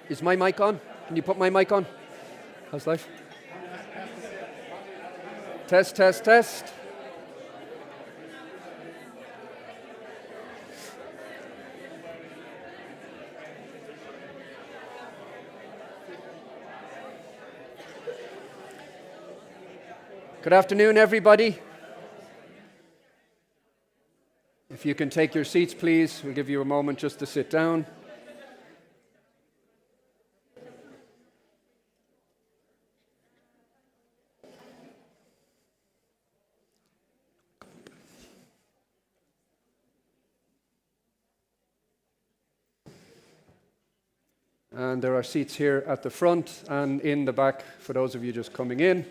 Is my mic on? Can you put my mic on? How's life? Test, test, test. Good afternoon, everybody. If you can take your seats, please. We'll give you a moment just to sit down. And there are seats here at the front and in the back for those of you just coming in.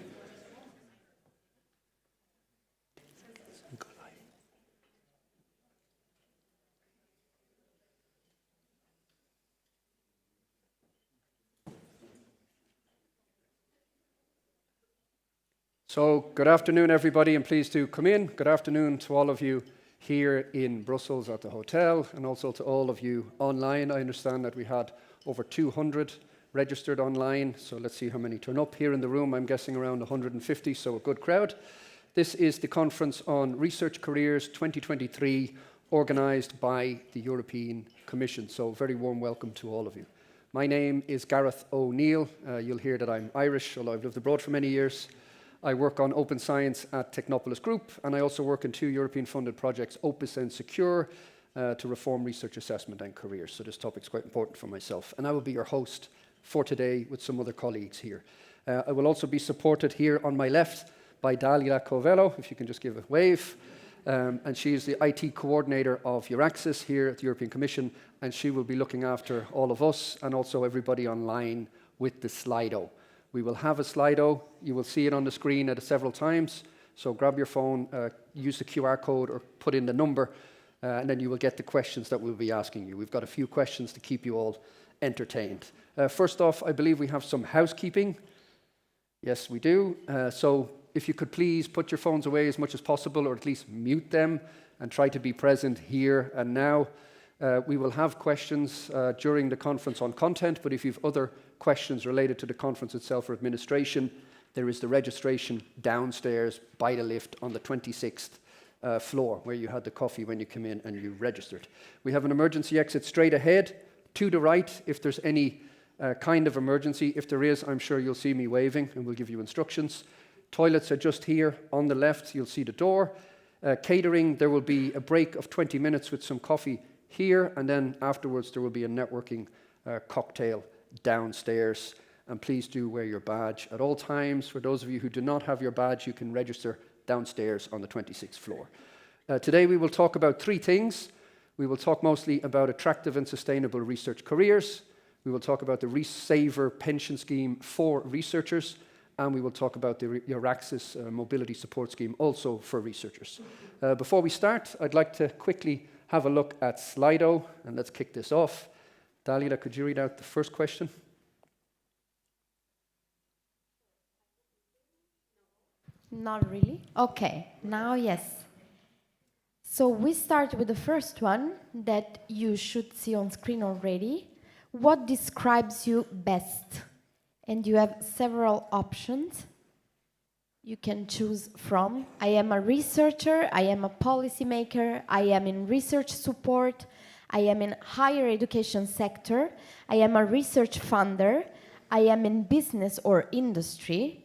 So, good afternoon, everybody, and please do come in. Good afternoon to all of you here in Brussels at the hotel, and also to all of you online. I understand that we had over 200 registered online, so let's see how many turn up. Here in the room, I'm guessing around 150, so a good crowd. This is the Conference on Research Careers 2023, organised by the European Commission, so very warm welcome to all of you. My name is Gareth O'Neill. You'll hear that I'm Irish, although I've lived abroad for many years. I work on open science at Technopolis Group, and I also work in two European-funded projects, Opus and Secure, to reform research assessment and careers. So this topic's quite important for myself. And I will be your host for today with some other colleagues here. I will also be supported here on my left by Dalia Covello, if you can just give a wave. And she is the IT coordinator of Euraxis here at the European Commission, and she will be looking after all of us and also everybody online with the Slido. We will have a Slido. You will see it on the screen at several times. So grab your phone, use the QR code or put in the number, and then you will get the questions that we'll be asking you. We've got a few questions to keep you all entertained. First off, I believe we have some housekeeping. Yes, we do. So if you could please put your phones away as much as possible, or at least mute them, and try to be present here and now. We will have questions during the conference on content, but if you have other questions related to the conference itself or administration, there is the registration downstairs by the lift on the 26th floor, where you had the coffee when you came in and you registered. We have an emergency exit straight ahead, to the right, if there's any kind of emergency. If there is, I'm sure you'll see me waving, and we'll give you instructions. Toilets are just here on the left. You'll see the door. Catering, there will be a break of 20 minutes with some coffee here, and then afterwards there will be a networking cocktail downstairs. And please do wear your badge at all times. For those of you who do not have your badge, you can register downstairs on the 26th floor. Today we will talk about three things. We will talk mostly about attractive and sustainable research careers. We will talk about the ReSaver pension scheme for researchers. And we will talk about the Euraxis mobility support scheme also for researchers. Before we start, I'd like to quickly have a look at Slido, and let's kick this off. Dalia, could you read out the first question? Not really. Okay, now yes. So we start with the first one that you should see on screen already. What describes you best? And you have several options you can choose from. I am a researcher, I am a policymaker, I am in research support, I am in higher education sector, I am a research funder, I am in business or industry,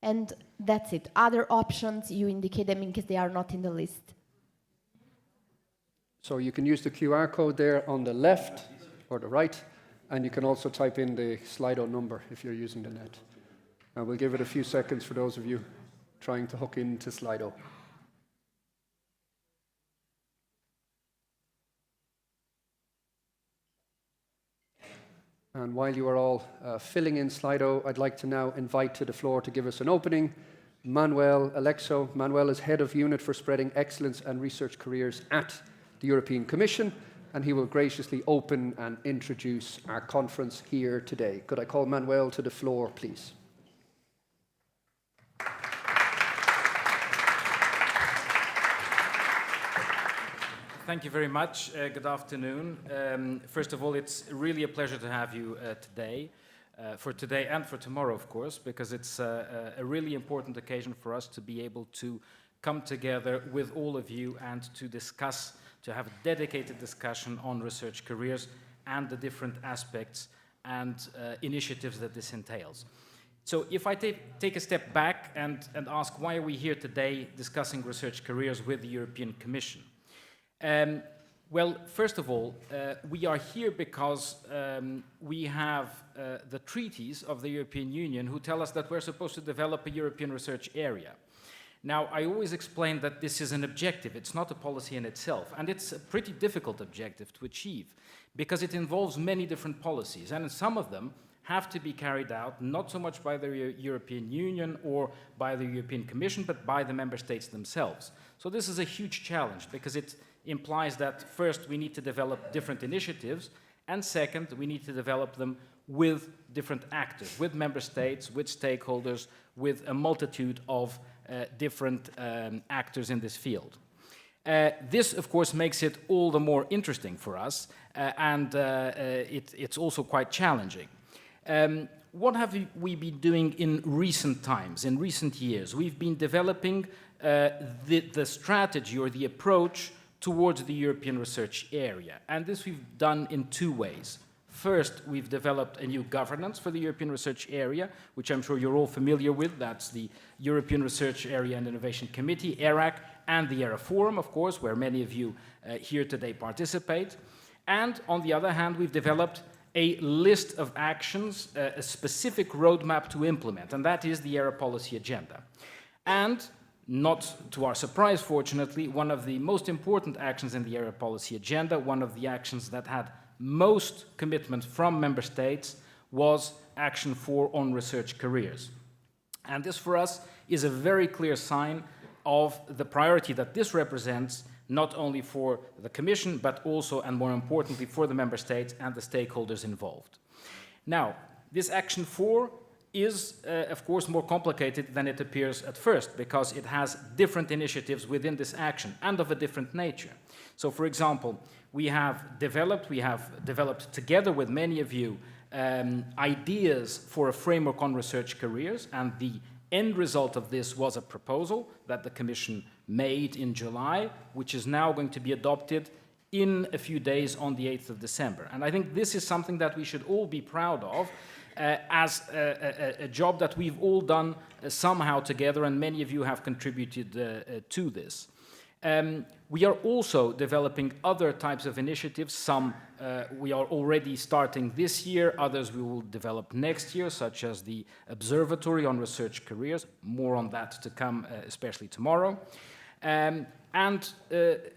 and that's it. Other options, you indicate them in case they are not in the list. So you can use the QR code there on the left or the right, and you can also type in the Slido number if you're using the net. And we'll give it a few seconds for those of you trying to hook into Slido. And while you are all filling in Slido, I'd like to now invite to the floor to give us an opening Manuel Alexo. Manuel is Head of Unit for Spreading Excellence and Research Careers at the European Commission, and he will graciously open and introduce our conference here today. Could I call Manuel to the floor, please? Thank you very much. Good afternoon. First of all, it's really a pleasure to have you today, for today and for tomorrow, of course, because it's a really important occasion for us to be able to come together with all of you and to discuss, to have a dedicated discussion on research careers and the different aspects and initiatives that this entails. So if I take a step back and ask why are we here today discussing research careers with the European Commission? Well, first of all, we are here because we have the treaties of the European Union who tell us that we're supposed to develop a European research area. Now, I always explain that this is an objective, it's not a policy in itself, and it's a pretty difficult objective to achieve because it involves many different policies, and some of them have to be carried out not so much by the European Union or by the European Commission, but by the member states themselves. So this is a huge challenge because it implies that first we need to develop different initiatives, and second, we need to develop them with different actors, with member states, with stakeholders, with a multitude of different actors in this field. This, of course, makes it all the more interesting for us, and it's also quite challenging. What have we been doing in recent times, in recent years? We've been developing the strategy or the approach towards the European research area, and this we've done in two ways. First, we've developed a new governance for the European Research Area, which I'm sure you're all familiar with. That's the European Research Area and Innovation Committee, ERAC, and the ERA Forum, of course, where many of you here today participate. And on the other hand, we've developed a list of actions, a specific roadmap to implement, and that is the ERA policy agenda. And not to our surprise, fortunately, one of the most important actions in the ERA policy agenda, one of the actions that had most commitment from member states, was Action 4 on research careers. And this for us is a very clear sign of the priority that this represents, not only for the Commission, but also, and more importantly, for the member states and the stakeholders involved. Now, this Action 4 is, of course, more complicated than it appears at first, because it has different initiatives within this action and of a different nature. So, for example, we have developed together with many of you ideas for a framework on research careers, and the end result of this was a proposal that the Commission made in July, which is now going to be adopted in a few days on the 8th of December. And I think this is something that we should all be proud of as a job that we've all done somehow together, and many of you have contributed to this. We are also developing other types of initiatives. Some we are already starting this year, others we will develop next year, such as the Observatory on Research Careers. More on that to come, especially tomorrow. And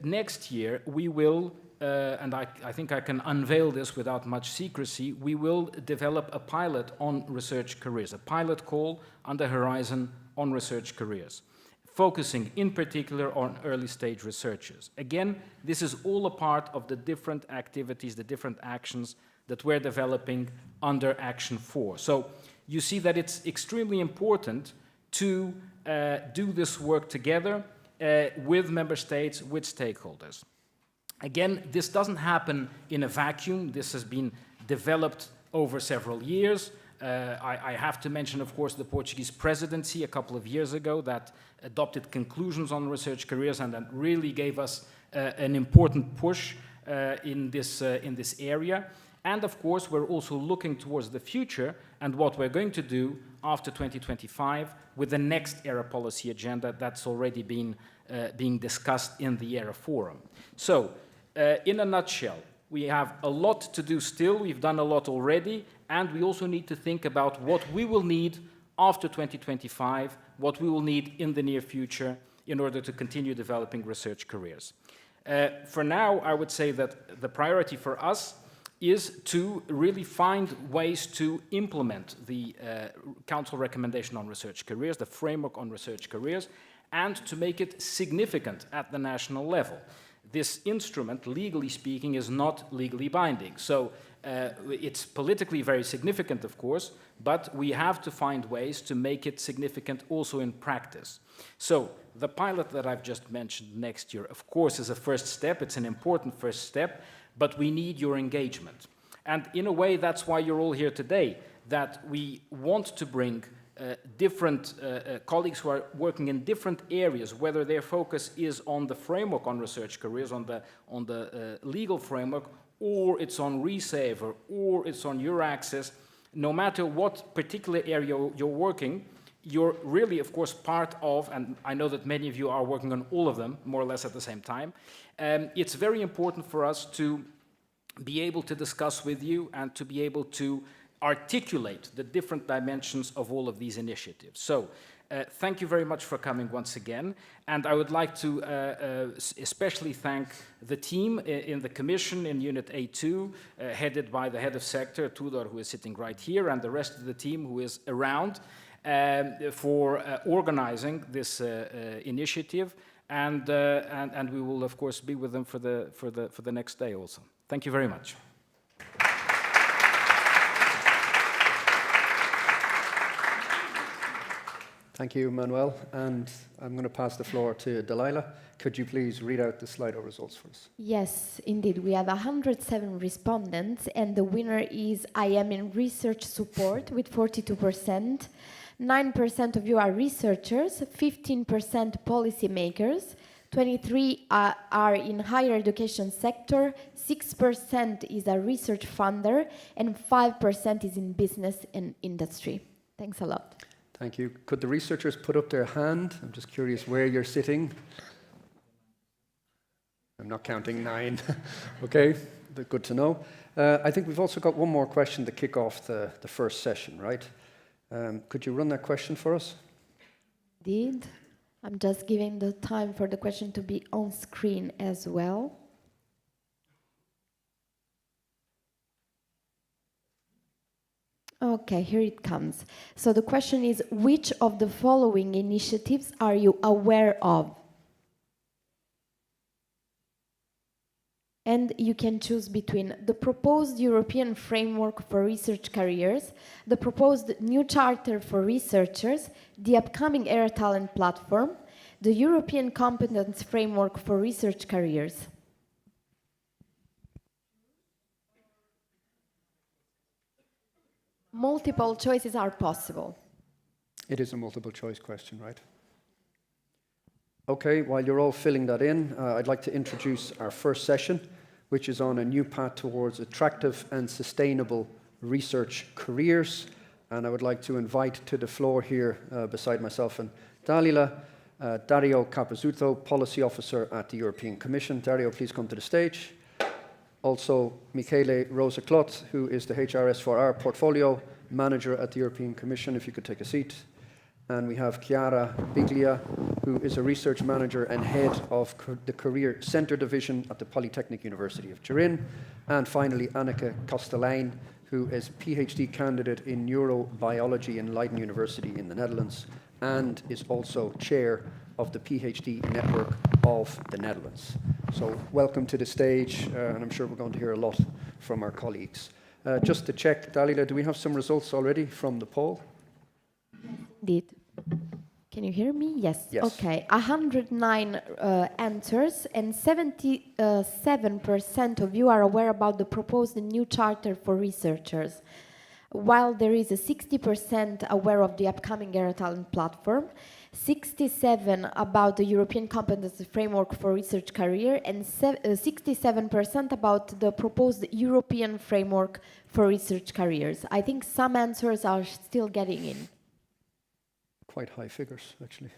next year we will, and I think I can unveil this without much secrecy, we will develop a pilot on research careers, a pilot call under Horizon on research careers, focusing in particular on early stage researchers. Again, this is all a part of the different activities, the different actions that we're developing under Action 4. So you see that it's extremely important to do this work together with member states, with stakeholders. Again, this doesn't happen in a vacuum. This has been developed over several years. I have to mention, of course, the Portuguese presidency a couple of years ago that adopted conclusions on research careers and that really gave us an important push in this area. And of course, we're also looking towards the future and what we're going to do after 2025 with the next ERA policy agenda that's already been being discussed in the ERA Forum. So, in a nutshell, we have a lot to do still. We've done a lot already, and we also need to think about what we will need after 2025, what we will need in the near future in order to continue developing research careers. For now, I would say that the priority for us is to really find ways to implement the Council recommendation on research careers, the framework on research careers, and to make it significant at the national level. This instrument, legally speaking, is not legally binding. So it's politically very significant, of course, but we have to find ways to make it significant also in practice. So the pilot that I've just mentioned next year, of course, is a first step. It's an important first step, but we need your engagement. And in a way, that's why you're all here today, that we want to bring different colleagues who are working in different areas, whether their focus is on the framework on research careers, on the legal framework, or it's on Resaver, or it's on your access. No matter what particular area you're working, you're really, of course, part of, and I know that many of you are working on all of them, more or less at the same time. It's very important for us to be able to discuss with you and to be able to articulate the different dimensions of all of these initiatives. So, thank you very much for coming once again, and I would like to especially thank the team in the Commission in Unit A2, headed by the head of sector, Tudor, who is sitting right here, and the rest of the team who is around for organizing this initiative, and we will of course be with them for the next day also. Thank you very much. Thank you, Manuel. And I'm going to pass the floor to Delilah. Could you please read out the Slido results for us? Yes, indeed. We have 107 respondents, and the winner is I am in research support with 42%. 9% of you are researchers, 15% policymakers, 23 are in higher education sector, 6% is a research funder, and 5% is in business and industry. Thanks a lot. Thank you. Could the researchers put up their hand? I'm just curious where you're sitting. I'm not counting 9. Okay, good to know. I think we've also got one more question to kick off the first session, right? Could you run that question for us? Indeed. I'm just giving the time for the question to be on screen as well. Okay, here it comes. So the question is, which of the following initiatives are you aware of? And you can choose between the proposed European Framework for Research Careers, the proposed new Charter for Researchers, the upcoming Air Talent Platform, the European Competence Framework for Research Careers. Multiple choices are possible. It is a multiple choice question, right? Okay, while you're all filling that in, I'd like to introduce our first session, which is on a new path towards attractive and sustainable research careers. And I would like to invite to the floor here, beside myself and Dalila, Dario Capozzuto, Policy Officer at the European Commission. Dario, please come to the stage. Also, Michele Rosa-Clot, who is the HRS4R Portfolio Manager at the European Commission, if you could take a seat. And we have Chiara Biglia, who is a Research Manager and Head of the Career Centre Division at the Polytechnic University of Turin. And finally, Anneke Kastelein, who is PhD candidate in neurobiology in Leiden University in the Netherlands, and is also chair of the PhD network of the Netherlands. So welcome to the stage, and I'm sure we're going to hear a lot from our colleagues. Just to check, Dalila, do we have some results already from the poll? Indeed. Can you hear me? Yes. Yes. Okay. 109 answers, and 77% of you are aware about the proposed new charter for researchers, while there is a 60% aware of the upcoming Air Talent Platform, 67% about the European Competence Framework for Research Career, and 67% about the proposed European Framework for Research Careers. I think some answers are still getting in. Quite high figures, actually.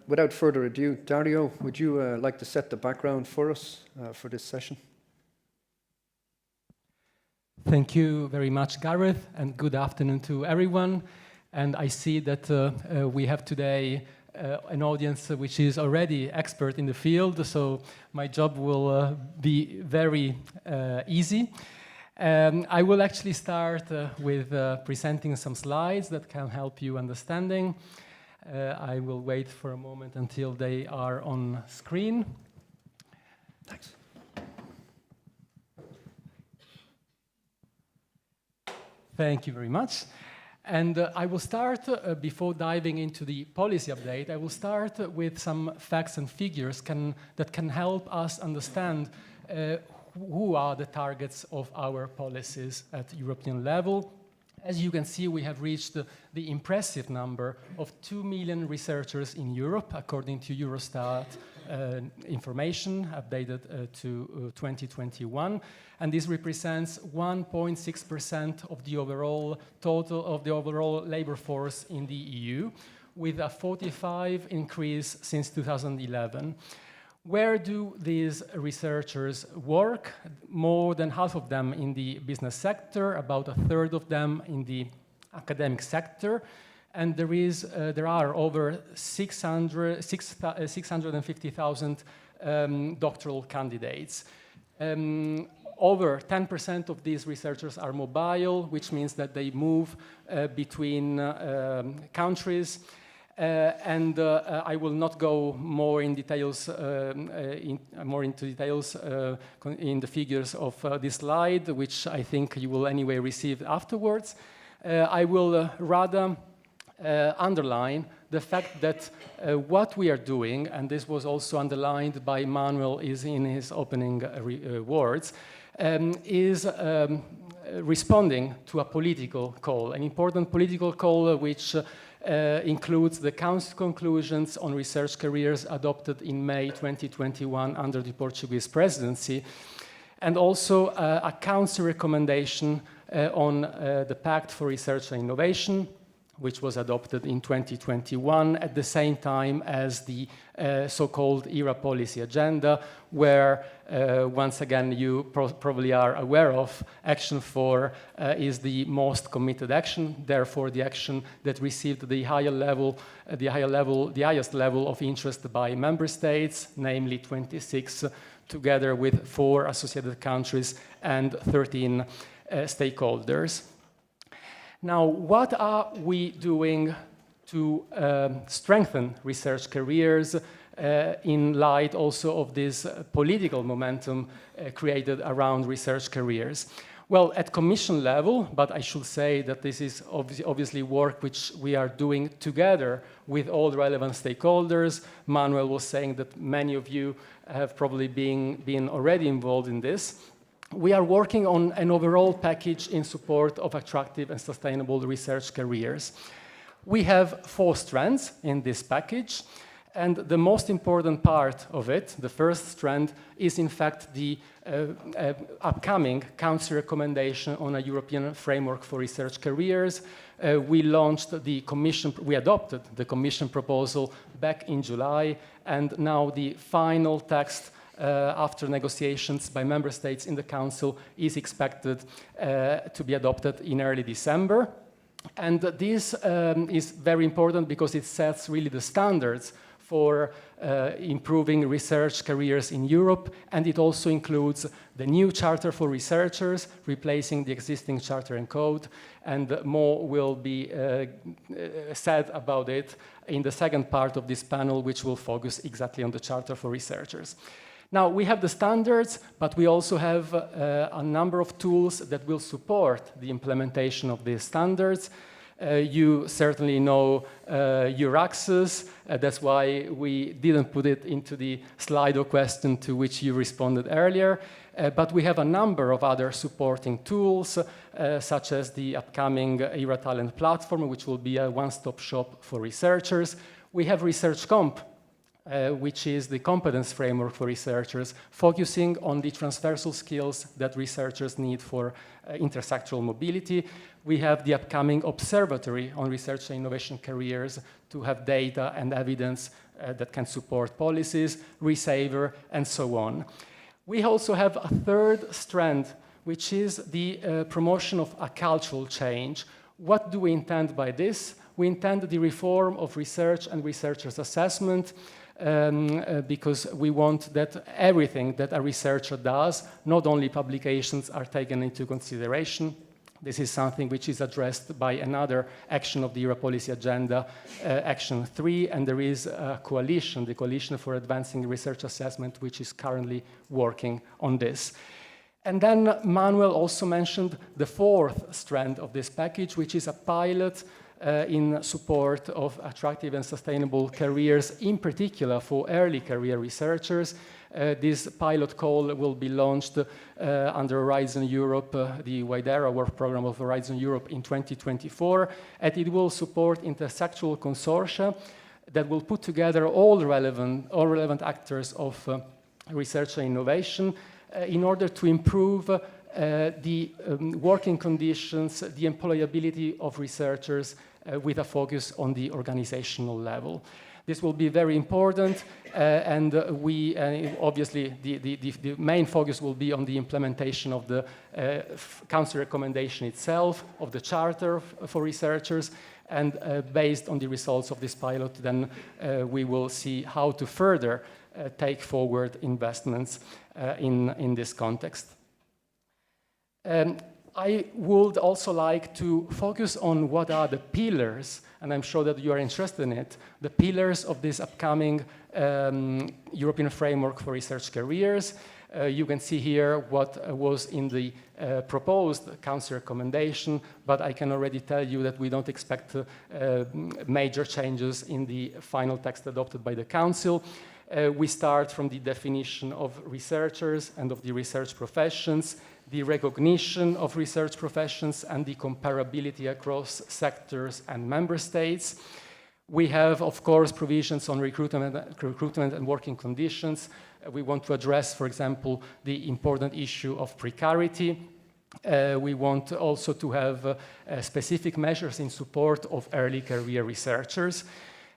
Without further ado, Dario, would you like to set the background for us for this session? Thank you very much, Gareth, and good afternoon to everyone. And I see that we have today an audience which is already expert in the field, so my job will be very easy. I will actually start with presenting some slides that can help you understanding. I will wait for a moment until they are on screen. Thanks. Thank you very much. And I will start, before diving into the policy update, I will start with some facts and figures that can help us understand who are the targets of our policies at European level. As you can see, we have reached the impressive number of 2 million researchers in Europe, according to Eurostat information updated to 2021. And this represents 1.6% of the overall total of the overall labor force in the EU, with a 45% increase since 2011. Where do these researchers work? More than half of them in the business sector, about a third of them in the academic sector, and there are over 650,000 doctoral candidates. Over 10% of these researchers are mobile, which means that they move between countries. I will not go more in details, into details in the figures of this slide, which I think you will anyway receive afterwards. I will rather underline the fact that what we are doing, and this was also underlined by Manuel in his opening words, is responding to a political call, an important political call which includes the Council conclusions on research careers adopted in May 2021 under the Portuguese presidency, and also a Council recommendation on the Pact for Research and Innovation, which was adopted in 2021 at the same time as the so-called ERA policy agenda, where, once again, you probably are aware of, Action 4 is the most committed action, therefore the action that received the highest level of interest by member states, namely 26, together with 4 associated countries and 13 stakeholders. Now, what are we doing to strengthen research careers in light also of this political momentum created around research careers? Well, at Commission level, but I should say that this is obviously work which we are doing together with all relevant stakeholders. Manuel was saying that many of you have probably been already involved in this. We are working on an overall package in support of attractive and sustainable research careers. We have 4 strands in this package, and the most important part of it, the first strand, is in fact the upcoming Council recommendation on a European framework for research careers. We adopted the Commission proposal back in July, and now the final text after negotiations by member states in the Council is expected to be adopted in early December. And this is very important because it sets really the standards for improving research careers in Europe, and it also includes the new Charter for Researchers, replacing the existing Charter and Code, and more will be said about it in the second part of this panel, which will focus exactly on the Charter for Researchers. Now, we have the standards, but we also have a number of tools that will support the implementation of these standards. You certainly know Euraccess. That's why we didn't put it into the Slido question to which you responded earlier. But we have a number of other supporting tools, such as the upcoming ERA Talent Platform, which will be a one-stop shop for researchers. We have ResearchComp, which is the competence framework for researchers, focusing on the transversal skills that researchers need for intersectoral mobility. We have the upcoming Observatory on Research and Innovation Careers to have data and evidence that can support policies, Resaver, and so on. We also have a third strand, which is the promotion of a cultural change. What do we intend by this? We intend the reform of research and researchers' assessment, because we want that everything that a researcher does, not only publications, are taken into consideration. This is something which is addressed by another action of the ERA policy agenda, Action 3, and there is a coalition, the Coalition for Advancing Research Assessment, which is currently working on this. And then Manuel also mentioned the fourth strand of this package, which is a pilot in support of attractive and sustainable careers, in particular for early career researchers. This pilot call will be launched under Horizon Europe, the Widera work program of Horizon Europe in 2024, and it will support intersectoral consortia that will put together all relevant actors of research and innovation in order to improve the working conditions, the employability of researchers with a focus on the organizational level. This will be very important, and we obviously the main focus will be on the implementation of the Council recommendation itself, of the Charter for researchers, and based on the results of this pilot, then we will see how to further take forward investments in this context. I would also like to focus on what are the pillars, and I'm sure that you are interested in it, the pillars of this upcoming European Framework for Research Careers. You can see here what was in the proposed Council recommendation, but I can already tell you that we don't expect major changes in the final text adopted by the Council. We start from the definition of researchers and of the research professions, the recognition of research professions and the comparability across sectors and member states. We have, of course, provisions on recruitment and working conditions. We want to address, for example, the important issue of precarity. We want also to have specific measures in support of early career researchers.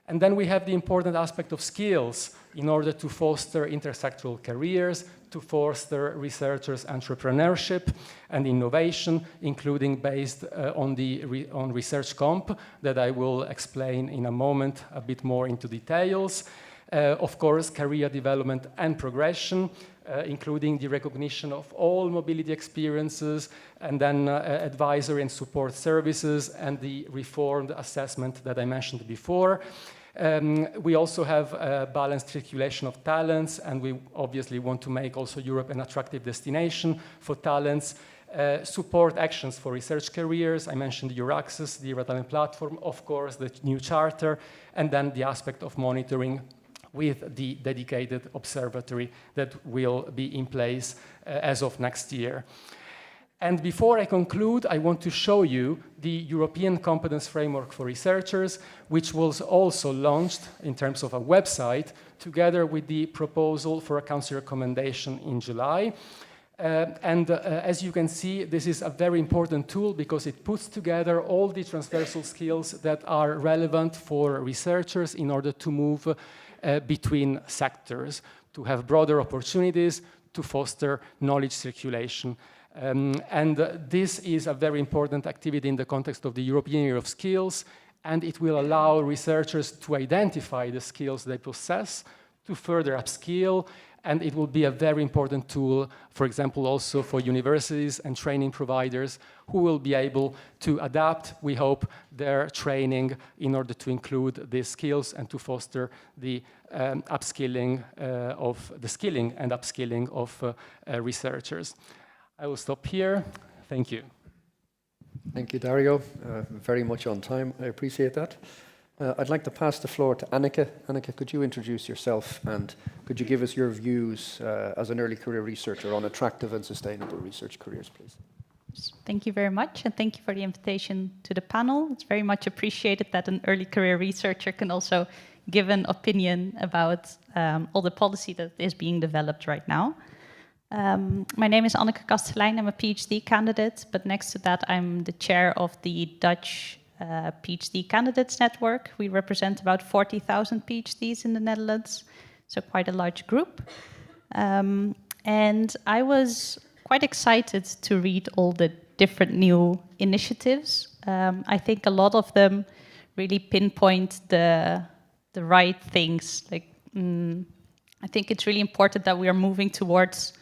And then we have the important aspect of skills in order to foster intersectoral careers, to foster researchers' entrepreneurship and innovation, including based on research comp that I will explain in a moment a bit more into details. Of course, career development and progression, including the recognition of all mobility experiences, and then advisory and support services, and the reformed assessment that I mentioned before. We also have a balanced circulation of talents, and we obviously want to make also Europe an attractive destination for talents. Support actions for research careers. I mentioned Euraccess, the Euro-Talent platform, of course, the new charter, and then the aspect of monitoring with the dedicated observatory that will be in place as of next year. And before I conclude, I want to show you the European Competence Framework for Researchers, which was also launched in terms of a website, together with the proposal for a Council recommendation in July. As you can see, this is a very important tool because it puts together all the transversal skills that are relevant for researchers in order to move between sectors, to have broader opportunities, to foster knowledge circulation. This is a very important activity in the context of the European Year of Skills, and it will allow researchers to identify the skills they possess, to further upskill, and it will be a very important tool, for example, also for universities and training providers who will be able to adapt, we hope, their training in order to include these skills and to foster the skilling and upskilling of researchers. I will stop here. Thank you. Thank you, Dario. Very much on time. I appreciate that. I'd like to pass the floor to Annika. Annika, could you introduce yourself and could you give us your views as an early career researcher on attractive and sustainable research careers, please? Thank you very much, and thank you for the invitation to the panel. It's very much appreciated that an early career researcher can also give an opinion about all the policy that is being developed right now. My name is Anneke Kastelein. I'm a PhD candidate, but next to that, I'm the chair of the Dutch PhD Candidates Network. We represent about 40,000 PhDs in the Netherlands, so quite a large group. And I was quite excited to read all the different new initiatives. I think a lot of them really pinpoint the right things. Like, I think it's really important that we are moving towards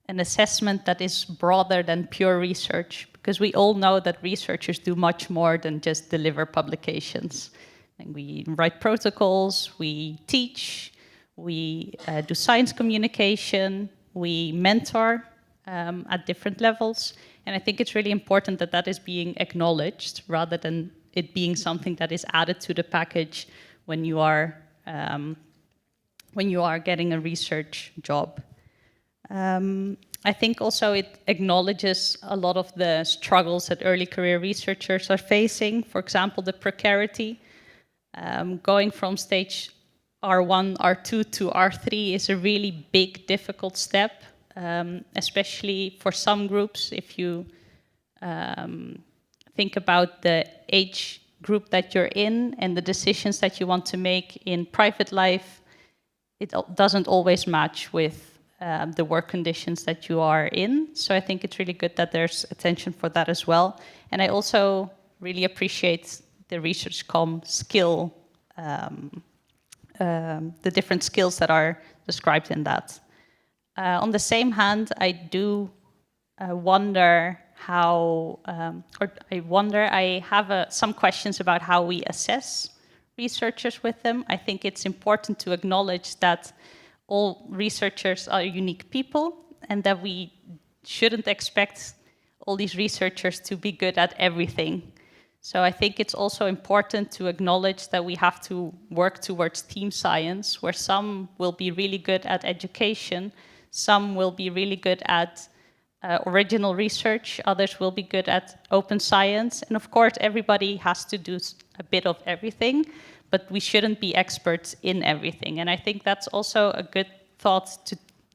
an assessment that is broader than pure research, because we all know that researchers do much more than just deliver publications. And we write protocols, we teach, we do science communication, we mentor at different levels. And I think it's really important that that is being acknowledged rather than it being something that is added to the package when you are getting a research job. I think also it acknowledges a lot of the struggles that early career researchers are facing. For example, the precarity. Going from stage R1, R2 to R3 is a really big, difficult step, especially for some groups. If you think about the age group that you're in and the decisions that you want to make in private life, it doesn't always match with the work conditions that you are in. So I think it's really good that there's attention for that as well. And I also really appreciate the research.com skill, the different skills that are described in that. On the same hand, I do wonder how, I have some questions about how we assess researchers with them. I think it's important to acknowledge that all researchers are unique people and that we shouldn't expect all these researchers to be good at everything. So I think it's also important to acknowledge that we have to work towards team science, where some will be really good at education, some will be really good at original research, others will be good at open science. And of course, everybody has to do a bit of everything, but we shouldn't be experts in everything. And I think that's also a good thought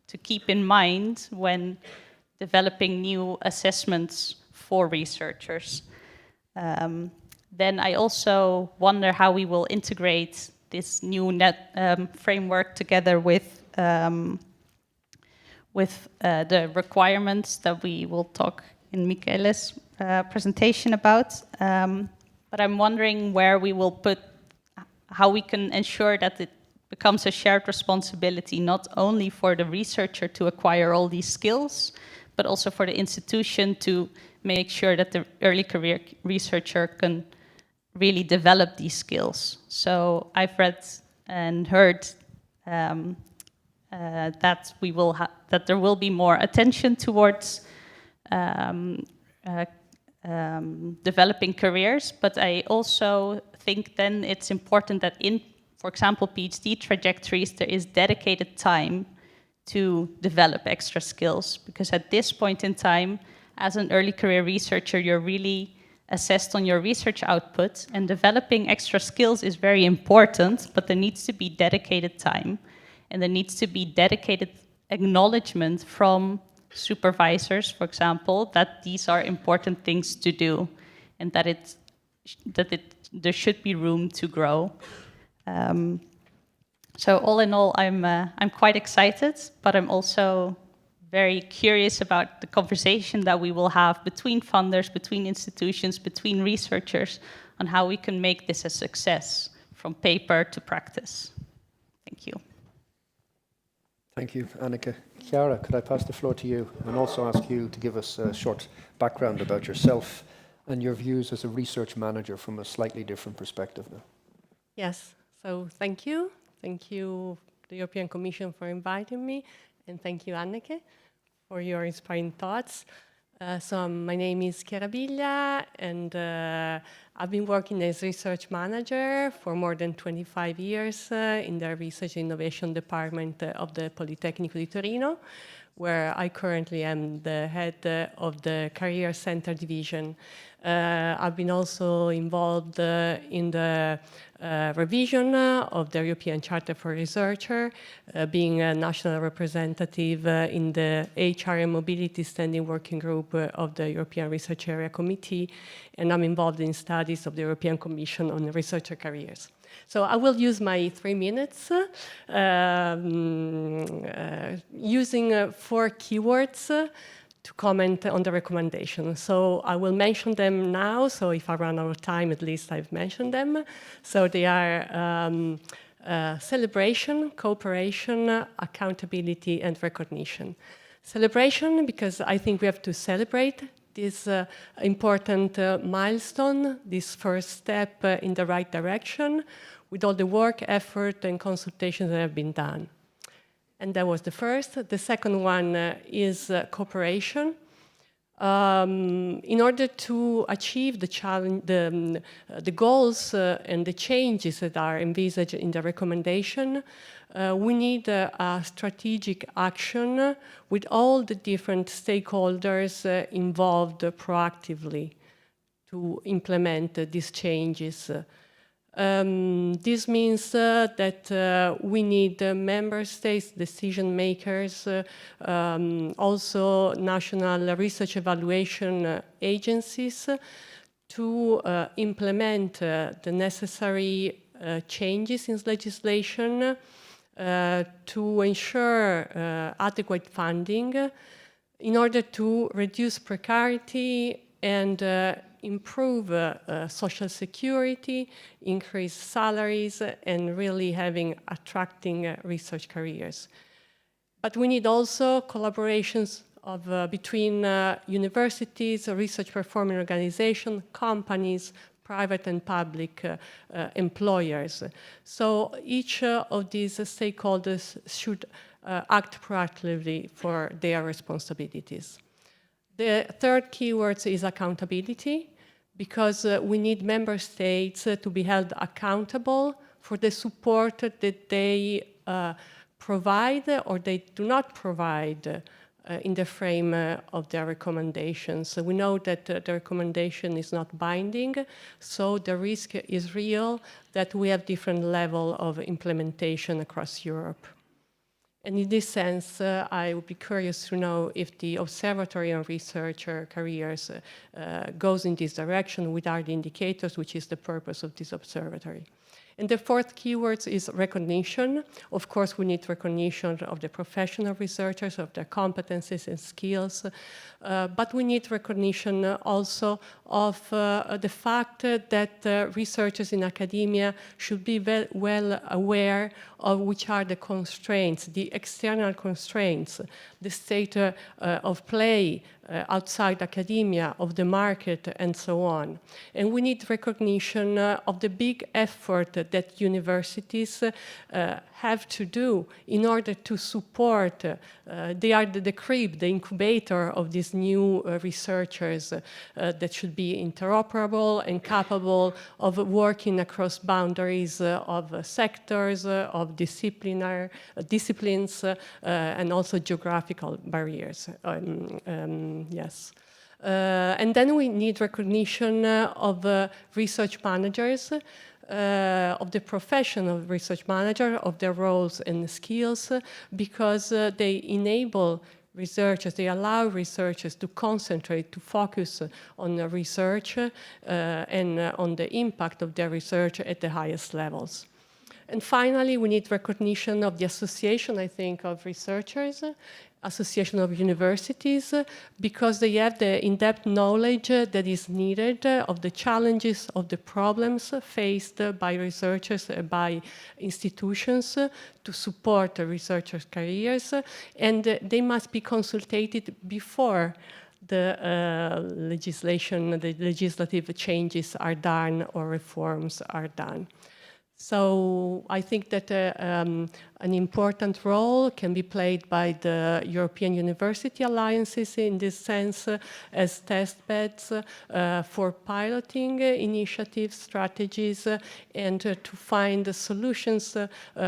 to keep in mind when developing new assessments for researchers. Then I also wonder how we will integrate this new framework together with the requirements that we will talk in Michele's presentation about. But I'm wondering where we will put, how we can ensure that it becomes a shared responsibility, not only for the researcher to acquire all these skills, but also for the institution to make sure that the early career researcher can really develop these skills. So I've read and heard that that there will be more attention towards developing careers, but I also think then it's important that in, for example, PhD trajectories, there is dedicated time to develop extra skills, because at this point in time, as an early career researcher, you're really assessed on your research output, and developing extra skills is very important, but there needs to be dedicated time, and there needs to be dedicated acknowledgement from supervisors, for example, that these are important things to do, and that there should be room to grow. So all in all, I'm quite excited, but I'm also very curious about the conversation that we will have between funders, between institutions, between researchers, on how we can make this a success from paper to practice. Thank you. Thank you, Annika. Chiara, could I pass the floor to you and also ask you to give us a short background about yourself and your views as a research manager from a slightly different perspective now? Yes, so thank you. Thank you, the European Commission, for inviting me, and thank you, Anneke, for your inspiring thoughts. So my name is Chiara Biglia, and I've been working as research manager for more than 25 years in the Research and Innovation Department of the Politecnico di Torino, where I currently am the head of the Career Center Division. I've been also involved in the revision of the European Charter for Researcher, being a national representative in the HR and Mobility Standing Working Group of the European Research Area Committee, and I'm involved in studies of the European Commission on researcher careers. So I will use my 3 minutes using 4 keywords to comment on the recommendation. So I will mention them now, so if I run out of time, at least I've mentioned them. So they are celebration, cooperation, accountability, and recognition. Celebration, because I think we have to celebrate this important milestone, this first step in the right direction, with all the work, effort, and consultations that have been done. And that was the first. The second one is cooperation. In order to achieve the challenge, the goals and the changes that are envisaged in the recommendation, we need a strategic action with all the different stakeholders involved proactively to implement these changes. This means that we need member states, decision makers, also national research evaluation agencies to implement the necessary changes in legislation to ensure adequate funding in order to reduce precarity and improve social security, increase salaries, and really attracting research careers. But we need also collaborations between universities, research performing organizations, companies, private and public employers. So each of these stakeholders should act proactively for their responsibilities. The third keyword is accountability, because we need member states to be held accountable for the support that they provide or they do not provide in the frame of their recommendations. So we know that the recommendation is not binding, so the risk is real that we have different level of implementation across Europe. And in this sense, I would be curious to know if the Observatory on Researcher Careers goes in this direction with our indicators, which is the purpose of this observatory. And the fourth keyword is recognition. Of course, we need recognition of the professional researchers, of their competencies and skills, but we need recognition also of the fact that researchers in academia should be well aware of which are the constraints, the external constraints, the state of play outside academia, of the market, and so on. And we need recognition of the big effort that universities have to do in order to support, they are the crib, the incubator of these new researchers that should be interoperable and capable of working across boundaries of sectors, of disciplines, and also geographical barriers. Yes. And then we need recognition of research managers, of the profession of research manager, of their roles and skills, because they enable researchers, they allow researchers to concentrate, to focus on the research and on the impact of their research at the highest levels. And finally, we need recognition of the association, I think, of researchers, association of universities, because they have the in-depth knowledge that is needed of the challenges, of the problems faced by researchers, by institutions to support researchers' careers, and they must be consulted before the legislative changes are done or reforms are done. So I think that an important role can be played by the European University Alliances in this sense as test beds for piloting initiatives, strategies, and to find the solutions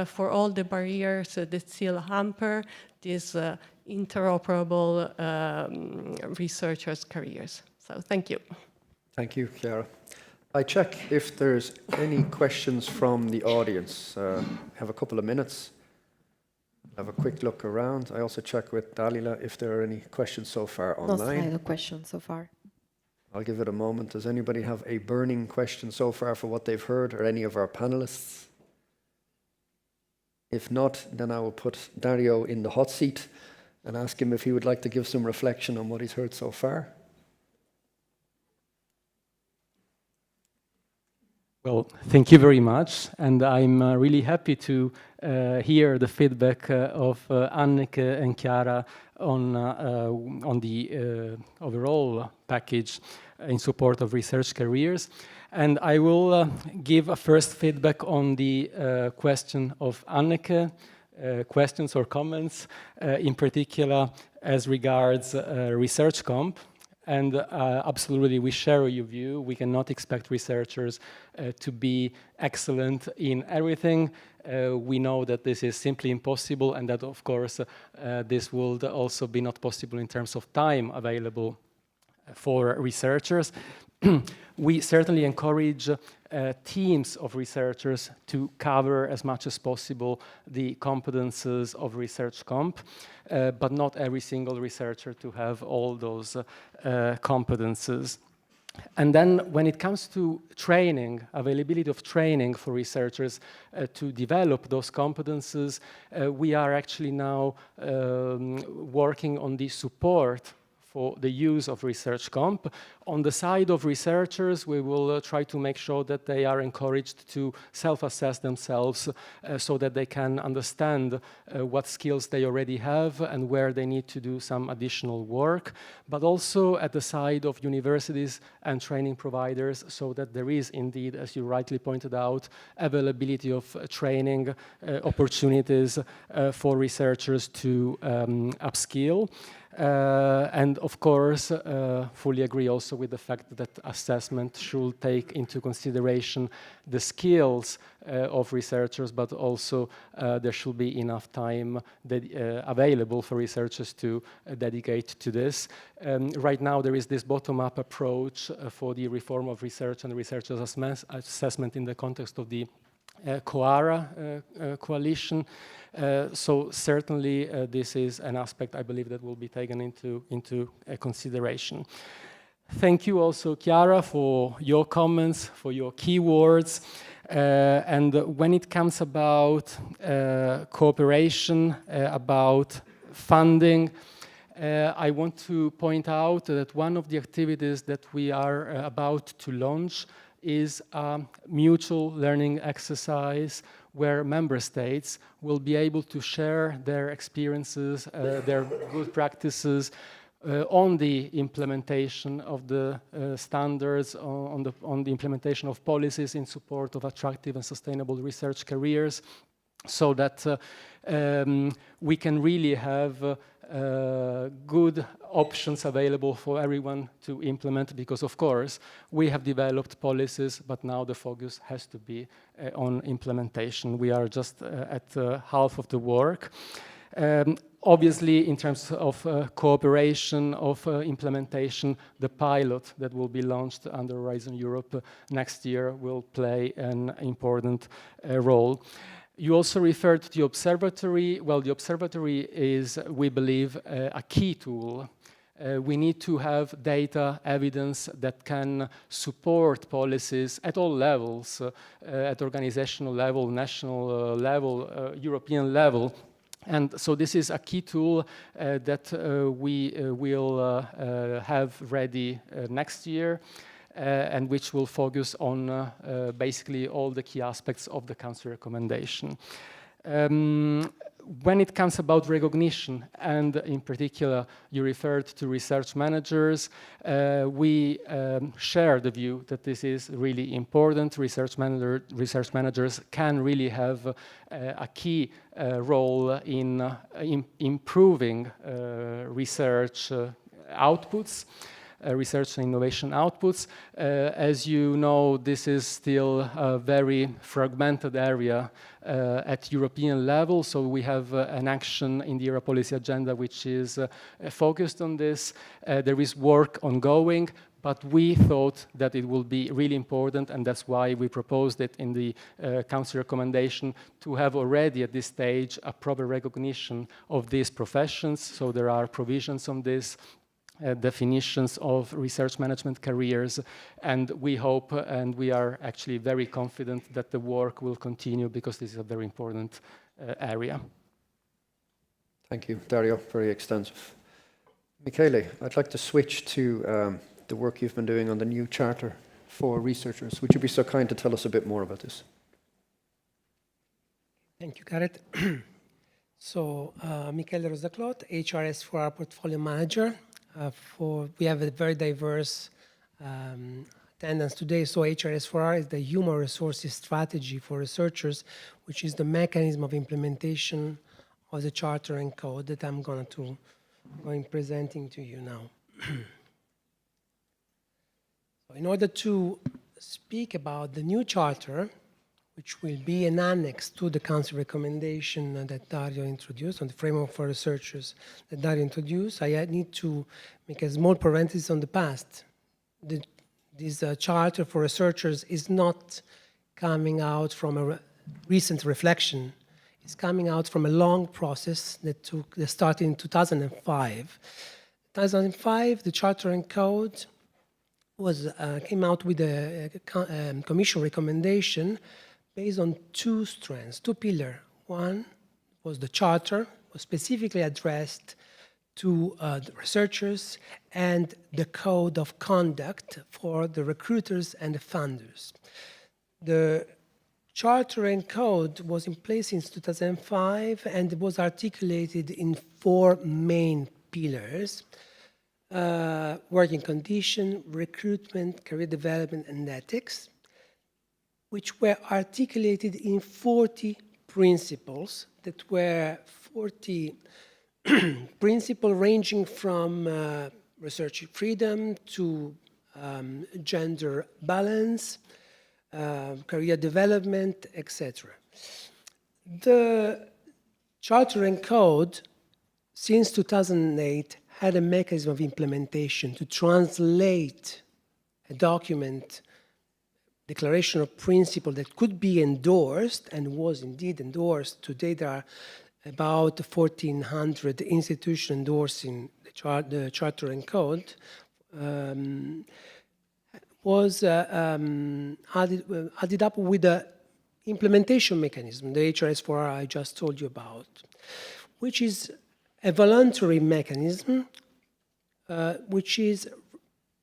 for all the barriers that still hamper these interoperable researchers' careers. So thank you. Thank you, Chiara. I check if there's any questions from the audience. Have a couple of minutes. Have a quick look around. I also check with Dalila if there are any questions so far online. No questions so far. I'll give it a moment. Does anybody have a burning question so far for what they've heard, or any of our panelists? If not, then I will put Dario in the hot seat and ask him if he would like to give some reflection on what he's heard so far. Well, thank you very much, and I'm really happy to hear the feedback of Anneke and Chiara on the overall package in support of research careers. And I will give a first feedback on the question of Anneke. questions or comments, in particular as regards research comp. And absolutely, we share your view. We cannot expect researchers to be excellent in everything. We know that this is simply impossible, and that, of course, this will also be not possible in terms of time available for researchers. We certainly encourage teams of researchers to cover as much as possible the competences of research comp, but not every single researcher to have all those competences. And then when it comes to training, availability of training for researchers to develop those competences, we are actually now working on the support for the use of research comp. On the side of researchers, we will try to make sure that they are encouraged to self-assess themselves so that they can understand what skills they already have and where they need to do some additional work. But also at the side of universities and training providers, so that there is indeed, as you rightly pointed out, availability of training opportunities for researchers to upskill. And of course, fully agree also with the fact that assessment should take into consideration the skills of researchers, but also there should be enough time available for researchers to dedicate to this. Right now, there is this bottom-up approach for the reform of research and researchers' assessment in the context of the COARA coalition. So certainly this is an aspect I believe that will be taken into consideration. Thank you also, Chiara, for your comments, for your keywords. And when it comes about cooperation, about funding, I want to point out that one of the activities that we are about to launch is a mutual learning exercise where member states will be able to share their experiences, their good practices on the implementation of the standards, on the implementation of policies in support of attractive and sustainable research careers, so that we can really have good options available for everyone to implement, because of course we have developed policies, but now the focus has to be on implementation. We are just at half of the work. Obviously, in terms of cooperation, of implementation, the pilot that will be launched under Horizon Europe next year will play an important role. You also referred to the observatory. Well, the observatory is, we believe, a key tool. We need to have data, evidence that can support policies at all levels, at organizational level, national level, European level. And so this is a key tool that we will have ready next year. And which will focus on basically all the key aspects of the Council recommendation. When it comes about recognition, and in particular, you referred to research managers, we share the view that this is really important. Research managers can really have a key role in improving research outputs. Research and innovation outputs. As you know, this is still a very fragmented area at European level, so we have an action in the ERA policy agenda which is focused on this. There is work ongoing, but we thought that it will be really important, and that's why we proposed it in the Council recommendation to have already at this stage a proper recognition of these professions. So there are provisions on this. Definitions of research management careers, and we hope and we are actually very confident that the work will continue, because this is a very important area. Thank you, Dario. Very extensive. Michele, I'd like to switch to the work you've been doing on the new charter for researchers. Would you be so kind to tell us a bit more about this? Thank you, Gareth. So, Michele Rosaclot, HRS for our portfolio manager. We have a very diverse attendance today. So HRS4R is the Human Resources Strategy for Researchers, which is the mechanism of implementation of the Charter and Code that I'm going presenting to you now. In order to speak about the new Charter, which will be an annex to the Council recommendation that Dario introduced, on the framework for researchers that Dario introduced, I need to make a small parenthesis on the past. This Charter for researchers is not coming out from a recent reflection. It's coming out from a long process that started in 2005. 2005, the Charter and Code came out with a Commission recommendation based on two strands, two pillars. One was the Charter, was specifically addressed to the researchers, and the Code of Conduct for the recruiters and the funders. The Charter and Code was in place since 2005 and was articulated in four main pillars: working condition, recruitment, career development, and ethics, which were articulated in 40 principles that were 40 principles ranging from research freedom to gender balance, career development, etc. The Charter and Code, since 2008, had a mechanism of implementation to translate a document, declaration of principle that could be endorsed and was indeed endorsed. Today there are about 1,400 institutions endorsing the Charter and Code, was added up with the implementation mechanism, the HRS4R I just told you about, which is a voluntary mechanism which is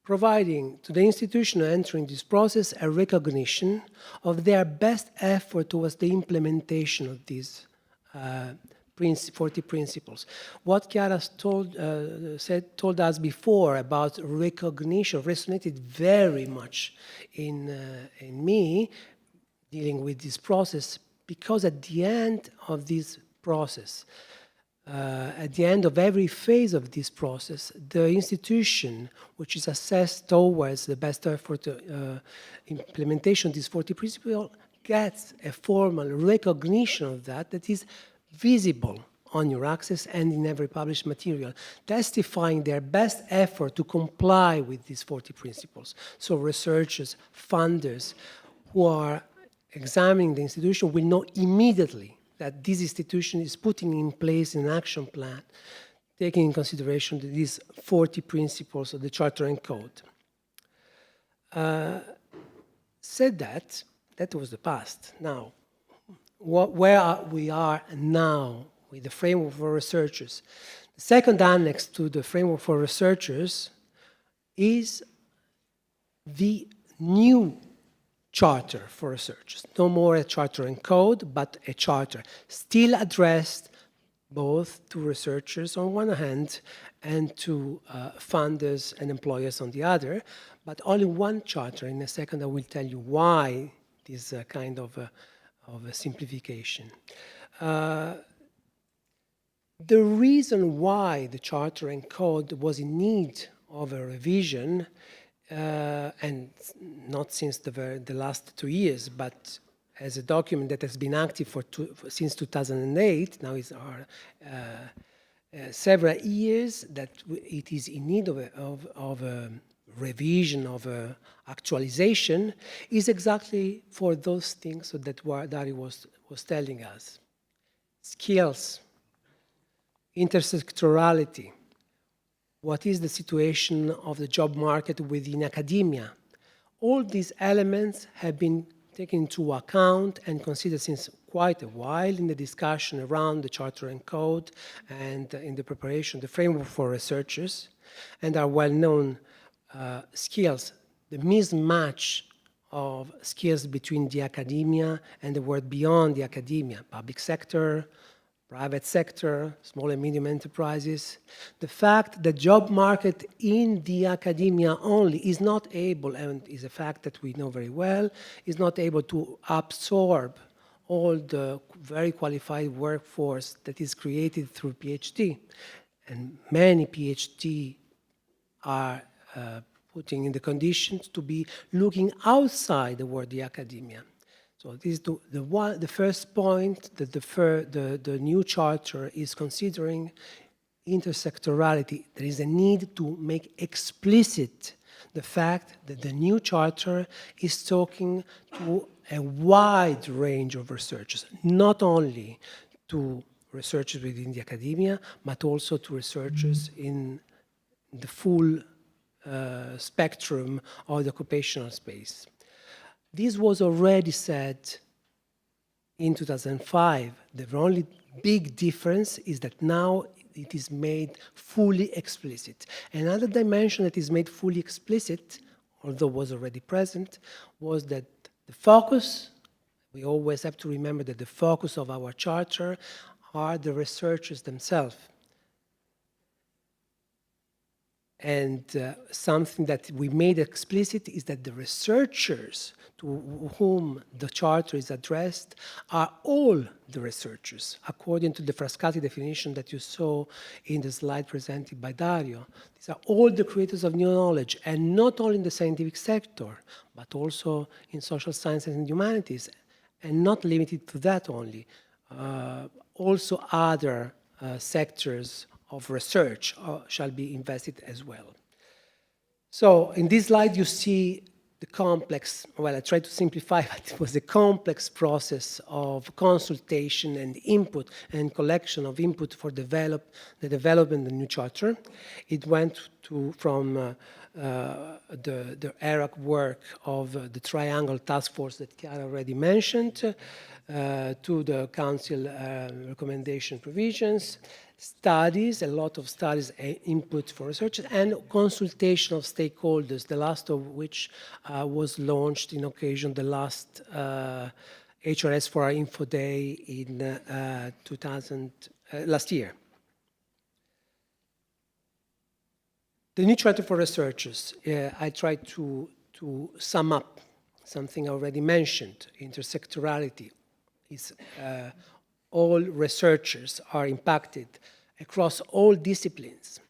providing to the institution entering this process a recognition of their best effort towards the implementation of these 40 principles. What Chiara told us before about recognition resonated very much in me dealing with this process, because at the end of this process, at the end of every phase of this process, the institution, which is assessed towards the best effort implementation of these 40 principles, gets a formal recognition of that is visible on your access and in every published material, testifying their best effort to comply with these 40 principles. So researchers, funders who are examining the institution will know immediately that this institution is putting in place an action plan, taking in consideration these 40 principles of the Charter and Code. Said that was the past. Now, where we are now with the framework for researchers. The second annex to the framework for researchers is the new Charter for researchers. No more a Charter and Code, but a Charter, still addressed both to researchers on one hand and to funders and employers on the other, but only one Charter. In a second I will tell you why this kind of a simplification. The reason why the Charter and Code was in need of a revision, and not since the last 2 years, but as a document that has been active since 2008, now it's several years that it is in need of a revision, of actualization, is exactly for those things that Dario was telling us. Skills, intersectorality, what is the situation of the job market within academia. All these elements have been taken into account and considered since quite a while in the discussion around the Charter and Code and in the preparation of the framework for researchers, and are well-known skills, the mismatch of skills between the academia and the world beyond the academia, public sector, private sector, small and medium enterprises. The fact that job market in the academia only is not able, and is a fact that we know very well, is not able to absorb all the very qualified workforce that is created through PhD. And many PhD are putting in the conditions to be looking outside the world, the academia. So this is the first point that the new charter is considering intersectorality. There is a need to make explicit the fact that the new charter is talking to a wide range of researchers, not only to researchers within the academia, but also to researchers in the full spectrum of the occupational space. This was already said in 2005. The only big difference is that now it is made fully explicit. Another dimension that is made fully explicit, although was already present, was that the focus, we always have to remember that the focus of our charter are the researchers themselves. And something that we made explicit is that the researchers to whom the charter is addressed are all the researchers, according to the Frascati definition that you saw in the slide presented by Dario. These are all the creators of new knowledge, and not only in the scientific sector, but also in social sciences and humanities, and not limited to that only. Also other sectors of research shall be invested as well. So in this slide you see the complex, well, I tried to simplify, but it was a complex process of consultation and input and collection of input for the development of the new charter. It went from the ERAC work of the triangle task force that Chiara already mentioned, to the council recommendation provisions, studies, a lot of studies, input for researchers, and consultation of stakeholders, the last of which was launched in occasion the last HRS for our Info Day in last year. The new charter for researchers, I tried to sum up something I already mentioned. Intersectorality is all researchers are impacted across all disciplines.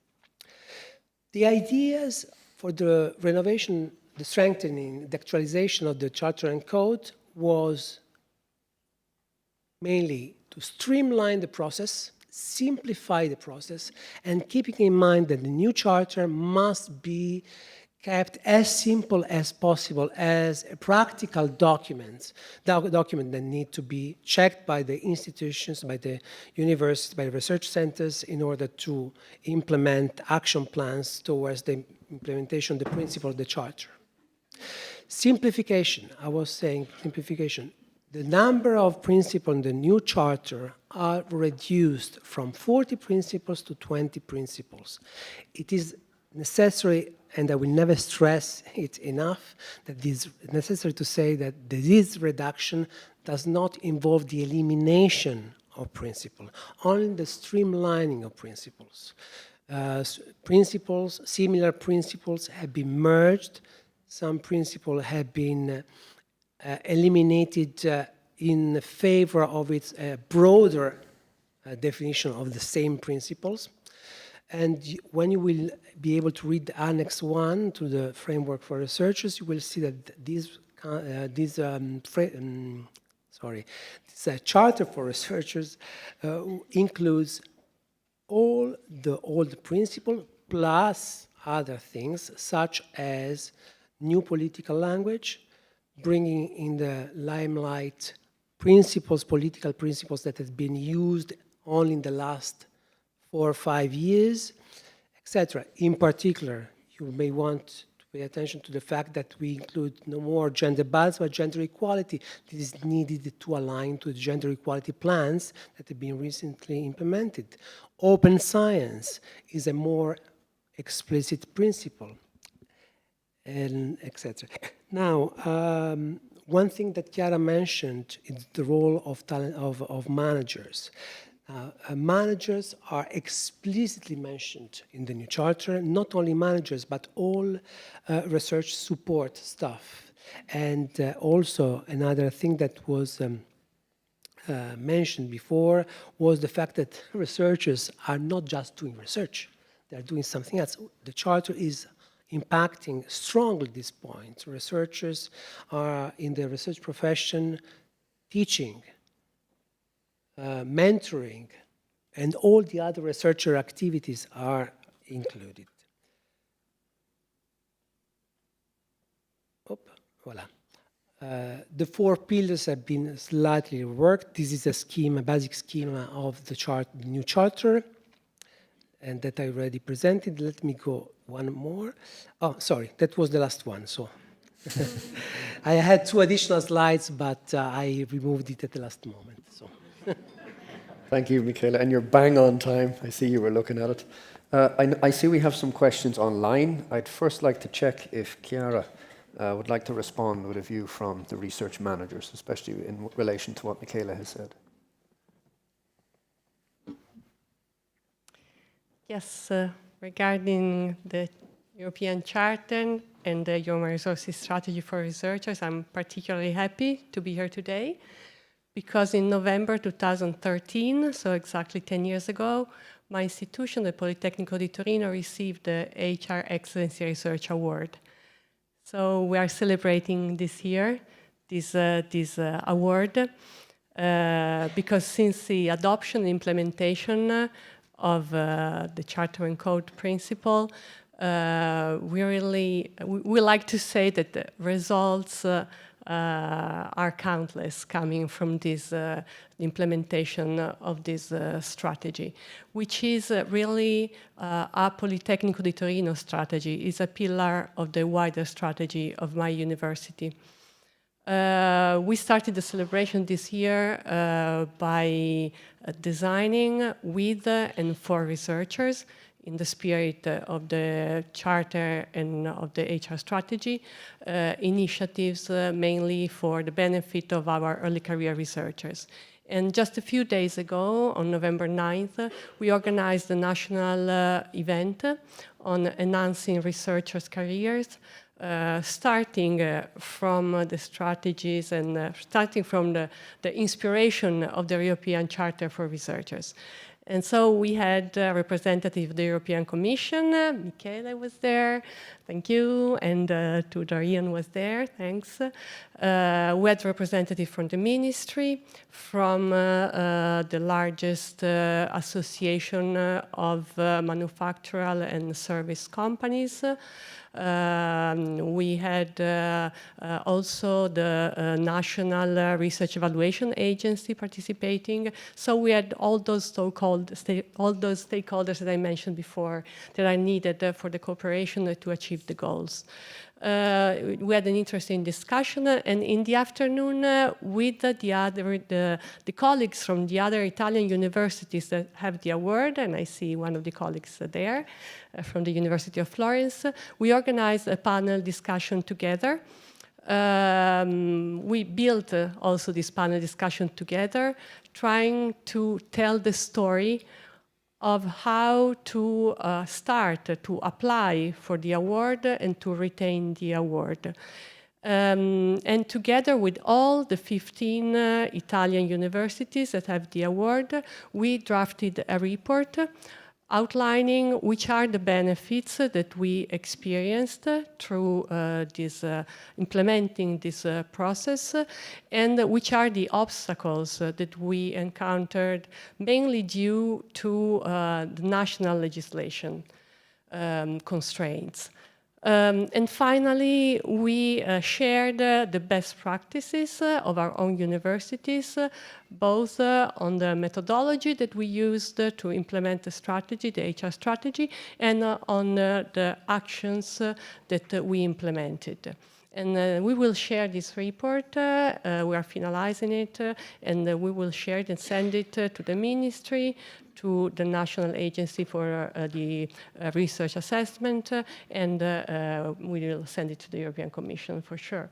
The ideas for the renovation, the strengthening, the actualization of the Charter and Code was mainly to streamline the process, simplify the process, and keeping in mind that the new Charter must be kept as simple as possible as a practical document that need to be checked by the institutions, by the universities, by research centers in order to implement action plans towards the implementation of the principle of the Charter. Simplification, I was saying simplification. The number of principles in the new Charter are reduced from 40 principles to 20 principles. It is necessary, and I will never stress it enough, that it is necessary to say that this reduction does not involve the elimination of principles, only the streamlining of principles. Similar principles have been merged, some principles have been eliminated in favor of its broader definition of the same principles. And when you will be able to read Annex 1 to the Framework for Researchers, you will see that this Charter for Researchers includes all the old principles plus other things, such as new political language, bringing in the limelight principles, political principles that have been used only in the last 4 or 5 years, etc. In particular, you may want to pay attention to the fact that we include no more gender balance, but gender equality. This is needed to align to the gender equality plans that have been recently implemented. Open science is a more explicit principle, and etc. Now, one thing that Chiara mentioned is the role of managers. Managers are explicitly mentioned in the new charter, not only managers, but all research support staff. And also another thing that was mentioned before was the fact that researchers are not just doing research, they're doing something else. The charter is impacting strongly this point. Researchers are in the research profession teaching, mentoring, and all the other researcher activities are included. Voila. The 4 pillars have been slightly reworked. This is a scheme, a basic schema of the new charter, and that I already presented. Let me go one more. Oh, sorry, that was the last one. So I had 2 additional slides, but I removed it at the last moment. So. Thank you, Michele, and you're bang on time. I see you were looking at it. I see we have some questions online. I'd first like to check if Chiara would like to respond with a view from the research managers, especially in relation to what Michele has said. Yes, regarding the European Charter and the Human Resources Strategy for Researchers, I'm particularly happy to be here today because in November 2013, so exactly 10 years ago, my institution, the Politecnico di Torino, received the HR Excellency Research Award. So we are celebrating this year this award because since the adoption and implementation of the Charter and Code principle, we like to say that the results are countless coming from this implementation of this strategy, which is really a Politecnico di Torino strategy, is a pillar of the wider strategy of my university. We started the celebration this year by designing with and for researchers in the spirit of the Charter and of the HR strategy, initiatives mainly for the benefit of our early career researchers. And just a few days ago, on November 9th, we organized a national event on enhancing researchers' careers, starting from the strategies and starting from the inspiration of the European Charter for Researchers. And so we had a representative of the European Commission, Michele was there, thank you, and Tudorian was there, thanks. We had representative from the ministry, from the largest association of manufacturing and service companies. We had also the National Research Evaluation Agency participating. So we had all those so-called all those stakeholders that I mentioned before that are needed for the cooperation to achieve the goals. We had an interesting discussion, and in the afternoon, with the colleagues from the other Italian universities that have the award, and I see one of the colleagues there from the University of Florence, we organized a panel discussion together. We built also this panel discussion together, trying to tell the story of how to start to apply for the award and to retain the award. And together with all the 15 Italian universities that have the award, we drafted a report outlining which are the benefits that we experienced through implementing this process, and which are the obstacles that we encountered, mainly due to the national legislation constraints. And finally, we shared the best practices of our own universities, both on the methodology that we used to implement the strategy, the HR strategy, and on the actions that we implemented. And we will share this report, we are finalizing it, and we will share it and send it to the ministry, to the National Agency for the Research Assessment, and we will send it to the European Commission for sure.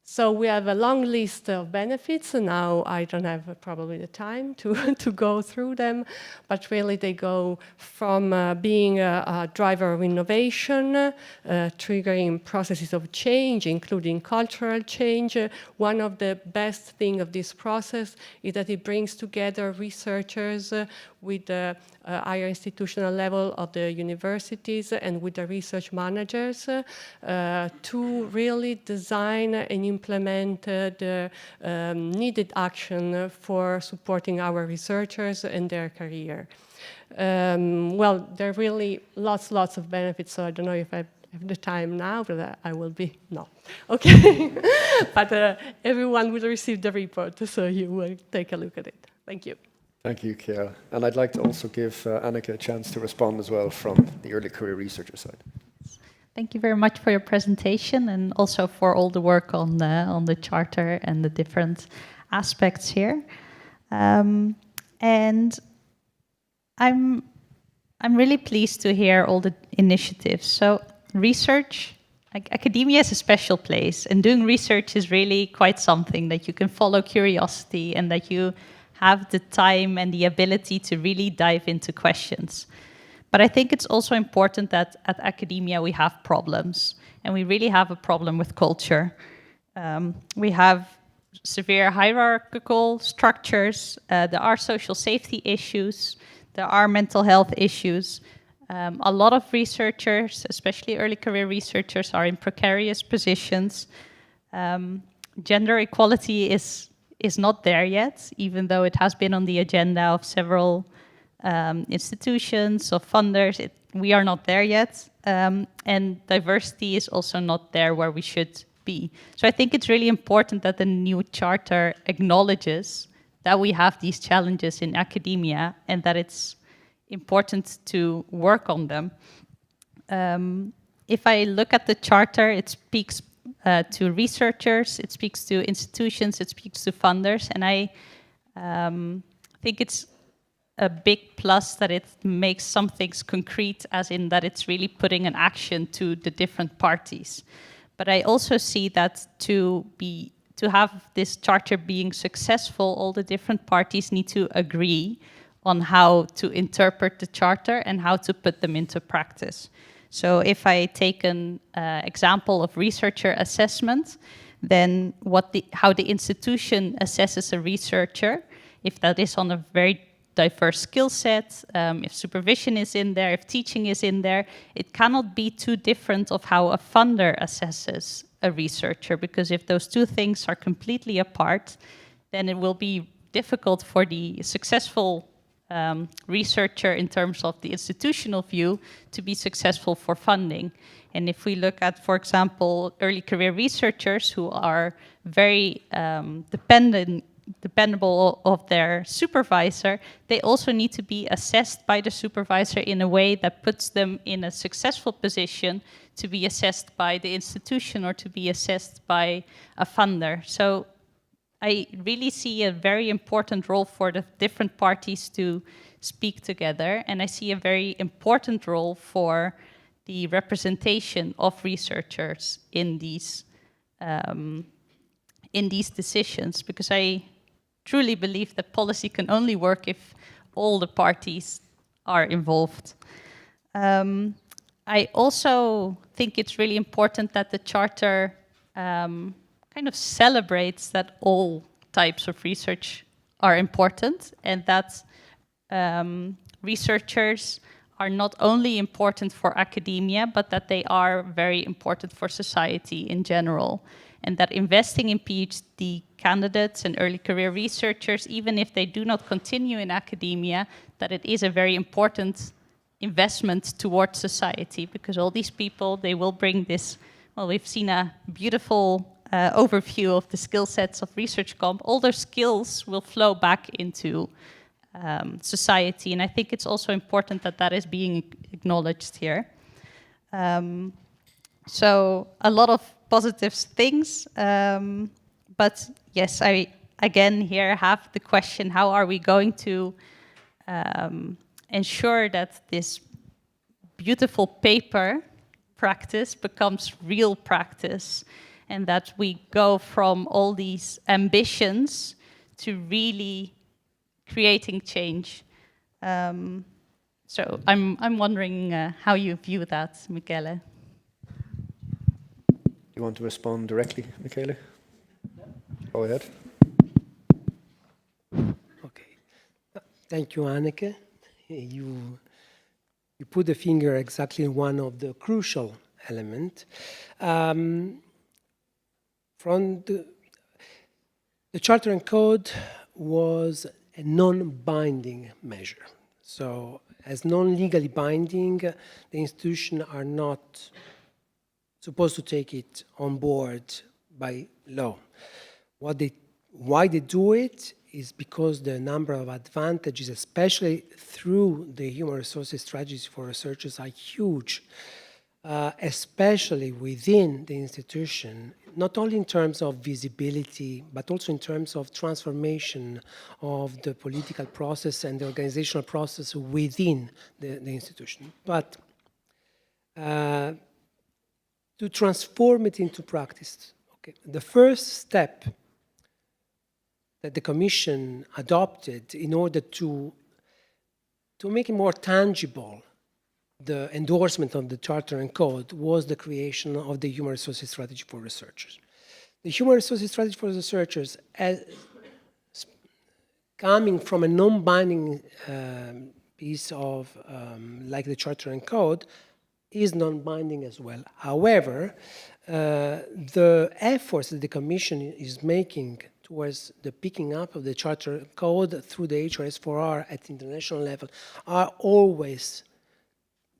So we have a long list of benefits, and now I don't have probably the time to, to go through them, but really they go from being a driver of innovation, triggering processes of change, including cultural change. One of the best things of this process is that it brings together researchers with the higher institutional level of the universities and with the research managers to really design and implement the needed action for supporting our researchers and their career. Well, there are really lots of benefits, so I don't know if I have the time now, but I will be, no. Okay, but everyone will receive the report, so you will take a look at it. Thank you. Thank you, Chiara. And I'd like to also give Annika a chance to respond as well from the early career researcher side. Thank you very much for your presentation and also for all the work on the charter and the different aspects here. And I'm really pleased to hear all the initiatives. So research, academia is a special place, and doing research is really quite something that you can follow curiosity and that you have the time and the ability to really dive into questions. But I think it's also important that at academia we have problems, and we really have a problem with culture. We have severe hierarchical structures, there are social safety issues, there are mental health issues. A lot of researchers, especially early career researchers, are in precarious positions. Gender equality is not there yet, even though it has been on the agenda of several institutions, of funders. We are not there yet. And diversity is also not there where we should be. So I think it's really important that the new charter acknowledges that we have these challenges in academia and that it's important to work on them. If I look at the charter, it speaks to researchers, it speaks to institutions, it speaks to funders, and I think it's a big plus that it makes some things concrete, as in that it's really putting an action to the different parties. But I also see that to have this charter being successful, all the different parties need to agree on how to interpret the charter and how to put them into practice. So if I take an example of researcher assessment, then how the institution assesses a researcher, if that is on a very diverse skill set, if supervision is in there, if teaching is in there, it cannot be too different of how a funder assesses a researcher, because if those two things are completely apart, then it will be difficult for the successful researcher in terms of the institutional view to be successful for funding. And if we look at, for example, early career researchers who are very dependable of their supervisor, they also need to be assessed by the supervisor in a way that puts them in a successful position to be assessed by the institution or to be assessed by a funder. So I really see a very important role for the different parties to speak together, and I see a very important role for the representation of researchers in these decisions, because I truly believe that policy can only work if all the parties are involved. I also think it's really important that the Charter kind of celebrates that all types of research are important, and that researchers are not only important for academia, but that they are very important for society in general. And that investing in PhD candidates and early career researchers, even if they do not continue in academia, that it is a very important investment towards society, because all these people, they will bring this, well, we've seen a beautiful overview of the skill sets of ResearchComp. All those skills will flow back into society, and I think it's also important that that is being acknowledged here. So a lot of positive things, but yes, I again here have the question, how are we going to ensure that this beautiful paper practice becomes real practice? and that we go from all these ambitions to really creating change. So I'm wondering how you view that, Michele. You want to respond directly, Michele? Go ahead. Okay. Thank you, Anneke. You put the finger exactly in one of the crucial elements. From the Charter and Code was a non-binding measure. So as non-legally binding, the institutions are not supposed to take it on board by law. Why they do it is because the number of advantages, especially through the human resources strategies for researchers, are huge, especially within the institution, not only in terms of visibility, but also in terms of transformation of the political process and the organizational process within the institution. But to transform it into practice, okay, the first step that the Commission adopted in order to make it more tangible the endorsement of the Charter and Code was the creation of the Human Resources Strategy for Researchers. The Human Resources Strategy for Researchers, coming from a non-binding piece of, like the Charter and Code, is non-binding as well. However, the efforts that the Commission is making towards the picking up of the Charter Code through the HRS4R at international level are always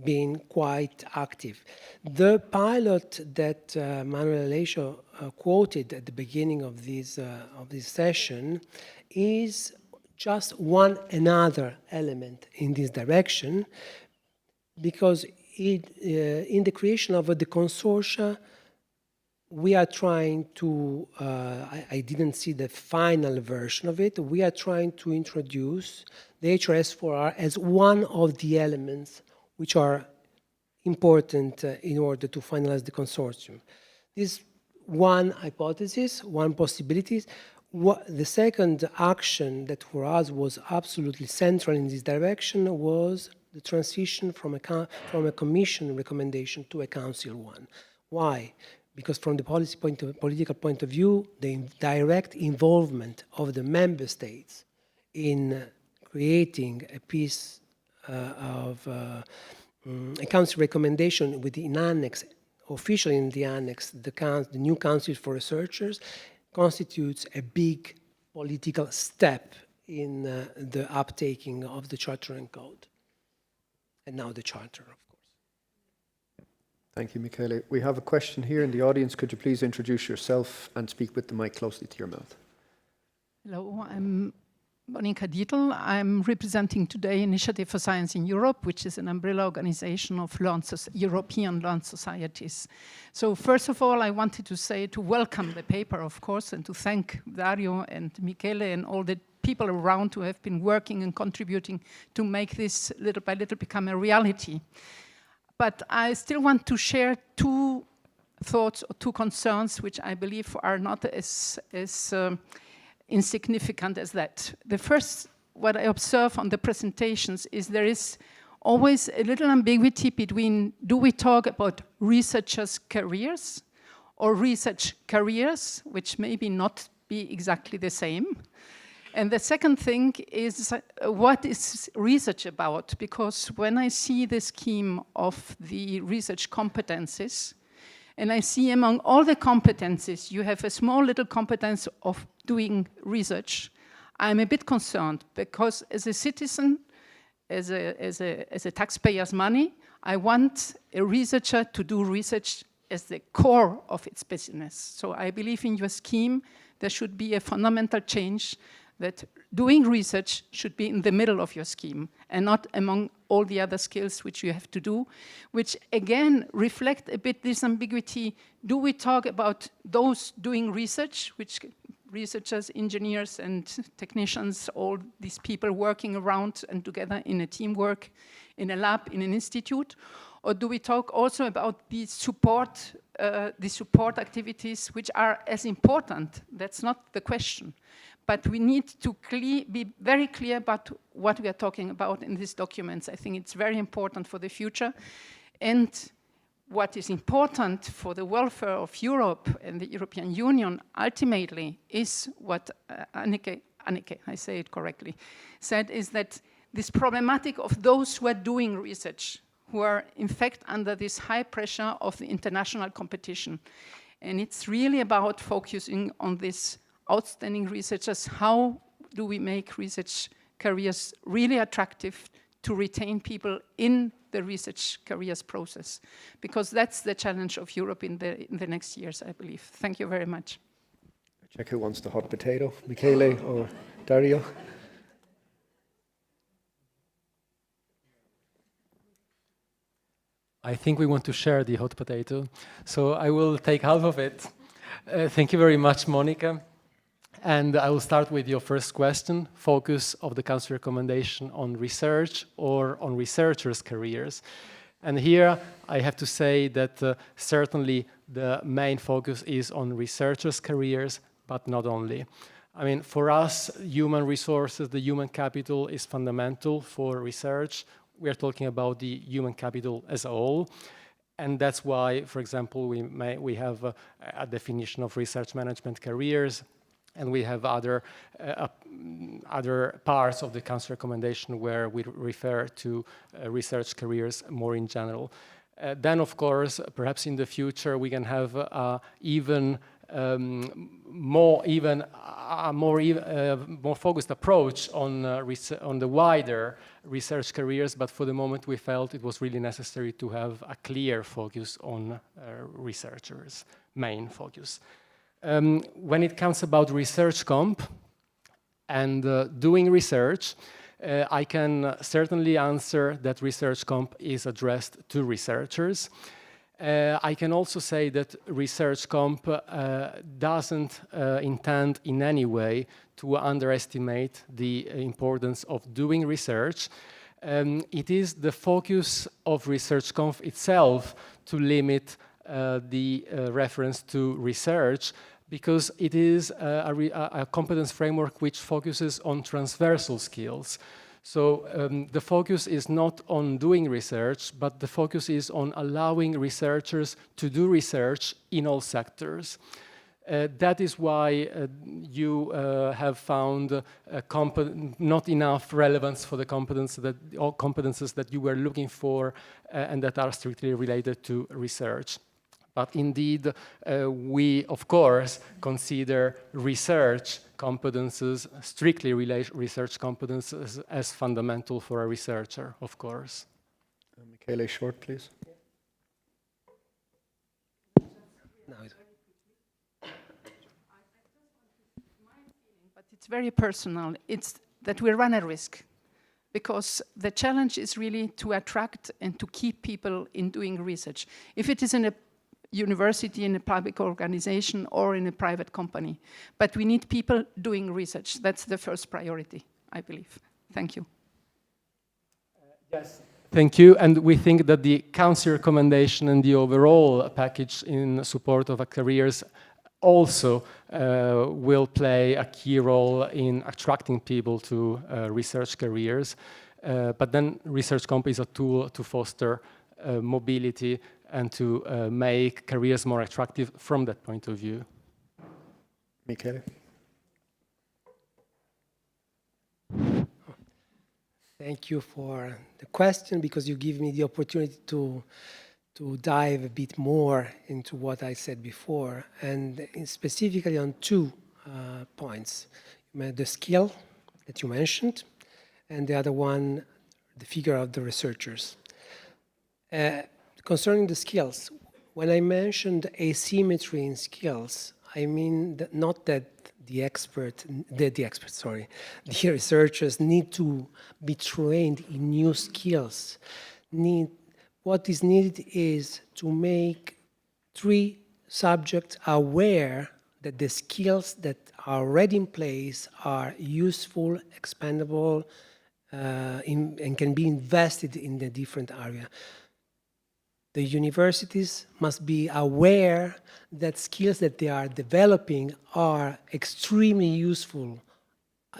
being quite active. The pilot that Manuel Aleixo quoted at the beginning of this session is just one another element in this direction, because in the creation of the consortia, we are trying to, I didn't see the final version of it, we are trying to introduce the HRS4R as one of the elements which are important in order to finalize the consortium. This one hypothesis, one possibility. The second action that for us was absolutely central in this direction was the transition from a Commission recommendation to a Council one. Why? Because from the political point of view, the direct involvement of the member states in creating a piece of a Council recommendation within annex, officially in the annex, the new Council for Researchers, constitutes a big political step in the uptaking of the Charter and Code. And now the Charter, of course. Thank you, Michele. We have a question here in the audience. Could you please introduce yourself and speak with the mic closely to your mouth? Hello, I'm Monika Dietl. I'm representing today Initiative for Science in Europe, which is an umbrella organization of European learned societies. So first of all, I wanted to welcome the paper, of course, and to thank Dario and Michele and all the people around who have been working and contributing to make this little by little become a reality. But I still want to share two thoughts or two concerns which I believe are not as insignificant as that. The first, what I observe on the presentations is there is always a little ambiguity between, do we talk about researchers' careers or research careers, which maybe not be exactly the same. And the second thing is, what is research about? Because when I see the scheme of the research competencies, and I see among all the competencies, you have a small little competence of doing research, I'm a bit concerned, because as a citizen, as a taxpayer's money, I want a researcher to do research as the core of its business. So I believe in your scheme, there should be a fundamental change that doing research should be in the middle of your scheme and not among all the other skills which you have to do, which again reflect a bit this ambiguity. Do we talk about those doing research, which researchers, engineers and technicians, all these people working around and together in a teamwork, in a lab, in an institute? Or do we talk also about the support activities, which are as important? That's not the question. But we need to be very clear about what we are talking about in these documents. I think it's very important for the future. And what is important for the welfare of Europe and the European Union ultimately is what Anneke, I say it correctly, said, is that this problematic of those who are doing research, who are in fact under this high pressure of the international competition. And it's really about focusing on these outstanding researchers. How do we make research careers really attractive to retain people in the research careers process? Because that's the challenge of Europe in the next years, I believe. Thank you very much. Check who wants the hot potato, Michele or Dario? I think we want to share the hot potato, so I will take half of it. Thank you very much, Monica. And I will start with your first question, focus of the Council recommendation on research or on researchers' careers. And here I have to say that certainly the main focus is on researchers' careers, but not only. I mean, for us, human resources, the human capital is fundamental for research. We are talking about the human capital as a whole. And that's why, for example, we have a definition of research management careers, and we have other parts of the Council recommendation where we refer to research careers more in general. Then, of course, perhaps in the future we can have even more focused approach on the wider research careers, but for the moment we felt it was really necessary to have a clear focus on researchers, main focus. When it comes about research comp and doing research, I can certainly answer that research comp is addressed to researchers. I can also say that research comp doesn't intend in any way to underestimate the importance of doing research. It is the focus of research comp itself to limit the reference to research, because it is a competence framework which focuses on transversal skills. So the focus is not on doing research, but the focus is on allowing researchers to do research in all sectors. That is why you have found not enough relevance for the competences that you were looking for and that are strictly related to research. But indeed, we, of course, consider research competences, strictly research competences, as fundamental for a researcher, of course. Michele, short, please. But it's very personal. It's that we run a risk, because the challenge is really to attract and to keep people in doing research. If it is in a university, in a public organization, or in a private company. But we need people doing research. That's the first priority, I believe. Thank you. Yes. Thank you. And we think that the Council recommendation and the overall package in support of careers also will play a key role in attracting people to research careers. But then research comp is a tool to foster mobility and to make careers more attractive from that point of view. Michele? Thank you for the question, because you give me the opportunity to dive a bit more into what I said before, and specifically on two points. The skill that you mentioned, and the other one, the figure of the researchers. Concerning the skills, when I mentioned asymmetry in skills, I mean that not that the researchers need to be trained in new skills. What is needed is to make three subjects aware that the skills that are already in place are useful, expandable, and can be invested in the different area. The universities must be aware that skills that they are developing are extremely useful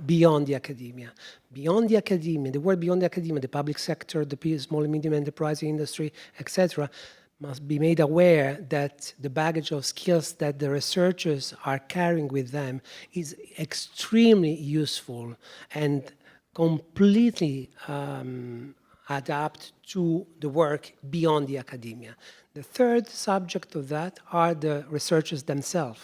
beyond the academia. Beyond the academia, the world beyond the academia, the public sector, the small and medium enterprise industry, etc., must be made aware that the baggage of skills that the researchers are carrying with them is extremely useful and completely adapt to the work beyond the academia. The third subject of that are the researchers themselves.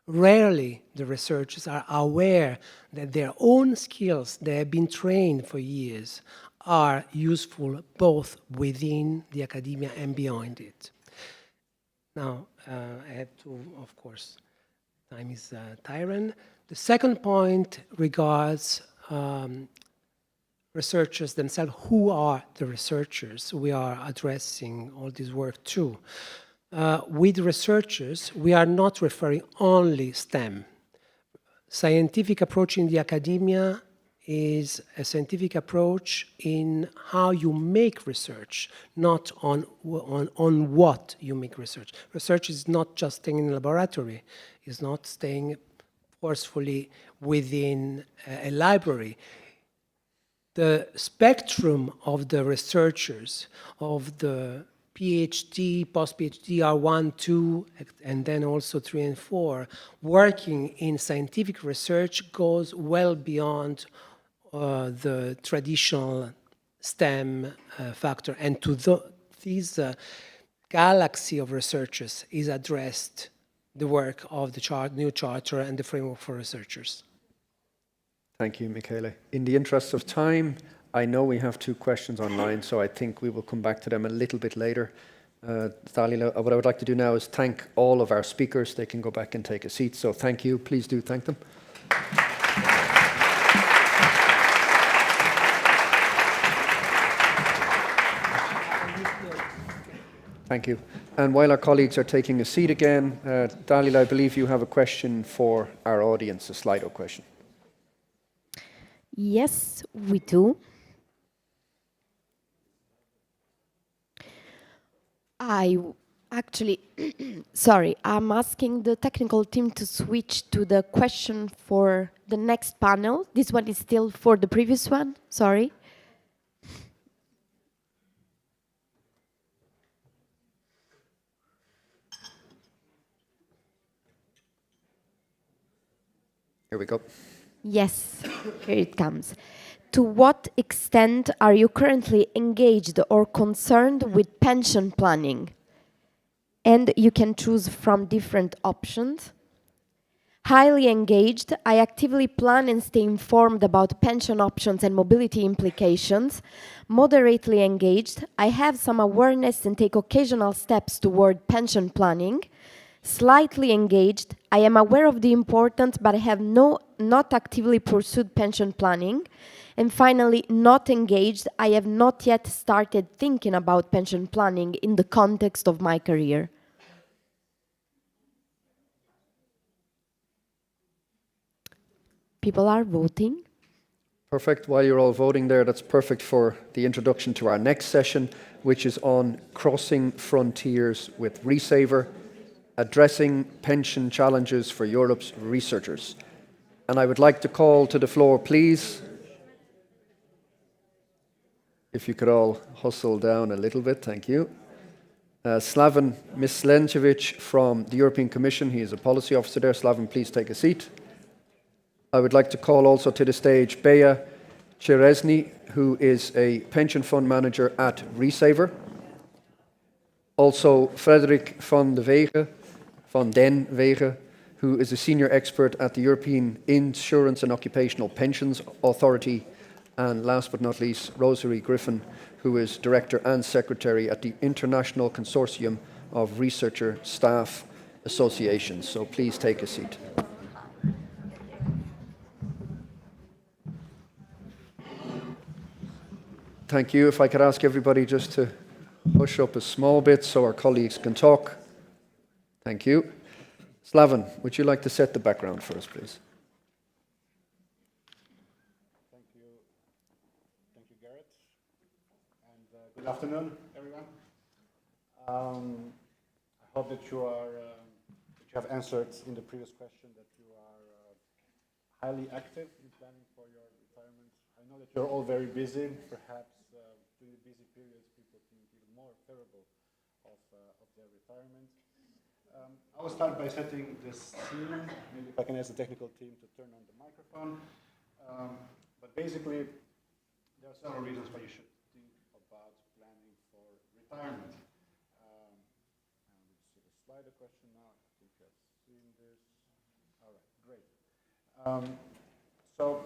Rarely the researchers are aware that their own skills they have been trained for years are useful both within the academia and beyond it. Now, I have to, of course, time is tyrant. The second point regards researchers themselves. Who are the researchers we are addressing all this work to? With researchers, we are not referring only STEM. Scientific approach in the academia is a scientific approach in how you make research, not on what you make research. Research is not just staying in a laboratory, it's not staying forcefully within a library. The spectrum of the researchers, of the PhD, post-PhD, R1, 2, and then also 3 and 4, working in scientific research goes well beyond the traditional STEM factor. And to this galaxy of researchers is addressed the work of the new charter and the framework for researchers. Thank you, Michele. In the interest of time, I know we have 2 questions online, so I think we will come back to them a little bit later. Dalila, what I would like to do now is thank all of our speakers. They can go back and take a seat. So thank you. Please do thank them. Thank you. And while our colleagues are taking a seat again, Dalila, I believe you have a question for our audience, a Slido question. Yes, we do. Sorry, I'm asking the technical team to switch to the question for the next panel. This one is still for the previous one, sorry. Here we go. Yes, here it comes. To what extent are you currently engaged or concerned with pension planning? And you can choose from different options. Highly engaged, I actively plan and stay informed about pension options and mobility implications. Moderately engaged, I have some awareness and take occasional steps toward pension planning. Slightly engaged, I am aware of the importance, but I have not actively pursued pension planning. And finally, not engaged, I have not yet started thinking about pension planning in the context of my career. People are voting. Perfect. While you're all voting there, that's perfect for the introduction to our next session, which is on crossing frontiers with Resaver, addressing pension challenges for Europe's researchers. And I would like to call to the floor, please, if you could all hustle down a little bit, thank you. Slaven Mislencevic from the European Commission, he is a policy officer there. Slaven, please take a seat. I would like to call also to the stage Bea Cheresny, who is a pension fund manager at Resaver. Also Frederik van den Wege, who is a senior expert at the European Insurance and Occupational Pensions Authority. And last but not least, Rosary Griffin, who is director and secretary at the International Consortium of Researcher Staff Associations. So please take a seat. Thank you. If I could ask everybody just to hush up a small bit so our colleagues can talk. Thank you. Slaven, would you like to set the background for us, please? Thank you, Garrett. And good afternoon, everyone. I hope that you have answered in the previous question that you are highly active in planning for your retirement. I know that you're all very busy. Perhaps during the busy periods, people think even more favorable of their retirement. I will start by setting the scene. Maybe if I can ask the technical team to turn on the microphone. But basically, there are several reasons why you should think about planning for retirement. Let's see the slide question now. I think I've seen this. All right, great. So,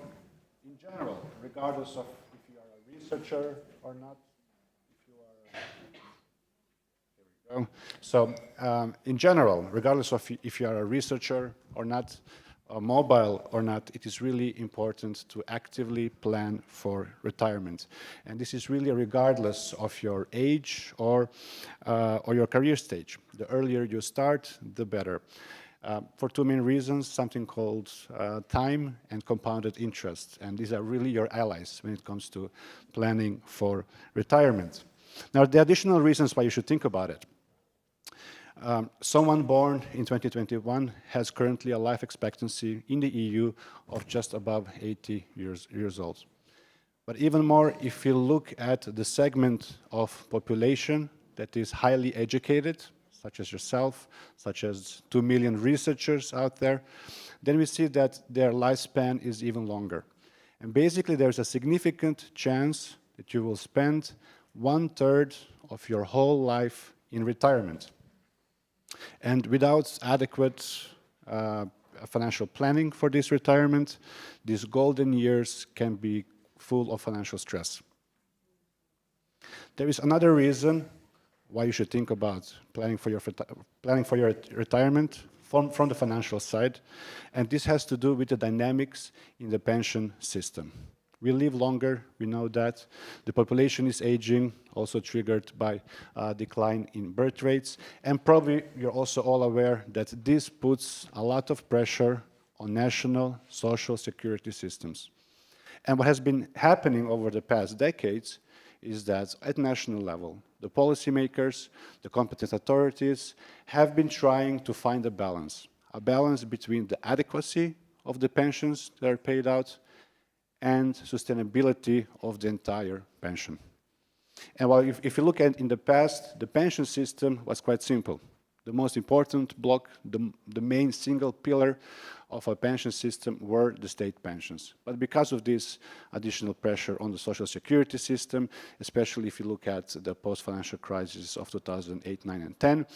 in general, regardless of if you are a researcher or not, if you are, here we go. So, in general, regardless of if you are a researcher or not, mobile or not, it is really important to actively plan for retirement. And this is really regardless of your age or your career stage. The earlier you start, the better. For two main reasons, something called time and compounded interest. And these are really your allies when it comes to planning for retirement. Now, the additional reasons why you should think about it. Someone born in 2021 has currently a life expectancy in the EU of just above 80 years old. But even more, if you look at the segment of population that is highly educated, such as yourself, such as 2 million researchers out there, then we see that their lifespan is even longer. And basically, there's a significant chance that you will spend 1/3 of your whole life in retirement. And without adequate financial planning for this retirement, these golden years can be full of financial stress. There is another reason why you should think about planning for your retirement from the financial side, and this has to do with the dynamics in the pension system. We live longer, we know that. The population is aging, also triggered by decline in birth rates. And probably you're also all aware that this puts a lot of pressure on national social security systems. And what has been happening over the past decades is that at national level, the policymakers, the competent authorities have been trying to find a balance between the adequacy of the pensions that are paid out and sustainability of the entire pension. And while if you look at in the past, the pension system was quite simple. The most important block, the main single pillar of a pension system were the state pensions. But because of this additional pressure on the social security system, especially if you look at the post-financial crisis of 2008, 9, and 10,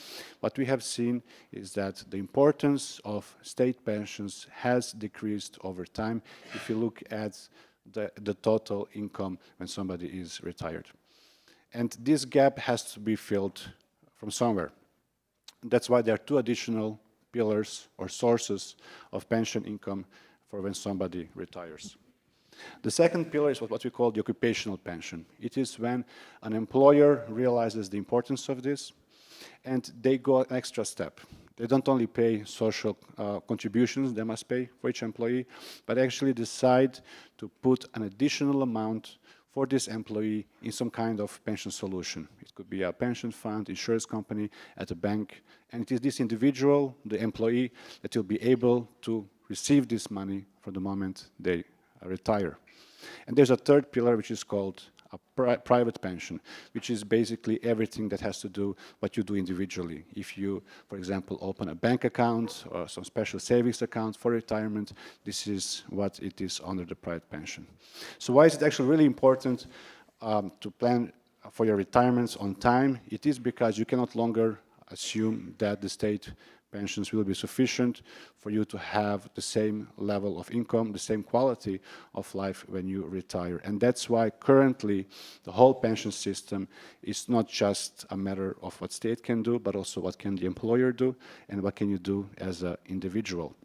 what we have seen is that the importance of state pensions has decreased over time if you look at the total income when somebody is retired. And this gap has to be filled from somewhere. That's why there are two additional pillars or sources of pension income for when somebody retires. The second pillar is what we call the occupational pension. It is when an employer realizes the importance of this and they go an extra step. They don't only pay social contributions they must pay for each employee, but actually decide to put an additional amount for this employee in some kind of pension solution. It could be a pension fund, insurance company, at a bank, and it is this individual, the employee, that will be able to receive this money from the moment they retire. And there's a third pillar which is called a private pension, which is basically everything that has to do what you do individually. If you, for example, open a bank account or some special savings account for retirement, this is what it is under the private pension. So why is it actually really important to plan for your retirements on time? It is because you cannot longer assume that the state pensions will be sufficient for you to have the same level of income, the same quality of life when you retire. And that's why currently the whole pension system is not just a matter of what state can do, but also what can the employer do and what can you do as an individual.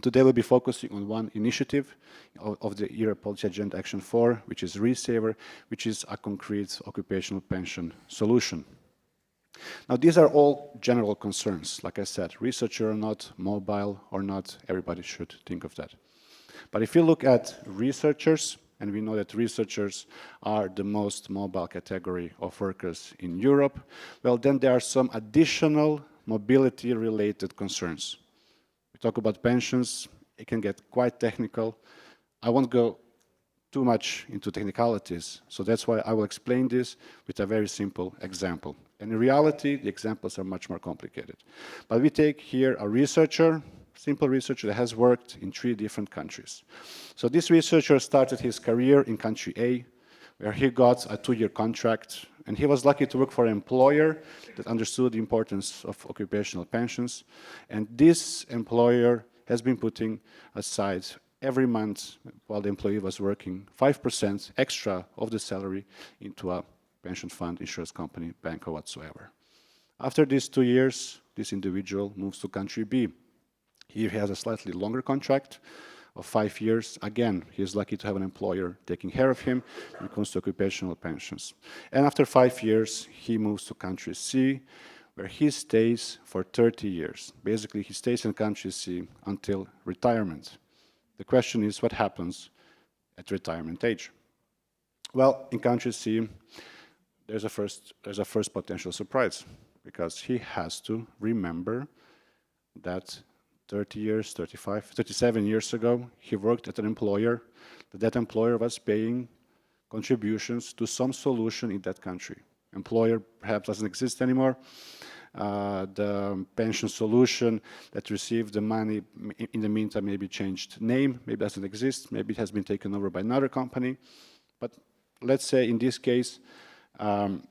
Today we'll be focusing on one initiative of the ERA Policy Agenda Action 4, which is ReSaver, which is a concrete occupational pension solution. Now, these are all general concerns. Like I said, researcher or not, mobile or not, everybody should think of that. But if you look at researchers and we know that researchers are the most mobile category of workers in Europe, well, then there are some additional mobility-related concerns. We talk about pensions, it can get quite technical. I won't go too much into technicalities, so that's why I will explain this with a very simple example. And in reality, the examples are much more complicated. But we take here a researcher, simple researcher that has worked in 3 different countries. So this researcher started his career in country A, where he got a 2-year contract, and he was lucky to work for an employer that understood the importance of occupational pensions. And this employer has been putting aside every month while the employee was working 5% extra of the salary into a pension fund, insurance company, bank, or whatsoever. After these 2 years, this individual moves to country B. Here he has a slightly longer contract of 5 years. Again, he is lucky to have an employer taking care of him when it comes to occupational pensions. And after 5 years, he moves to country C, where he stays for 30 years. Basically, he stays in country C until retirement. The question is, what happens at retirement age? Well, in country C, there's a first potential surprise, because he has to remember that 30 years, 35, 37 years ago, he worked at an employer, that employer was paying contributions to some solution in that country. Employer perhaps doesn't exist anymore. The pension solution that received the money in the meantime maybe changed name, maybe doesn't exist, maybe it has been taken over by another company. But let's say in this case,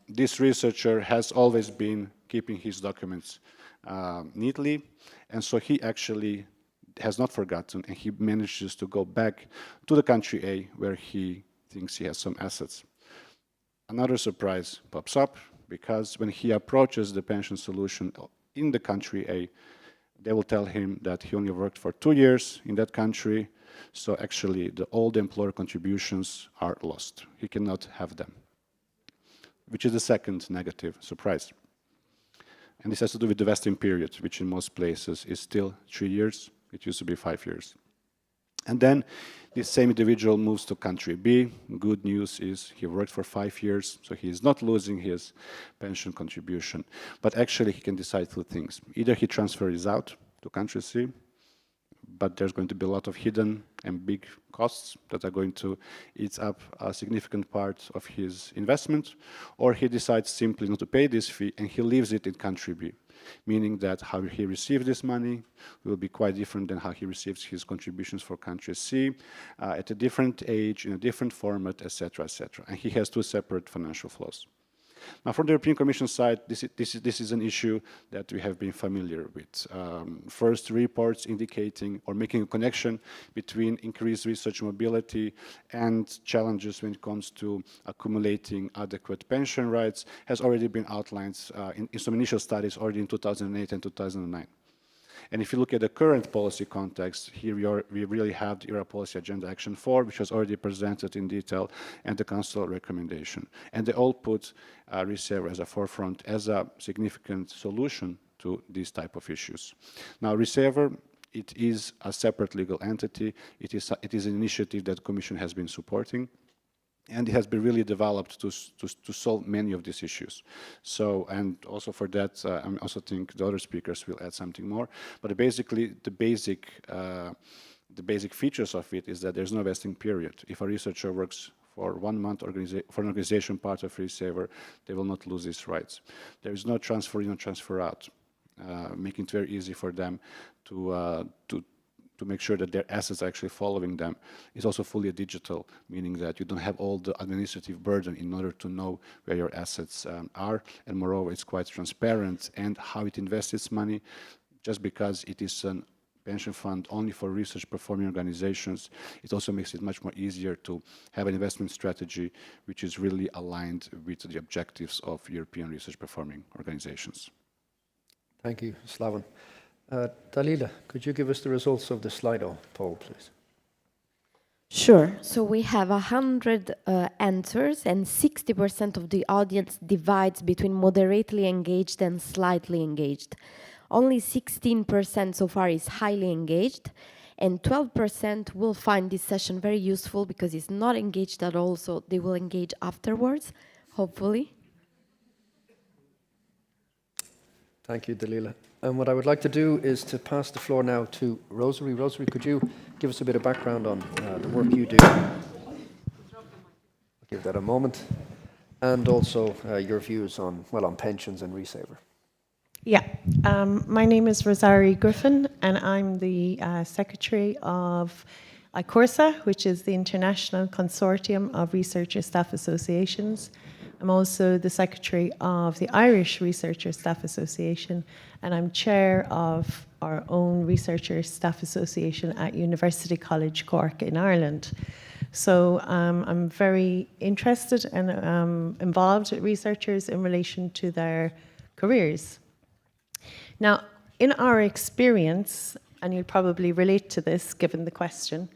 this researcher has always been keeping his documents neatly, and so he actually has not forgotten, and he manages to go back to the country A where he thinks he has some assets. Another surprise pops up, because when he approaches the pension solution in the country A, they will tell him that he only worked for 2 years in that country, so actually all the employer contributions are lost. He cannot have them, which is the second negative surprise. And this has to do with the vesting period, which in most places is still 3 years. It used to be 5 years. And then this same individual moves to country B. Good news is he worked for 5 years, so he is not losing his pension contribution. But actually he can decide 2 things. Either he transfers out to country C, but there's going to be a lot of hidden and big costs that are going to eat up a significant part of his investment, or he decides simply not to pay this fee and he leaves it in country B, meaning that how he receives this money will be quite different than how he receives his contributions for country C, at a different age, in a different format, etc., etc. And he has 2 separate financial flows. Now, from the European Commission side, this is an issue that we have been familiar with. First reports indicating or making a connection between increased research mobility and challenges when it comes to accumulating adequate pension rights has already been outlined in some initial studies already in 2008 and 2009. And if you look at the current policy context, here we really have the ERA Policy Agenda Action 4, which was already presented in detail, and the Council recommendation. And they all put ReSaver as a forefront, as a significant solution to these type of issues. Now, ReSaver, it is a separate legal entity. It is an initiative that the Commission has been supporting, and it has been really developed to solve many of these issues. So, and also for that, I also think the other speakers will add something more. But basically, the basic features of it is that there's no vesting period. If a researcher works for 1 month for an organization part of ReSaver, they will not lose these rights. There is no transfer in or transfer out, making it very easy for them to make sure that their assets are actually following them. It's also fully digital, meaning that you don't have all the administrative burden in order to know where your assets are. And moreover, it's quite transparent, and how it invests its money, just because it is a pension fund only for research performing organizations, it also makes it much more easier to have an investment strategy which is really aligned with the objectives of European research performing organizations. Thank you, Slaven. Dalila, could you give us the results of the Slido poll, please? Sure. So we have 100 answers, and 60% of the audience divides between moderately engaged and slightly engaged. Only 16% so far is highly engaged, and 12% will find this session very useful because it's not engaged at all, so they will engage afterwards, hopefully. Thank you, Dalila. And what I would like to do is to pass the floor now to Rosary. Rosary, could you give us a bit of background on the work you do? I'll give that a moment. And also your views on, well, on pensions and Resaver. Yeah, my name is Rosarie Griffin, and I'm the secretary of ICORSA, which is the International Consortium of Researcher Staff Associations. I'm also the secretary of the Irish Researcher Staff Association, and I'm chair of our own Researcher Staff Association at University College Cork in Ireland. So I'm very interested and involved with researchers in relation to their careers. Now, in our experience, and you'll probably relate to this given the question,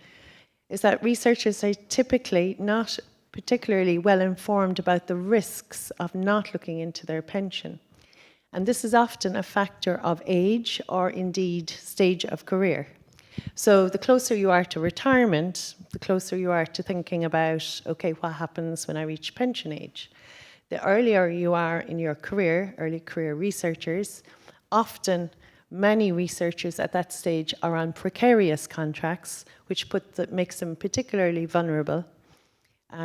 is that researchers are typically not particularly well informed about the risks of not looking into their pension. And this is often a factor of age or indeed stage of career. So the closer you are to retirement, the closer you are to thinking about, okay, what happens when I reach pension age? The earlier you are in your career, early career researchers, often many researchers at that stage are on precarious contracts, which makes them particularly vulnerable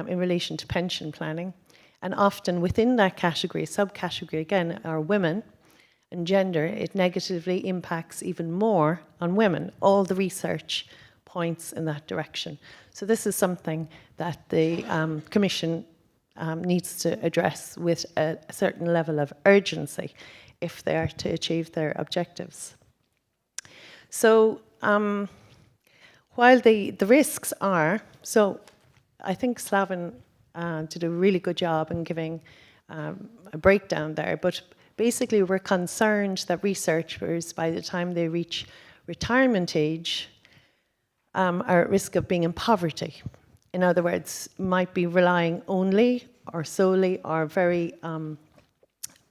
in relation to pension planning. And often within that category, subcategory again, are women and gender. It negatively impacts even more on women. All the research points in that direction. So this is something that the Commission needs to address with a certain level of urgency if they are to achieve their objectives. So while the risks are, so I think Slaven did a really good job in giving a breakdown there, but basically we're concerned that researchers, by the time they reach retirement age, are at risk of being in poverty. In other words, might be relying only or solely or very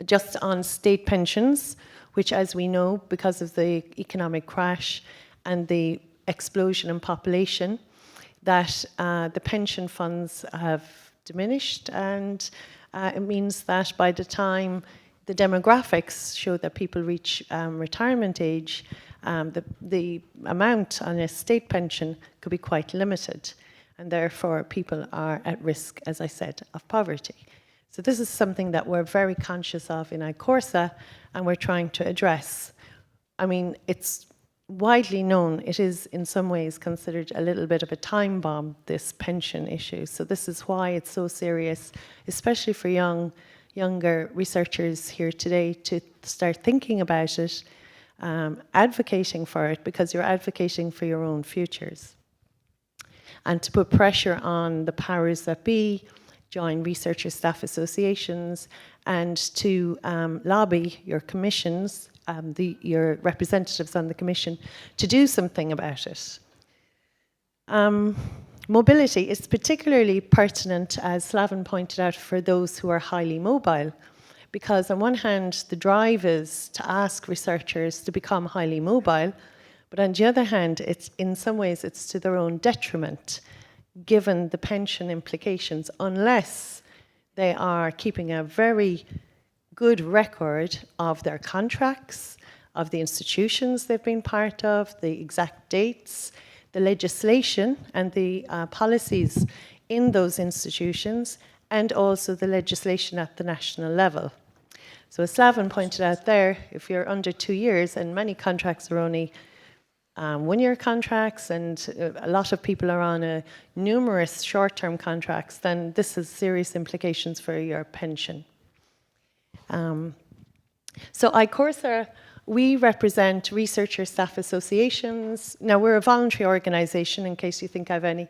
just on state pensions, which, as we know, because of the economic crash and the explosion in population, that the pension funds have diminished, and it means that by the time the demographics show that people reach retirement age, the amount on a state pension could be quite limited, and therefore people are at risk, as I said, of poverty. So this is something that we're very conscious of in ICORSA, and we're trying to address. I mean, it's widely known, it is in some ways considered a little bit of a time bomb, this pension issue. So this is why it's so serious, especially for younger researchers here today, to start thinking about it, advocating for it, because you're advocating for your own futures. And to put pressure on the powers that be, join researcher staff associations, and to lobby your commissions, your representatives on the commission, to do something about it. Mobility is particularly pertinent, as Slaven pointed out, for those who are highly mobile, because on one hand, the drive is to ask researchers to become highly mobile, but on the other hand, it's in some ways it's to their own detriment, given the pension implications, unless they are keeping a very good record of their contracts, of the institutions they've been part of, the exact dates, the legislation and the policies in those institutions, and also the legislation at the national level. So as Slaven pointed out there, if you're under 2 years, and many contracts are only 1-year contracts, and a lot of people are on numerous short-term contracts, then this has serious implications for your pension. So ICORSA, we represent researcher staff associations. Now, we're a voluntary organisation, in case you think I have any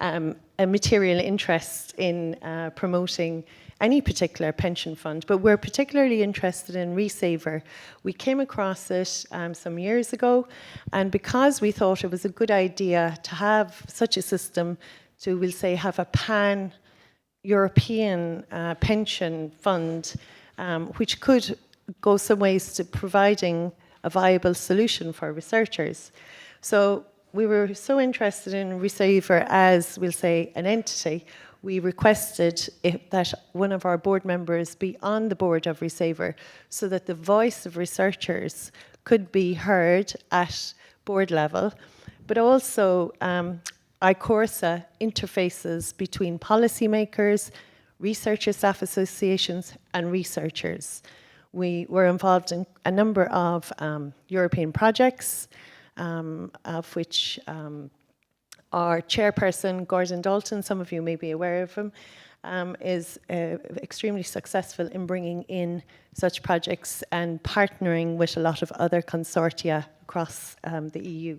a material interest in promoting any particular pension fund, but we're particularly interested in Resaver. We came across it some years ago, and because we thought it was a good idea to have such a system, to, we'll say, have a pan-European pension fund, which could go some ways to providing a viable solution for researchers. So we were so interested in Receiver as, we'll say, an entity, we requested that one of our board members be on the board of Receiver so that the voice of researchers could be heard at board level, but also ICORSA interfaces between policymakers, researcher staff associations and researchers. We were involved in a number of European projects, of which our chairperson, Gordon Dalton, some of you may be aware of him, is extremely successful in bringing in such projects and partnering with a lot of other consortia across the EU.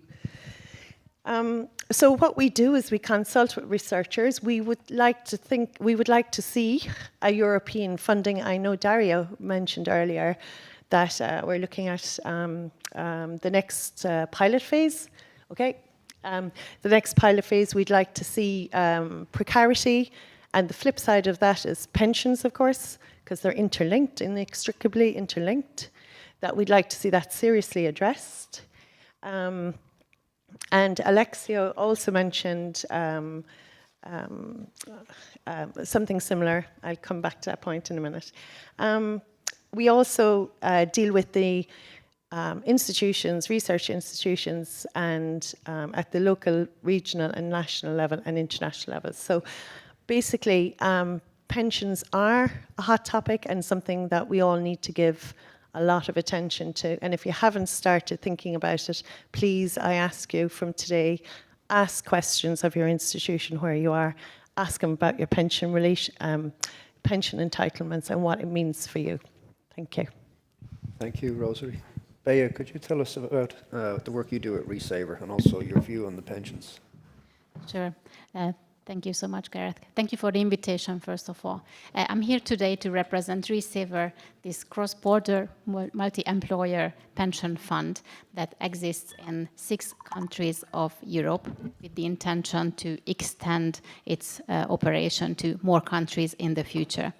So what we do is we consult with researchers. We would like to see a European funding. I know Dario mentioned earlier that we're looking at the next pilot phase. Okay, the next pilot phase, we'd like to see precarity, and the flip side of that is pensions, of course, because they're interlinked, inextricably interlinked. That we'd like to see that seriously addressed. And Alexio also mentioned something similar. I'll come back to that point in a minute. We also deal with the institutions, research institutions, and at the local, regional, and national level, and international levels. So basically, pensions are a hot topic and something that we all need to give a lot of attention to. And if you haven't started thinking about it, please, I ask you from today, ask questions of your institution where you are. Ask them about your pension pension entitlements and what it means for you. Thank you. Thank you, Rosary. Bea, could you tell us about the work you do at Resaver and also your view on the pensions? Sure. Thank you so much, Gareth. Thank you for the invitation, first of all. I'm here today to represent Resaver, this cross-border multi-employer pension fund that exists in 6 countries of Europe with the intention to extend its operation to more countries in the future.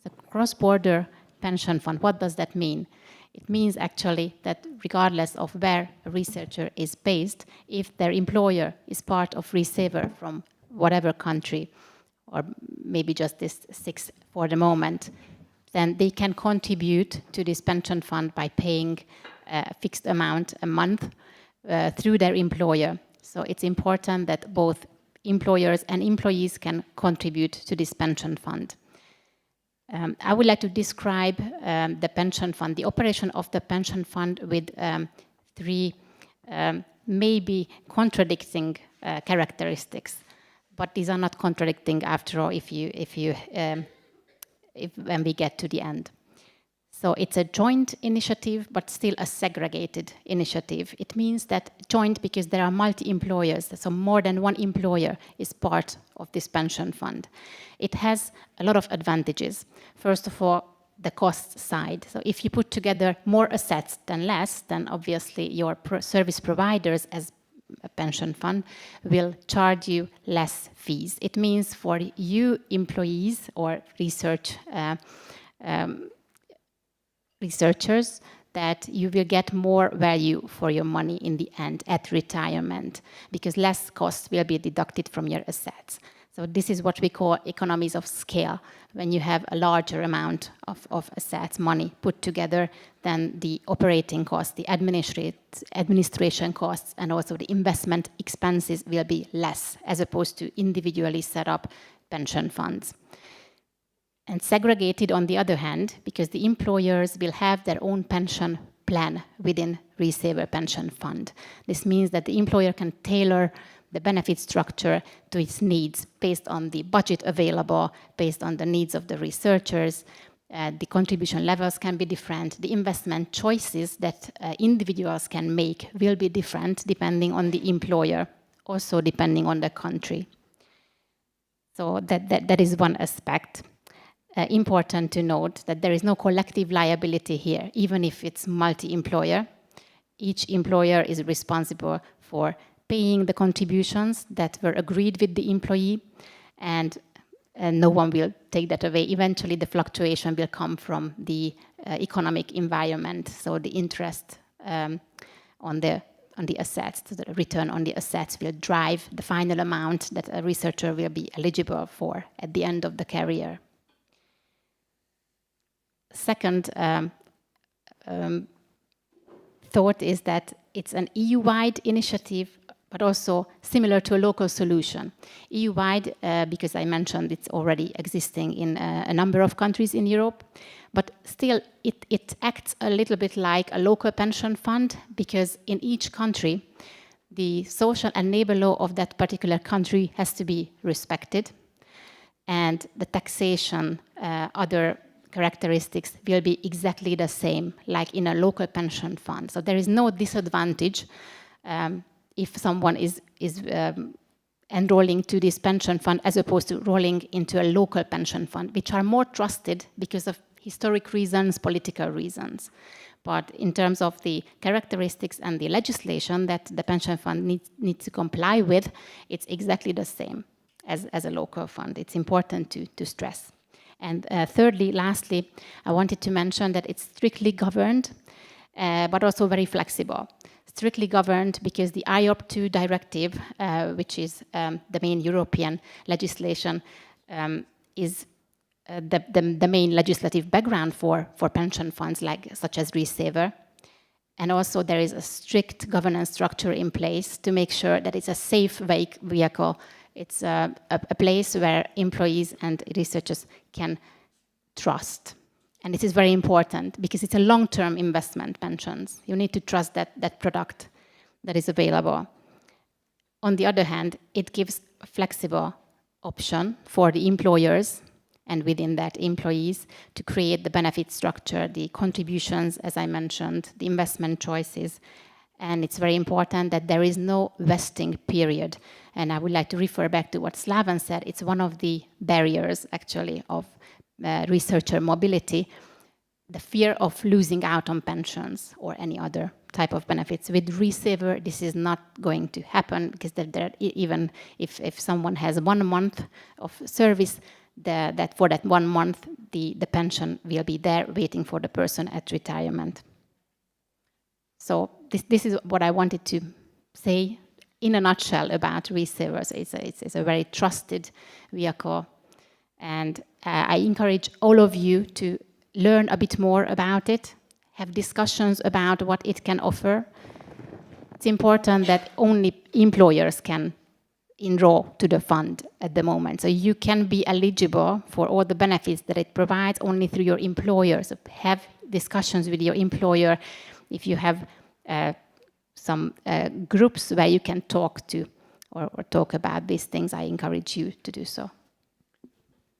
The cross-border pension fund, what does that mean? It means actually that regardless of where a researcher is based, if their employer is part of Resaver from whatever country, or maybe just this 6 for the moment, then they can contribute to this pension fund by paying a fixed amount a month through their employer. So it's important that both employers and employees can contribute to this pension fund. I would like to describe the pension fund, the operation of the pension fund with 3 maybe contradicting characteristics. But these are not contradicting after all when we get to the end. So it's a joint initiative, but still a segregated initiative. It means that joint because there are multi-employers, so more than one employer is part of this pension fund. It has a lot of advantages. First of all, the cost side. So if you put together more assets than less, then obviously your service providers as a pension fund will charge you less fees. It means for you employees or researchers that you will get more value for your money in the end at retirement because less costs will be deducted from your assets. So this is what we call economies of scale. When you have a larger amount of assets, money put together, then the operating costs, the administration costs, and also the investment expenses will be less as opposed to individually set up pension funds. And segregated on the other hand, because the employers will have their own pension plan within Resaver pension fund. This means that the employer can tailor the benefit structure to its needs based on the budget available, based on the needs of the researchers. The contribution levels can be different. The investment choices that individuals can make will be different depending on the employer, also depending on the country. So that is one aspect. Important to note that there is no collective liability here, even if it's multi-employer. Each employer is responsible for paying the contributions that were agreed with the employee, and no one will take that away. Eventually, the fluctuation will come from the economic environment, so the interest on the assets. So the return on the assets will drive the final amount that a researcher will be eligible for at the end of the career. Second thought is that it's an EU-wide initiative, but also similar to a local solution. EU-wide, because I mentioned it's already existing in a number of countries in Europe, but still it acts a little bit like a local pension fund, because in each country, the social and labor law of that particular country has to be respected, and the taxation, other characteristics will be exactly the same, like in a local pension fund. So there is no disadvantage if someone is enrolling to this pension fund as opposed to rolling into a local pension fund, which are more trusted because of historic reasons, political reasons. But in terms of the characteristics and the legislation that the pension fund needs to comply with, it's exactly the same as a local fund. It's important to stress. And thirdly, lastly, I wanted to mention that it's strictly governed, but also very flexible. Strictly governed because the IORP2 directive, which is the main European legislation, is the main legislative background for pension funds such as Resaver. And also there is a strict governance structure in place to make sure that it's a safe vehicle. It's a place where employees and researchers can trust. And this is very important because it's a long-term investment, pensions. You need to trust that product that is available. On the other hand, it gives a flexible option for the employers and within that employees to create the benefit structure, the contributions, as I mentioned, the investment choices. And it's very important that there is no vesting period. And I would like to refer back to what Slaven said. It's one of the barriers, actually, of researcher mobility, the fear of losing out on pensions or any other type of benefits. With Resaver, this is not going to happen because even if someone has 1 month of service, for that 1 month, the pension will be there waiting for the person at retirement. So this is what I wanted to say in a nutshell about Resavers. It's a very trusted vehicle. And I encourage all of you to learn a bit more about it, have discussions about what it can offer. It's important that only employers can enroll to the fund at the moment. So you can be eligible for all the benefits that it provides only through your employer. So have discussions with your employer. If you have some groups where you can talk to or talk about these things, I encourage you to do so.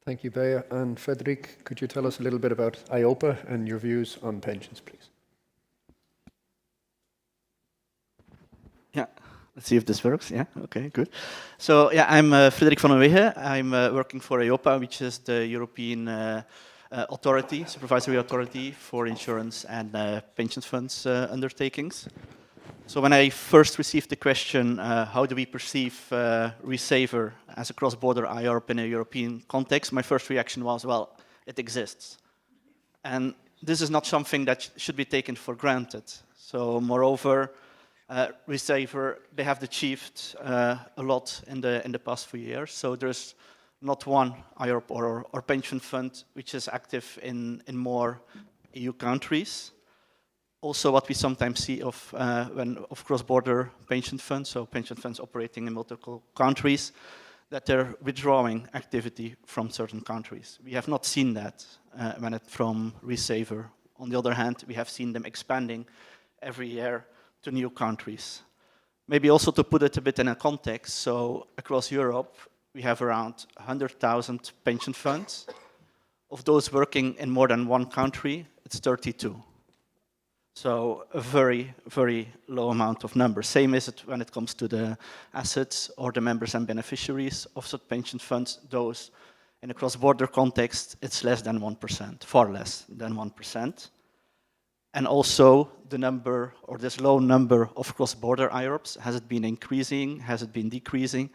Thank you, Bea. And Frederic, could you tell us a little bit about IOPA and your views on pensions, please? Yeah, let's see if this works. Yeah, okay, good. So, yeah, I'm Frederic van den Weghe. I'm working for IOPA, which is the European authority, supervisory authority for insurance and pension funds undertakings. So when I first received the question, how do we perceive Resaver as a cross-border IORP in a European context, my first reaction was, well, it exists. And this is not something that should be taken for granted. So moreover, Resaver, they have achieved a lot in the past few years. So there's not one IORP or pension fund which is active in more EU countries. Also, what we sometimes see of cross-border pension funds, so pension funds operating in multiple countries, that they're withdrawing activity from certain countries. We have not seen that from Resaver. On the other hand, we have seen them expanding every year to new countries. Maybe also to put it a bit in a context, so across Europe, we have around 100,000 pension funds. Of those working in more than one country, it's 32. So a very, very low amount of numbers. Same is it when it comes to the assets or the members and beneficiaries of such pension funds. Those in a cross-border context, it's less than 1%, far less than 1%. And also the number, or this low number of cross-border IORPs, has it been increasing, has it been decreasing?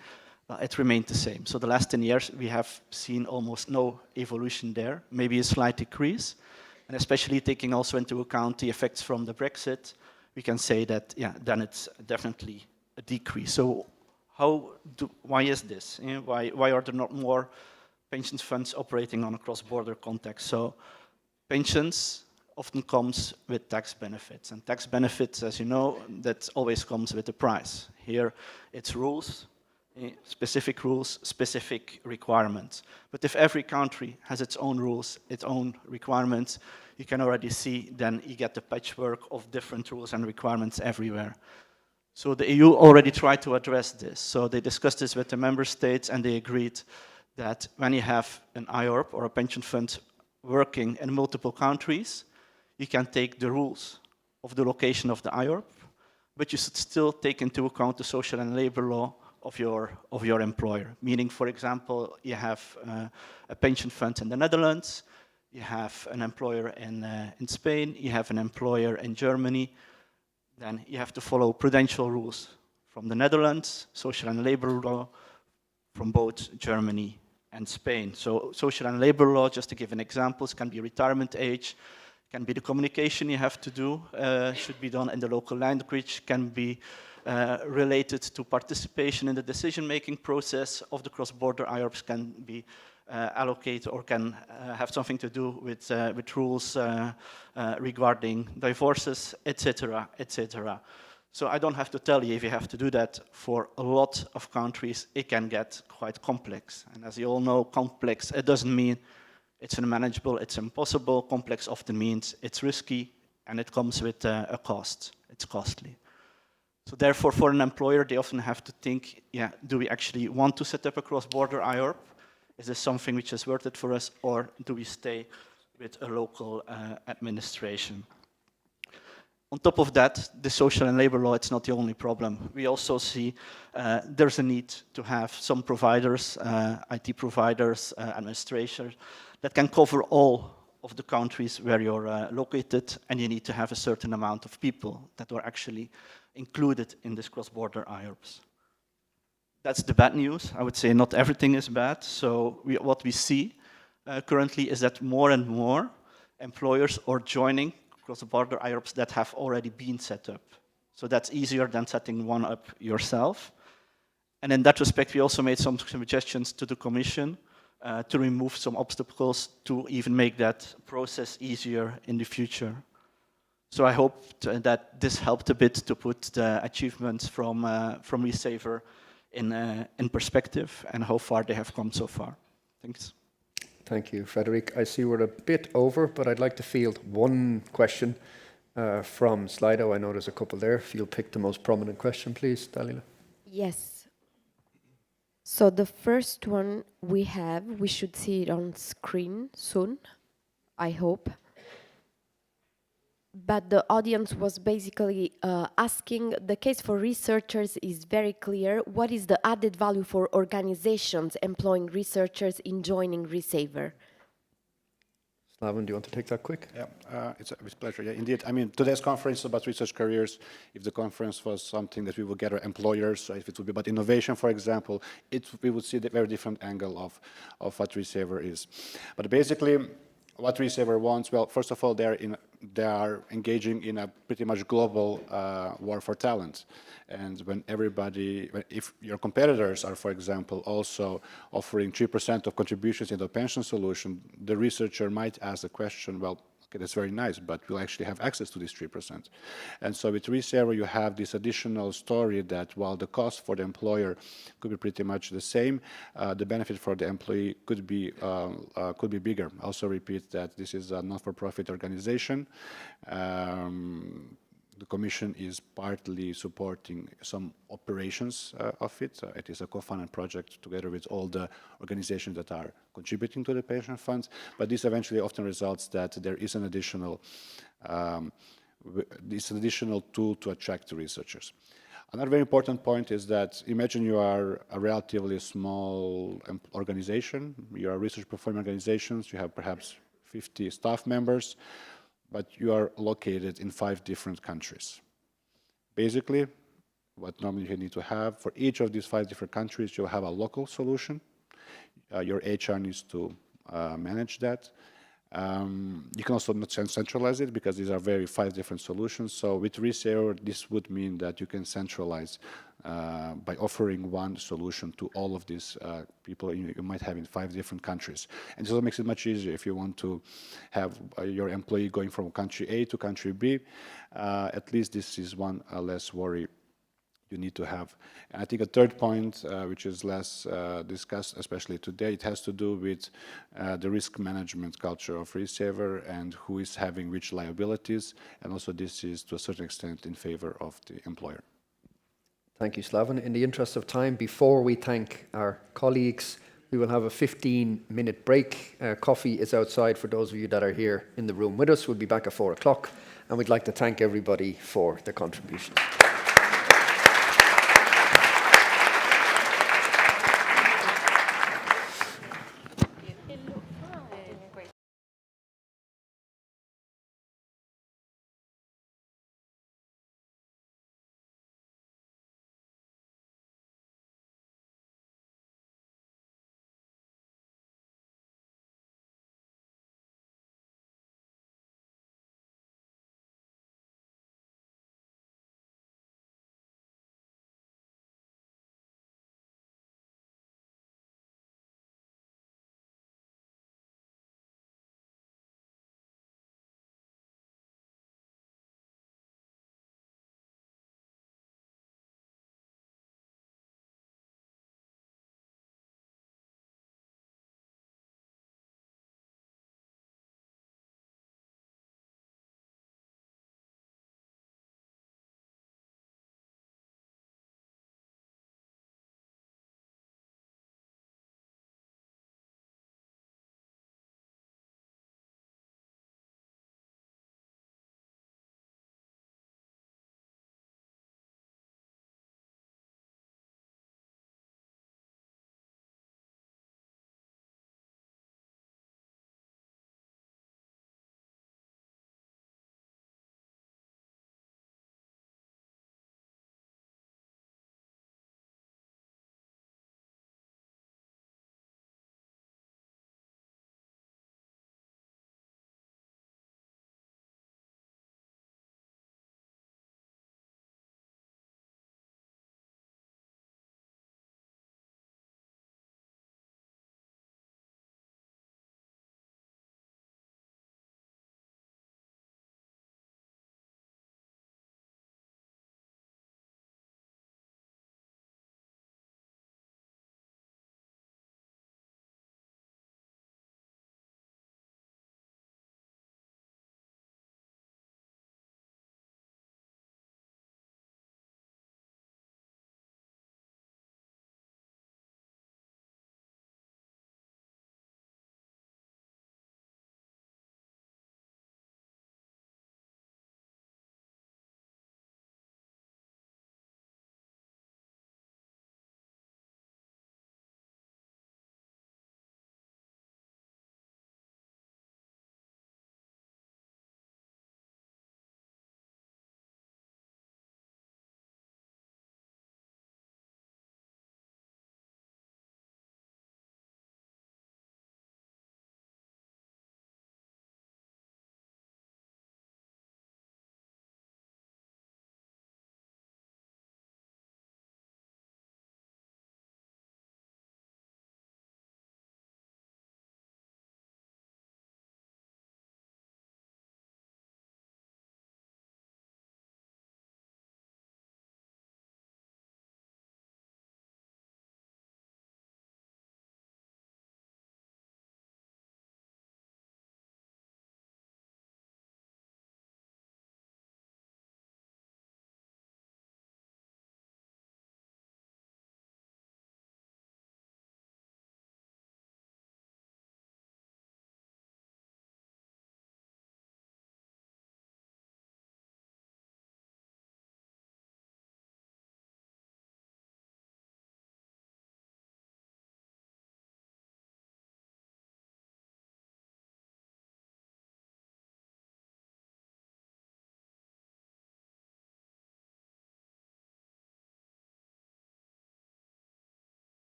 It remained the same. So the last 10 years, we have seen almost no evolution there, maybe a slight decrease. And especially taking also into account the effects from the Brexit, we can say that, yeah, then it's definitely a decrease. So why is this? Why are there not more pension funds operating on a cross-border context? So pensions often comes with tax benefits, and tax benefits, as you know, that always comes with a price. Here it's rules, specific rules, specific requirements. But if every country has its own rules, its own requirements, you can already see then you get the patchwork of different rules and requirements everywhere. So the EU already tried to address this. So they discussed this with the member states, and they agreed that when you have an IORP or a pension fund working in multiple countries, you can take the rules of the location of the IORP, but you should still take into account the social and labor law of your employer. Meaning, for example, you have a pension fund in the Netherlands, you have an employer in Spain, you have an employer in Germany, then you have to follow prudential rules from the Netherlands, social and labor law from both Germany and Spain. So social and labor law, just to give an example, can be retirement age, can be the communication you have to do, should be done in the local language, can be related to participation in the decision-making process of the cross-border IORPs, can be allocated or can have something to do with rules regarding divorces, etc., etc. So I don't have to tell you, if you have to do that for a lot of countries, it can get quite complex. And as you all know, complex, it doesn't mean it's unmanageable, it's impossible. Complex often means it's risky and it comes with a cost. It's costly. So therefore, for an employer, they often have to think, yeah, do we actually want to set up a cross-border IORP? Is this something which is worth it for us, or do we stay with a local administration? On top of that, the social and labor law, it's not the only problem. We also see there's a need to have some providers, IT providers, administrators, that can cover all of the countries where you're located, and you need to have a certain amount of people that are actually included in this cross-border IORPs. That's the bad news. I would say not everything is bad. So what we see currently is that more and more employers are joining cross-border IORPs that have already been set up. So that's easier than setting one up yourself. And in that respect, we also made some suggestions to the Commission to remove some obstacles to even make that process easier in the future. So I hope that this helped a bit to put the achievements from ReSaver in perspective and how far they have come so far. Thanks. Thank you, Frederic. I see we're a bit over, but I'd like to field one question from Slido. I know there's a couple there. If you'll pick the most prominent question, please, Dalila. Yes. So the first one we should see it on screen soon, I hope. But the audience was basically asking, the case for researchers is very clear. What is the added value for organizations employing researchers in joining ReSaver? Slaven, do you want to take that quick? Yeah, it's with pleasure. Yeah, indeed. I mean, today's conference is about research careers. If the conference was something that we would gather employers, so if it would be about innovation, for example, we would see the very different angle of what ReSaver is. But basically, what ReSaver wants, well, first of all, they are engaging in a pretty much global war for talent. And if your competitors are, for example, also offering 3% of contributions in the pension solution, the researcher might ask the question, well, okay, that's very nice, but we'll actually have access to this 3%. And so with ReSaver, you have this additional story that while the cost for the employer could be pretty much the same, the benefit for the employee could be bigger. I also repeat that this is a not-for-profit organization. The Commission is partly supporting some operations of it. It is a co-funded project together with all the organizations that are contributing to the pension funds, but this eventually often results that there is an additional tool to attract the researchers. Another very important point is that imagine you are a relatively small organization, you are research performing organizations, you have perhaps 50 staff members, but you are located in 5 different countries. Basically, what normally you need to have, for each of these 5 different countries, you'll have a local solution. Your HR needs to manage that. You can also not centralize it because these are 5 different solutions. So with Resaver, this would mean that you can centralize by offering one solution to all of these people you might have in 5 different countries. And this also makes it much easier if you want to have your employee going from country A to country B. At least this is one less worry you need to have. And I think a third point, which is less discussed, especially today, it has to do with the risk management culture of Resaver and who is having which liabilities. And also this is to a certain extent in favor of the employer. Thank you, Slaven. In the interest of time, before we thank our colleagues, we will have a 15-minute break. Coffee is outside for those of you that are here in the room with us. We'll be back at 4 o'clock. And we'd like to thank everybody for their contributions.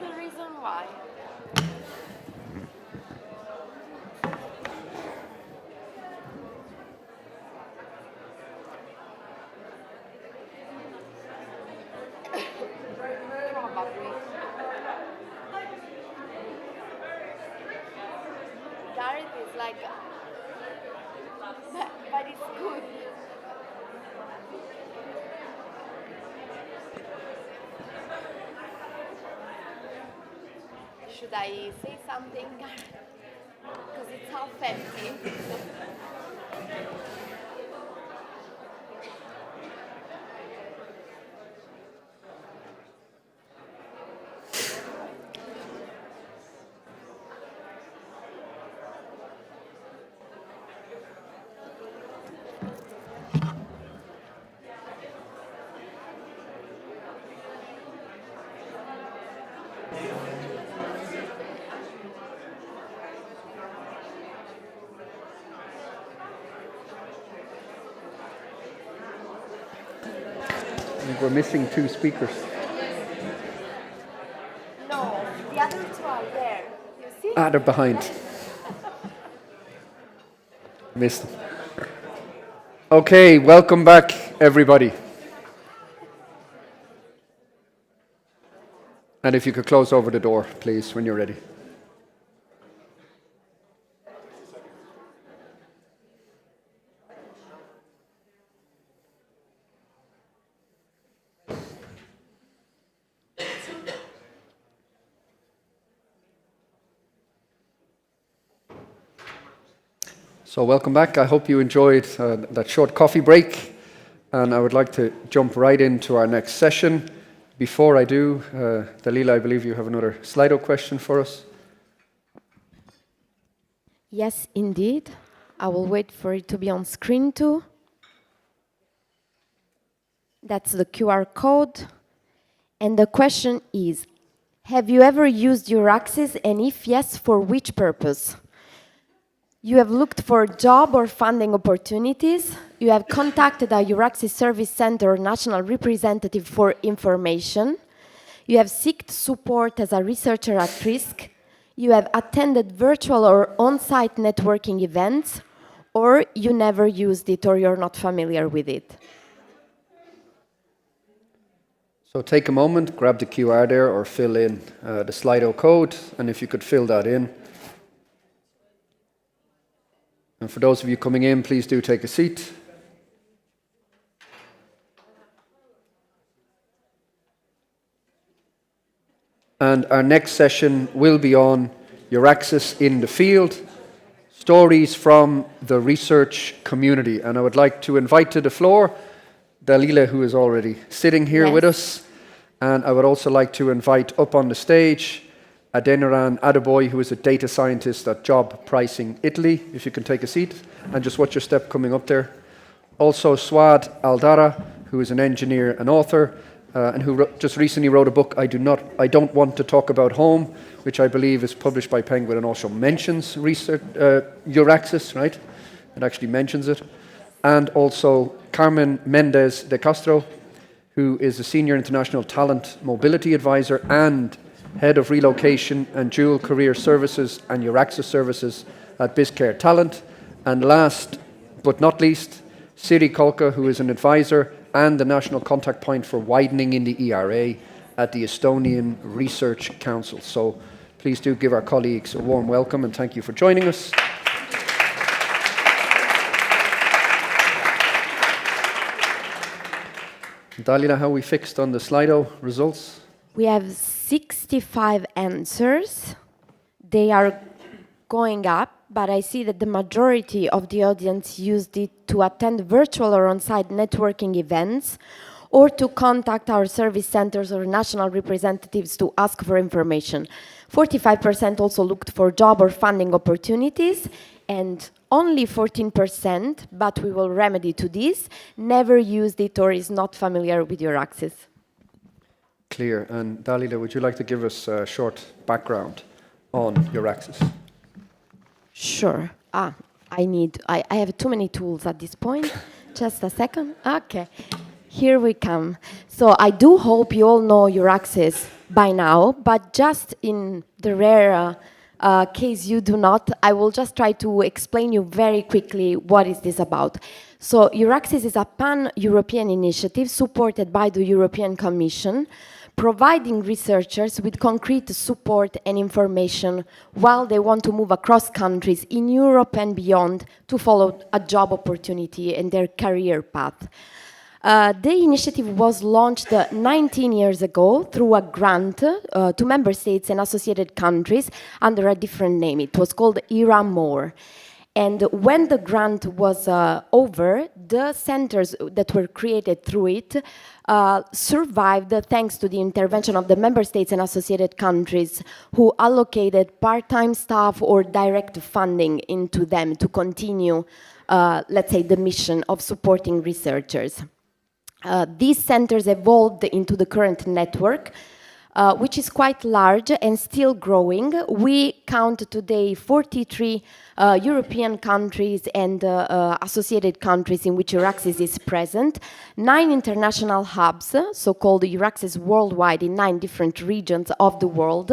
the reason why. Probably. Gareth is like, but it's good. Should I say something? Because it's half empty. I think we're missing 2 speakers. No, the other 2 are there. You see? Ah, they're behind. Missed them. Okay, welcome back, everybody. And if you could close over the door, please, when you're ready. So welcome back. I hope you enjoyed that short coffee break. And I would like to jump right into our next session. Before I do, Dalila, I believe you have another Slido question for us. Yes, indeed. I will wait for it to be on screen too. That's the QR code. And the question is, have you ever used your access, and if yes, for which purpose? You have looked for job or funding opportunities. You have contacted a Euraxis Service Center or national representative for information. You have sought support as a researcher at risk. You have attended virtual or on-site networking events, or you never used it or you're not familiar with it. So take a moment, grab the QR there or fill in the Slido code, and if you could fill that in. And for those of you coming in, please do take a seat. And our next session will be on Euraxis in the field, stories from the research community. And I would like to invite to the floor Dalila, who is already sitting here with us. And I would also like to invite up on the stage Adeniran Adeboy, who is a data scientist at Job Pricing Italy. If you can take a seat and just watch your step coming up there. Also Swad Aldara, who is an engineer and author, and who just recently wrote a book, I Don't Want to Talk About Home, which I believe is published by Penguin and also mentions research, Euraxis, right? It actually mentions it. And also Carmen Mendez de Castro, who is a senior international talent mobility advisor and head of relocation and dual career services and Euraxis services at BizCare Talent. And last but not least, Siri Kolka, who is an advisor and the national contact point for widening in the ERA at the Estonian Research Council. So please do give our colleagues a warm welcome and thank you for joining us. Dalila, how we fixed on the Slido results? We have 65 answers. They are going up, but I see that the majority of the audience used it to attend virtual or on-site networking events or to contact our service centers or national representatives to ask for information. 45% also looked for job or funding opportunities, and only 14%, but we will remedy to this, never used it or is not familiar with Euraxis. Clear. And Dalila, would you like to give us a short background on Euraxis? Sure. I have too many tools at this point. Just a second. Okay. Here we come. So I do hope you all know your access by now, but just in the rare case you do not, I will just try to explain you very quickly what is this about. So Euraxis is a pan-European initiative supported by the European Commission, providing researchers with concrete support and information while they want to move across countries in Europe and beyond to follow a job opportunity in their career path. The initiative was launched 19 years ago through a grant to member states and associated countries under a different name. It was called ERA More. And when the grant was over, the centers that were created through it survived thanks to the intervention of the member states and associated countries who allocated part-time staff or direct funding into them to continue, let's say, the mission of supporting researchers. These centers evolved into the current network, which is quite large and still growing. We count today 43 European countries and associated countries in which Euraxis is present, 9 international hubs, so-called Euraxis worldwide in 9 different regions of the world,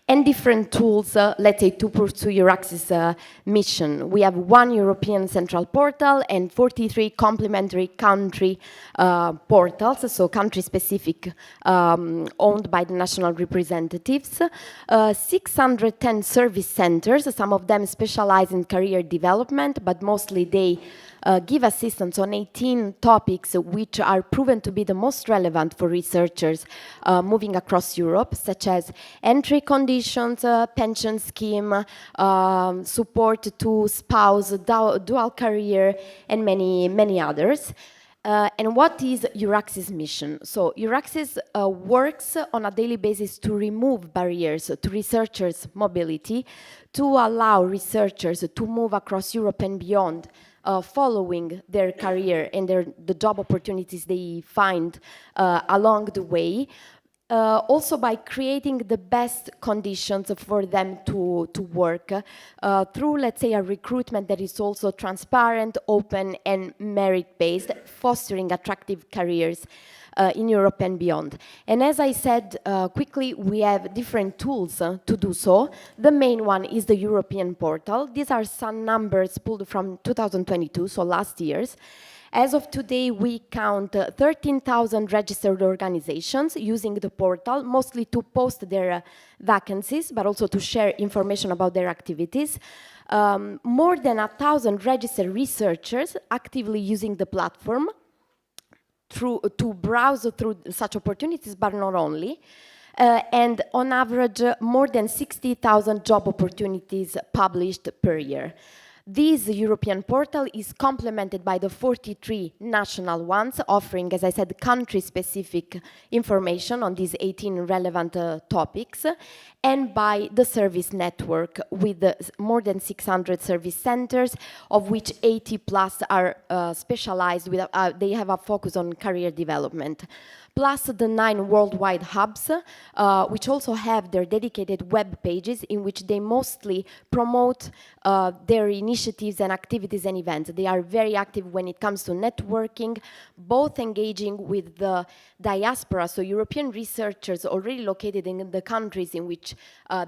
and different tools, let's say, to pursue Euraxis mission. We have 1 European central portal and 43 complementary country portals, so country-specific, owned by the national representatives, 610 service centers, some of them specialize in career development, but mostly they give assistance on 18 topics which are proven to be the most relevant for researchers moving across Europe, such as entry conditions, pension scheme, support to spouse, dual career, and many others. And what is Euraxis' mission? So Euraxis works on a daily basis to remove barriers to researchers' mobility, to allow researchers to move across Europe and beyond, following their career and the job opportunities they find along the way. Also by creating the best conditions for them to work through, let's say, a recruitment that is also transparent, open, and merit-based, fostering attractive careers in Europe and beyond. And as I said quickly, we have different tools to do so. The main one is the European portal. These are some numbers pulled from 2022, so last year's. As of today, we count 13,000 registered organizations using the portal, mostly to post their vacancies, but also to share information about their activities. More than 1,000 registered researchers actively using the platform to browse through such opportunities, but not only. And on average, more than 60,000 job opportunities published per year. This European portal is complemented by the 43 national ones, offering, as I said, country-specific information on these 18 relevant topics, and by the service network with more than 600 service centers, of which 80 plus are specialized with, they have a focus on career development. Plus the 9 worldwide hubs, which also have their dedicated web pages in which they mostly promote their initiatives and activities and events. They are very active when it comes to networking, both engaging with the diaspora, so European researchers already located in the countries in which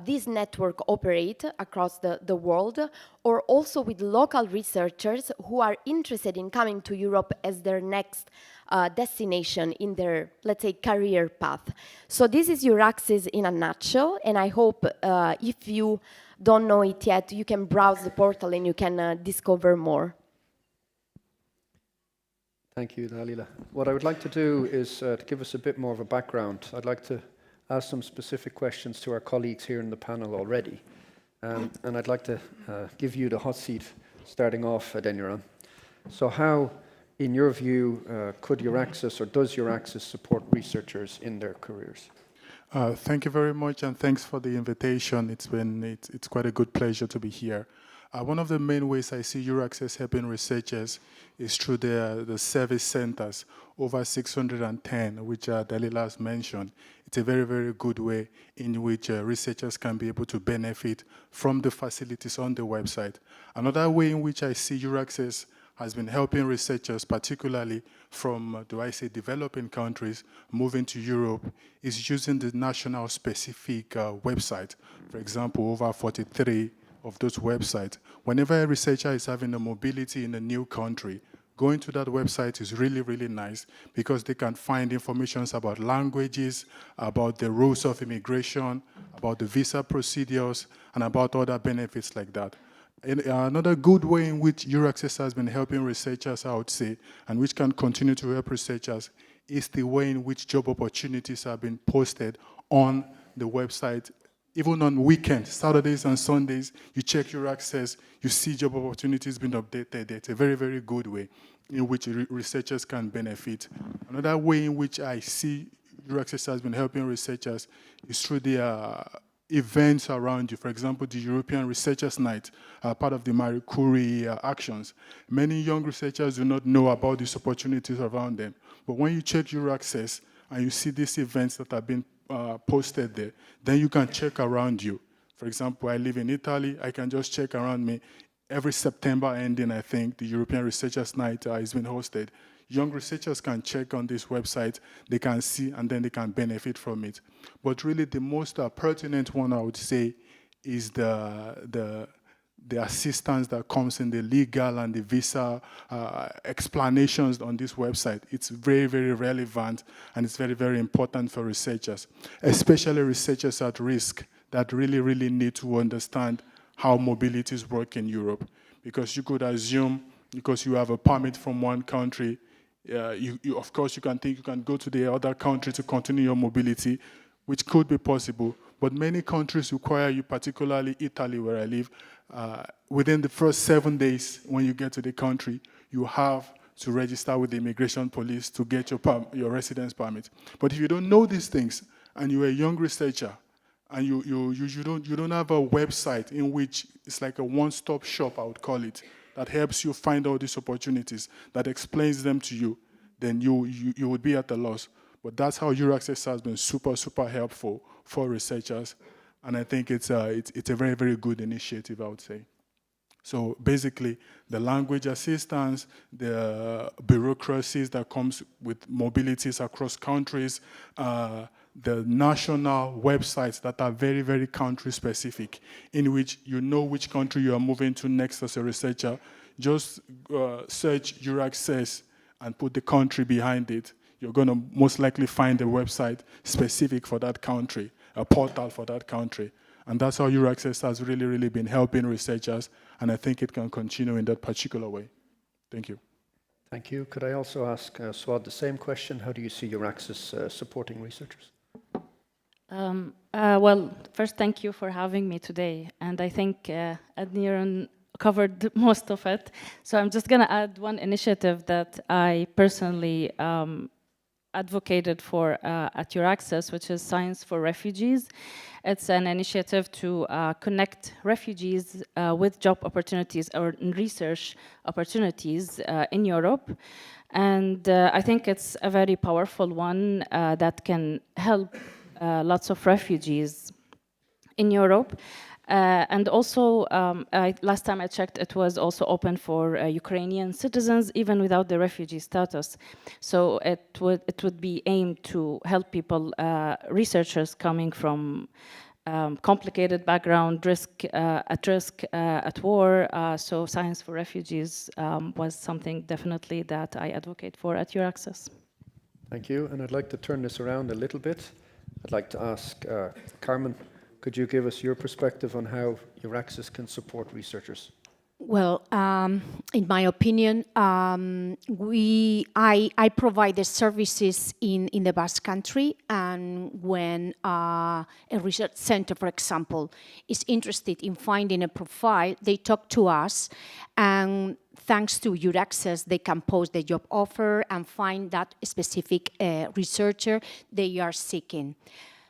this network operate across the world, or also with local researchers who are interested in coming to Europe as their next destination in their, let's say, career path. So this is Euraxis in a nutshell, and I hope if you don't know it yet, you can browse the portal and you can discover more. Thank you, Dalila. What I would like to do is to give us a bit more of a background. I'd like to ask some specific questions to our colleagues here in the panel already. And I'd like to give you the hot seat starting off, Adeniran. So how, in your view, could Euraxis or does Euraxis support researchers in their careers? Thank you very much, and thanks for the invitation. It's quite a good pleasure to be here. One of the main ways I see Euraxis helping researchers is through the service centers, over 610, which Dalila has mentioned. It's a very, very good way in which researchers can be able to benefit from the facilities on the website. Another way in which I see Euraxis has been helping researchers, particularly from, developing countries, moving to Europe, is using the national specific website. For example, over 43 of those websites. Whenever a researcher is having a mobility in a new country, going to that website is really, really nice because they can find information about languages, about the rules of immigration, about the visa procedures, and about other benefits like that. Another good way in which Euraccess has been helping researchers, I would say, and which can continue to help researchers, is the way in which job opportunities have been posted on the website. Even on weekends, Saturdays and Sundays, you check Euraccess, you see job opportunities being updated. It's a very, very good way in which researchers can benefit. Another way in which I see Euraccess has been helping researchers is through the events around you. For example, the European Researchers' Night, part of the Marie Curie actions. Many young researchers do not know about these opportunities around them. But when you check Euraccess and you see these events that have been posted there, then you can check around you. For example, I live in Italy, I can just check around me. Every September ending, I think, the European Researchers' Night is being hosted. Young researchers can check on this website, they can see, and then they can benefit from it. But really the most pertinent one, I would say, is the assistance that comes in the legal and the visa explanations on this website. It's very, very relevant, and it's very, very important for researchers, especially researchers at risk that really, really need to understand how mobilities work in Europe. Because you could assume, because you have a permit from one country, of course you can think you can go to the other country to continue your mobility, which could be possible. But many countries require you, particularly Italy, where I live, within the first 7 days when you get to the country, you have to register with the immigration police to get your residence permit. But if you don't know these things, and you're a young researcher, and you don't have a website in which it's like a one-stop shop, I would call it, that helps you find all these opportunities, that explains them to you, then you would be at a loss. But that's how Euraccess has been super, super helpful for researchers. And I think it's a very, very good initiative, I would say. So basically, the language assistance, the bureaucracies that comes with mobilities across countries, the national websites that are very, very country-specific, in which you know which country you are moving to next as a researcher. Just search Euraccess and put the country behind it. You're going to most likely find a website specific for that country, a portal for that country. And that's how Euraccess has really, really been helping researchers, and I think it can continue in that particular way. Thank you. Thank you. Could I also ask Swad the same question? How do you see Euraccess supporting researchers? Well, first, thank you for having me today. And I think Adniran covered most of it. So I'm just going to add one initiative that I personally advocated for at Euraccess, which is Science for Refugees. It's an initiative to connect refugees with job opportunities or research opportunities in Europe. And I think it's a very powerful one that can help lots of refugees in Europe. And also, last time I checked, it was also open for Ukrainian citizens, even without the refugee status. So it would be aimed to help people, researchers coming from complicated background, at risk, at war. So Science for Refugees was something definitely that I advocate for at Euraccess. Thank you. And I'd like to turn this around a little bit. I'd like to ask Carmen, could you give us your perspective on how Euraccess can support researchers? Well, in my opinion, I provide the services in the Basque Country, and when a research center, for example, is interested in finding a profile, they talk to us, and thanks to Euraccess, they can post the job offer and find that specific researcher they are seeking.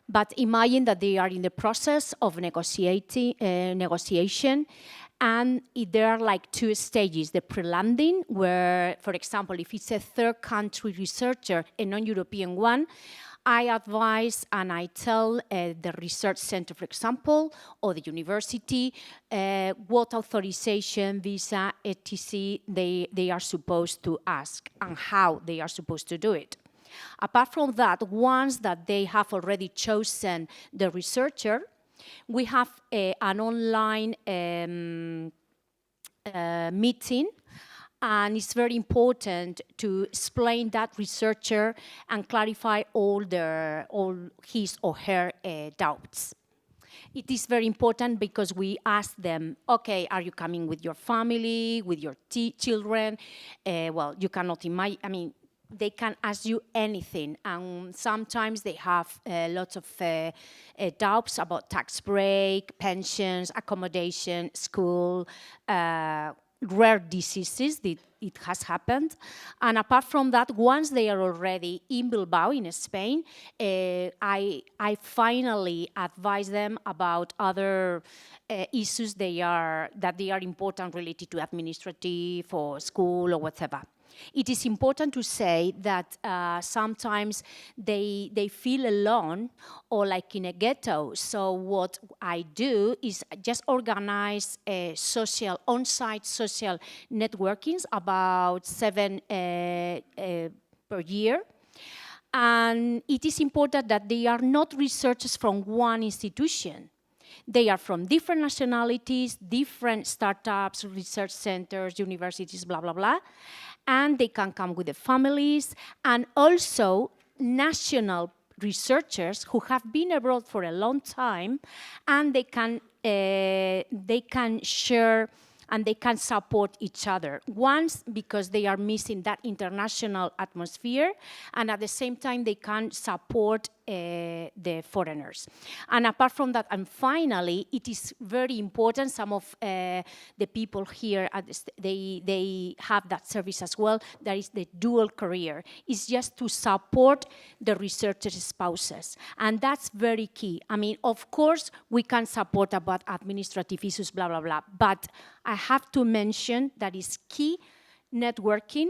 But imagine that they are in the process of negotiation, and there are like two stages: the pre-landing, where, for example, if it's a third country researcher, a non-European one, I advise and I tell the research center, for example, or the university, what authorization, visa, etc. they are supposed to ask and how they are supposed to do it. Apart from that, once that they have already chosen the researcher, we have an online meeting, and it's very important to explain that researcher and clarify all his or her doubts. It is very important because we ask them, okay, are you coming with your family, with your children? Well, you cannot imagine, I mean, they can ask you anything, and sometimes they have lots of doubts about tax break, pensions, accommodation, school, rare diseases. It has happened. And apart from that, once they are already in Bilbao, in Spain, I finally advise them about other issues that they are important related to administrative or school or whatever. It is important to say that sometimes they feel alone or like in a ghetto. So what I do is just organize on-site social networkings, about 7 per year. And it is important that they are not researchers from one institution. They are from different nationalities, different startups, research centers, universities, blah, blah, blah. And they can come with the families, and also national researchers who have been abroad for a long time, and they can share and they can support each other. Once, because they are missing that international atmosphere, and at the same time, they can support the foreigners. And apart from that, and finally, it is very important, some of the people here, they have that service as well, that is the dual career. It's just to support the researchers' spouses. And that's very key. I mean, of course, we can support about administrative issues, blah, blah, blah, but I have to mention that is key networking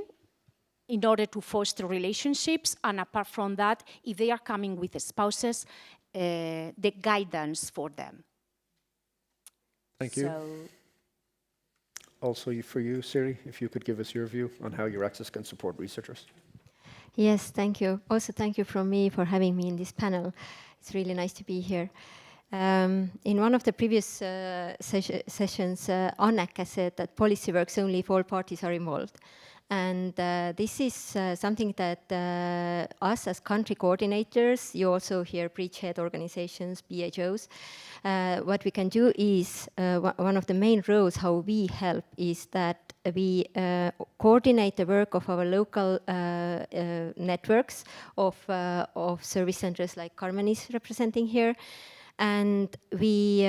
in order to foster relationships, and apart from that, if they are coming with the spouses, the guidance for them. Thank you. Also for you, Siri, if you could give us your view on how Euraxis can support researchers. Yes, thank you. Also, thank you from me for having me in this panel. It's really nice to be here. In one of the previous sessions, Anneke said that policy works only if all parties are involved. And this is something that us as country coordinators, you also hear bridgehead organizations, BHOs, what we can do is, one of the main roles how we help is that we coordinate the work of our local networks of service centers like Carmen is representing here. And we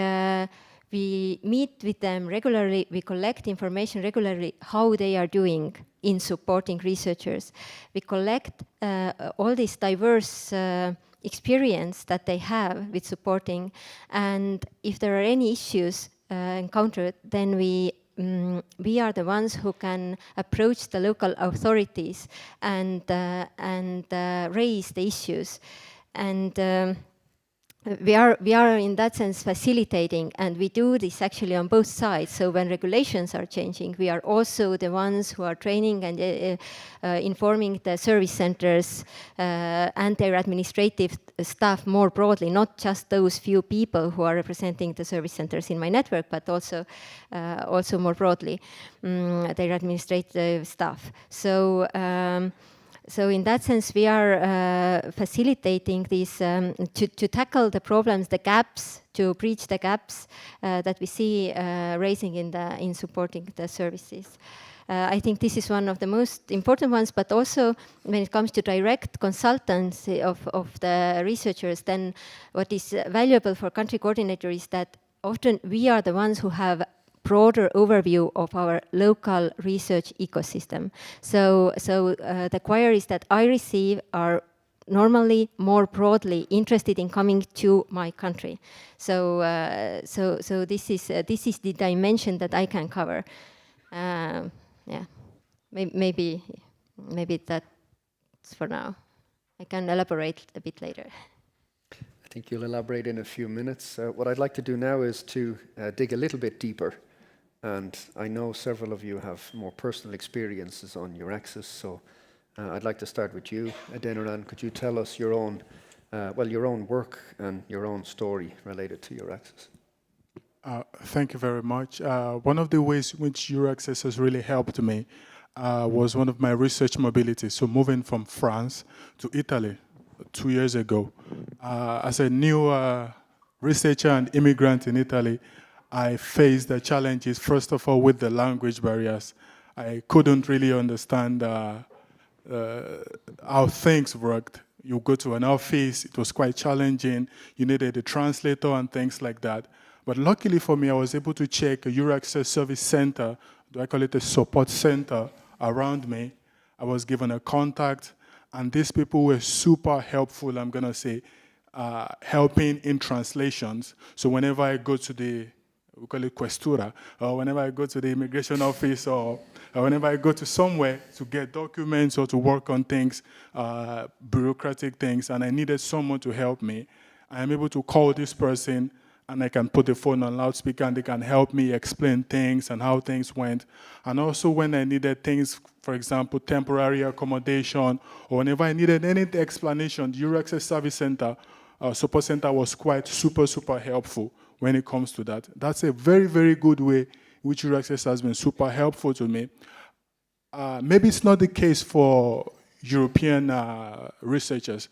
meet with them regularly, we collect information regularly how they are doing in supporting researchers. We collect all this diverse experience that they have with supporting, and if there are any issues encountered, then we are the ones who can approach the local authorities and raise the issues. And we are in that sense facilitating, and we do this actually on both sides. So when regulations are changing, we are also the ones who are training and informing the service centers and their administrative staff more broadly, not just those few people who are representing the service centers in my network, but also more broadly their administrative staff. So in that sense, we are facilitating this to tackle the problems, the gaps, to bridge the gaps that we see raising in supporting the services. I think this is one of the most important ones, but also when it comes to direct consultancy of the researchers, then what is valuable for country coordinator is that often we are the ones who have broader overview of our local research ecosystem. So the queries that I receive are normally more broadly interested in coming to my country. So this is the dimension that I can cover. Yeah, maybe that's for now. I can elaborate a bit later. I think you'll elaborate in a few minutes. What I'd like to do now is to dig a little bit deeper. And I know several of you have more personal experiences on your axis, so I'd like to start with you, Adeniran. Could you tell us your own, your own work and your own story related to your axis? Thank you very much. One of the ways in which Euraccess has really helped me was one of my research mobility. So moving from France to Italy 2 years ago. As a new researcher and immigrant in Italy, I faced the challenges, first of all, with the language barriers. I couldn't really understand how things worked. You go to an office, it was quite challenging. You needed a translator and things like that. But luckily for me, I was able to check a Euraccess service center, do I call it a support center, around me. I was given a contact, and these people were super helpful, I'm gonna say, helping in translations. So whenever I go to the, we call it questura, or whenever I go to the immigration office, or whenever I go to somewhere to get documents or to work on things, bureaucratic things, and I needed someone to help me, I am able to call this person, and I can put the phone on loudspeaker, and they can help me explain things and how things went. And also when I needed things, for example, temporary accommodation, or whenever I needed any explanation, the Euraccess Service Center, Support Center was quite super helpful when it comes to that. That's a very good way which Euraccess has been super helpful to me. Maybe it's not the case for European researchers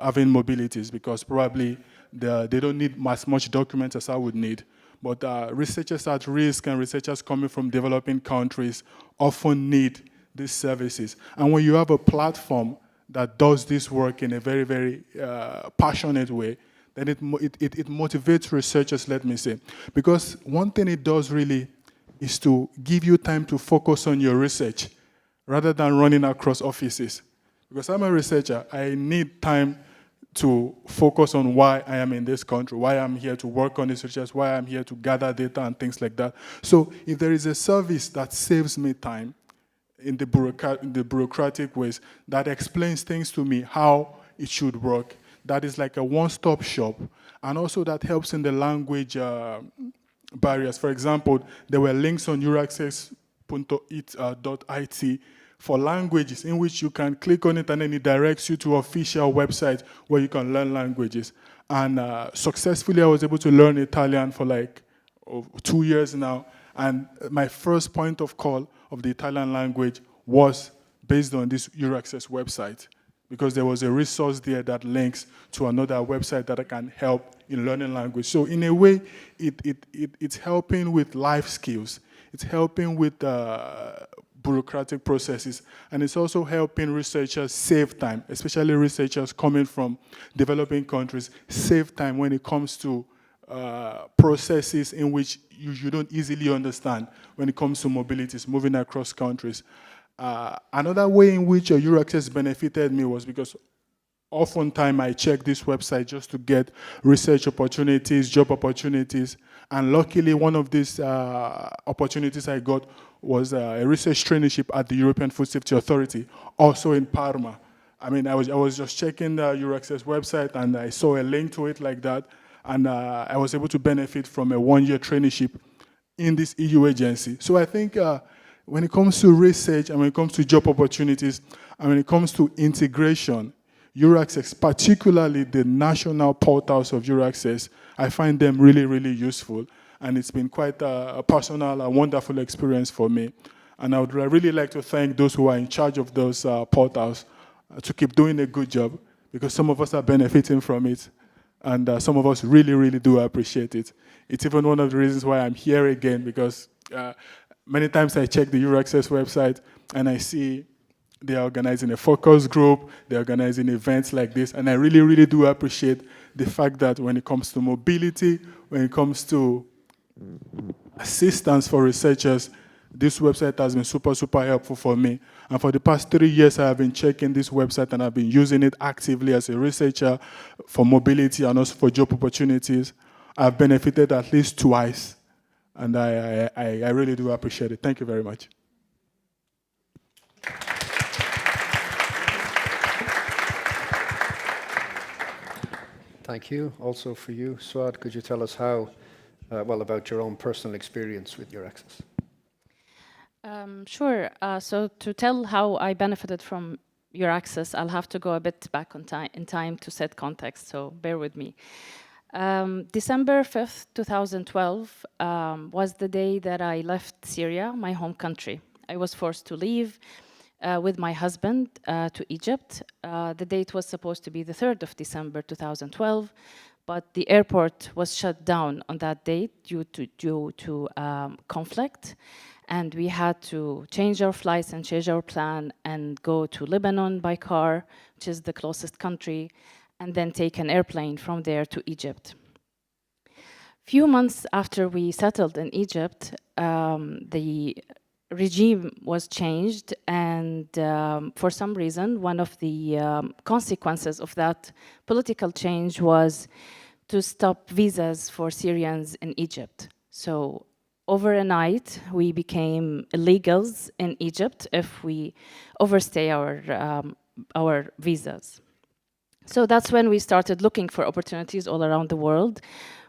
having mobilities, because probably they don't need as much documents as I would need. But researchers at risk and researchers coming from developing countries often need these services. And when you have a platform that does this work in a very passionate way, then it motivates researchers, let me say. Because one thing it does really is to give you time to focus on your research rather than running across offices. Because I'm a researcher, I need time to focus on why I am in this country, why I'm here to work on this research, why I'm here to gather data and things like that. So if there is a service that saves me time in the bureaucratic ways, that explains things to me, how it should work, that is like a one-stop shop, and also that helps in the language barriers. For example, there were links on euraccess.it for languages in which you can click on it and then it directs you to official websites where you can learn languages. And successfully, I was able to learn Italian for like 2 years now. And my first point of call of the Italian language was based on this Euraccess website, because there was a resource there that links to another website that can help in learning language. So in a way, it's helping with life skills. It's helping with bureaucratic processes, and it's also helping researchers save time, especially researchers coming from developing countries, save time when it comes to processes in which you don't easily understand when it comes to mobilities, moving across countries. Another way in which Euraccess benefited me was because oftentimes I check this website just to get research opportunities, job opportunities, and luckily one of these opportunities I got was a research traineeship at the European Food Safety Authority, also in Parma. I mean, I was just checking the Euraccess website and I saw a link to it like that, and I was able to benefit from a one-year traineeship in this EU agency. So I think when it comes to research and when it comes to job opportunities and when it comes to integration, Euraccess, particularly the national portals of Euraccess, I find them really useful. And it's been quite a personal and wonderful experience for me. And I would really like to thank those who are in charge of those portals to keep doing a good job, because some of us are benefiting from it, and some of us really do appreciate it. It's even one of the reasons why I'm here again, because many times I check the Euraccess website and I see they're organizing a focus group, they're organizing events like this, and I really do appreciate the fact that when it comes to mobility, when it comes to assistance for researchers, this website has been super helpful for me. And for the past 3 years, I have been checking this website and I've been using it actively as a researcher for mobility and also for job opportunities. I've benefited at least twice, and I really do appreciate it. Thank you very much. Thank you. Also for you, Swad, could you tell us how, well, about your own personal experience with your access? Sure. So to tell how I benefited from your access, I'll have to go a bit back in time to set context, so bear with me. December 5th, 2012 was the day that I left Syria, my home country. I was forced to leave with my husband to Egypt. The date was supposed to be the 3rd of December 2012, but the airport was shut down on that date due to conflict. And we had to change our flights and change our plan and go to Lebanon by car, which is the closest country, and then take an airplane from there to Egypt. Few months after we settled in Egypt, the regime was changed, and for some reason, one of the consequences of that political change was to stop visas for Syrians in Egypt. So over a night, we became illegals in Egypt if we overstay our visas. So that's when we started looking for opportunities all around the world.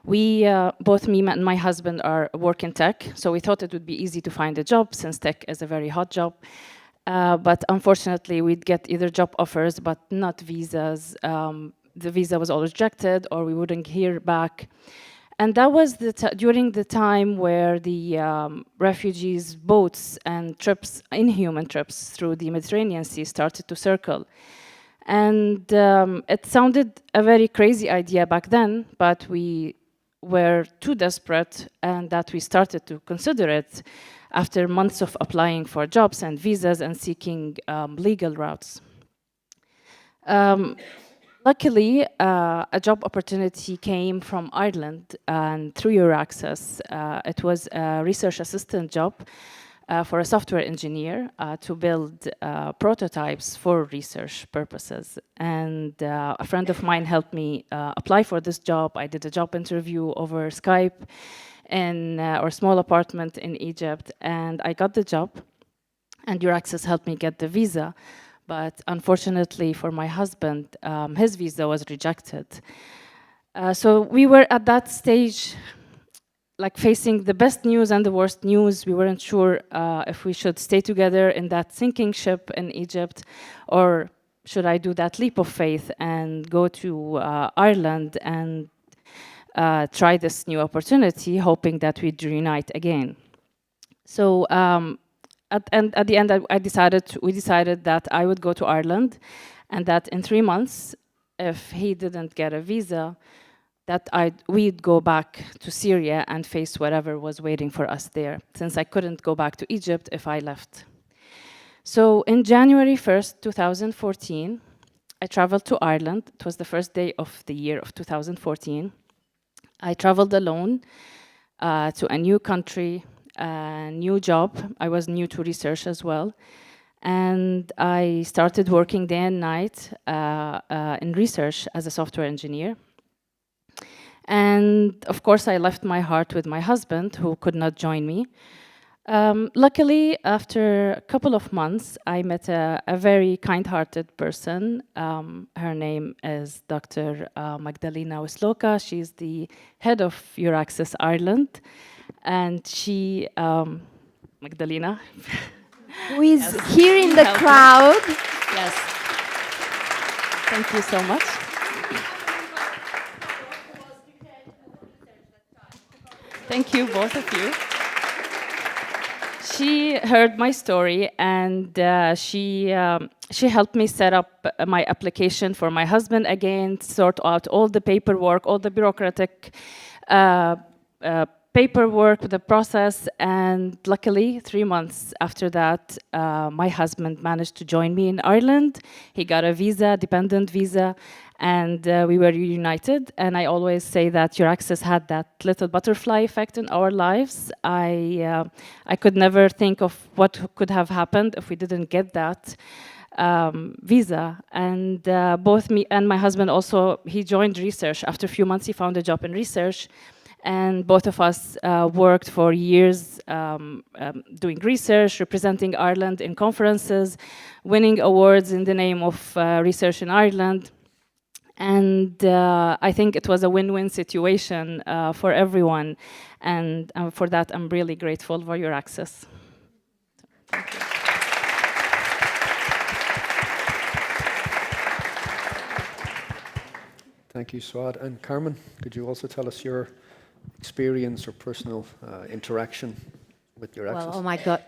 We, both me and my husband, work in tech, so we thought it would be easy to find a job since tech is a very hot job. But unfortunately, we'd get either job offers, but not visas. The visa was all rejected, or we wouldn't hear back. And that was during the time where the refugees' boats and trips, inhuman trips through the Mediterranean Sea started to circle. And it sounded a very crazy idea back then, but we were too desperate, and that we started to consider it after months of applying for jobs and visas and seeking legal routes. Luckily, a job opportunity came from Ireland, and through your access, it was a research assistant job for a software engineer to build prototypes for research purposes. And a friend of mine helped me apply for this job. I did a job interview over Skype in our small apartment in Egypt, and I got the job, and your access helped me get the visa. But unfortunately for my husband, his visa was rejected. So we were at that stage, like facing the best news and the worst news. We weren't sure if we should stay together in that sinking ship in Egypt, or should I do that leap of faith and go to Ireland and try this new opportunity, hoping that we'd reunite again. So at the end, we decided that I would go to Ireland, and that in 3 months, if he didn't get a visa, that we'd go back to Syria and face whatever was waiting for us there, since I couldn't go back to Egypt if I left. So in January 1st, 2014, I traveled to Ireland. It was the first day of the year of 2014. I traveled alone to a new country, a new job. I was new to research as well. And I started working day and night in research as a software engineer. And of course, I left my heart with my husband, who could not join me. Luckily, after a couple of months, I met a very kind-hearted person. Her name is Dr. Magdalena Wisloka. She's the head of Your Access Ireland. And she, Magdalena, who is here in the crowd. Yes. Thank you so much. Thank you, both of you. She heard my story, and she helped me set up my application for my husband again, sort out all the paperwork, all the bureaucratic paperwork, the process, and luckily 3 months after that, my husband managed to join me in Ireland. He got a visa, dependent visa, and we were reunited. And I always say that Your Access had that little butterfly effect in our lives. I could never think of what could have happened if we didn't get that visa. And both me and my husband also, he joined research. After a few months, he found a job in research. And both of us worked for years doing research, representing Ireland in conferences, winning awards in the name of research in Ireland. And I think it was a win-win situation for everyone. And for that, I'm really grateful for your access. Thank you, Swad. And Carmen, could you also tell us your experience or personal interaction with your access? Well, oh my God.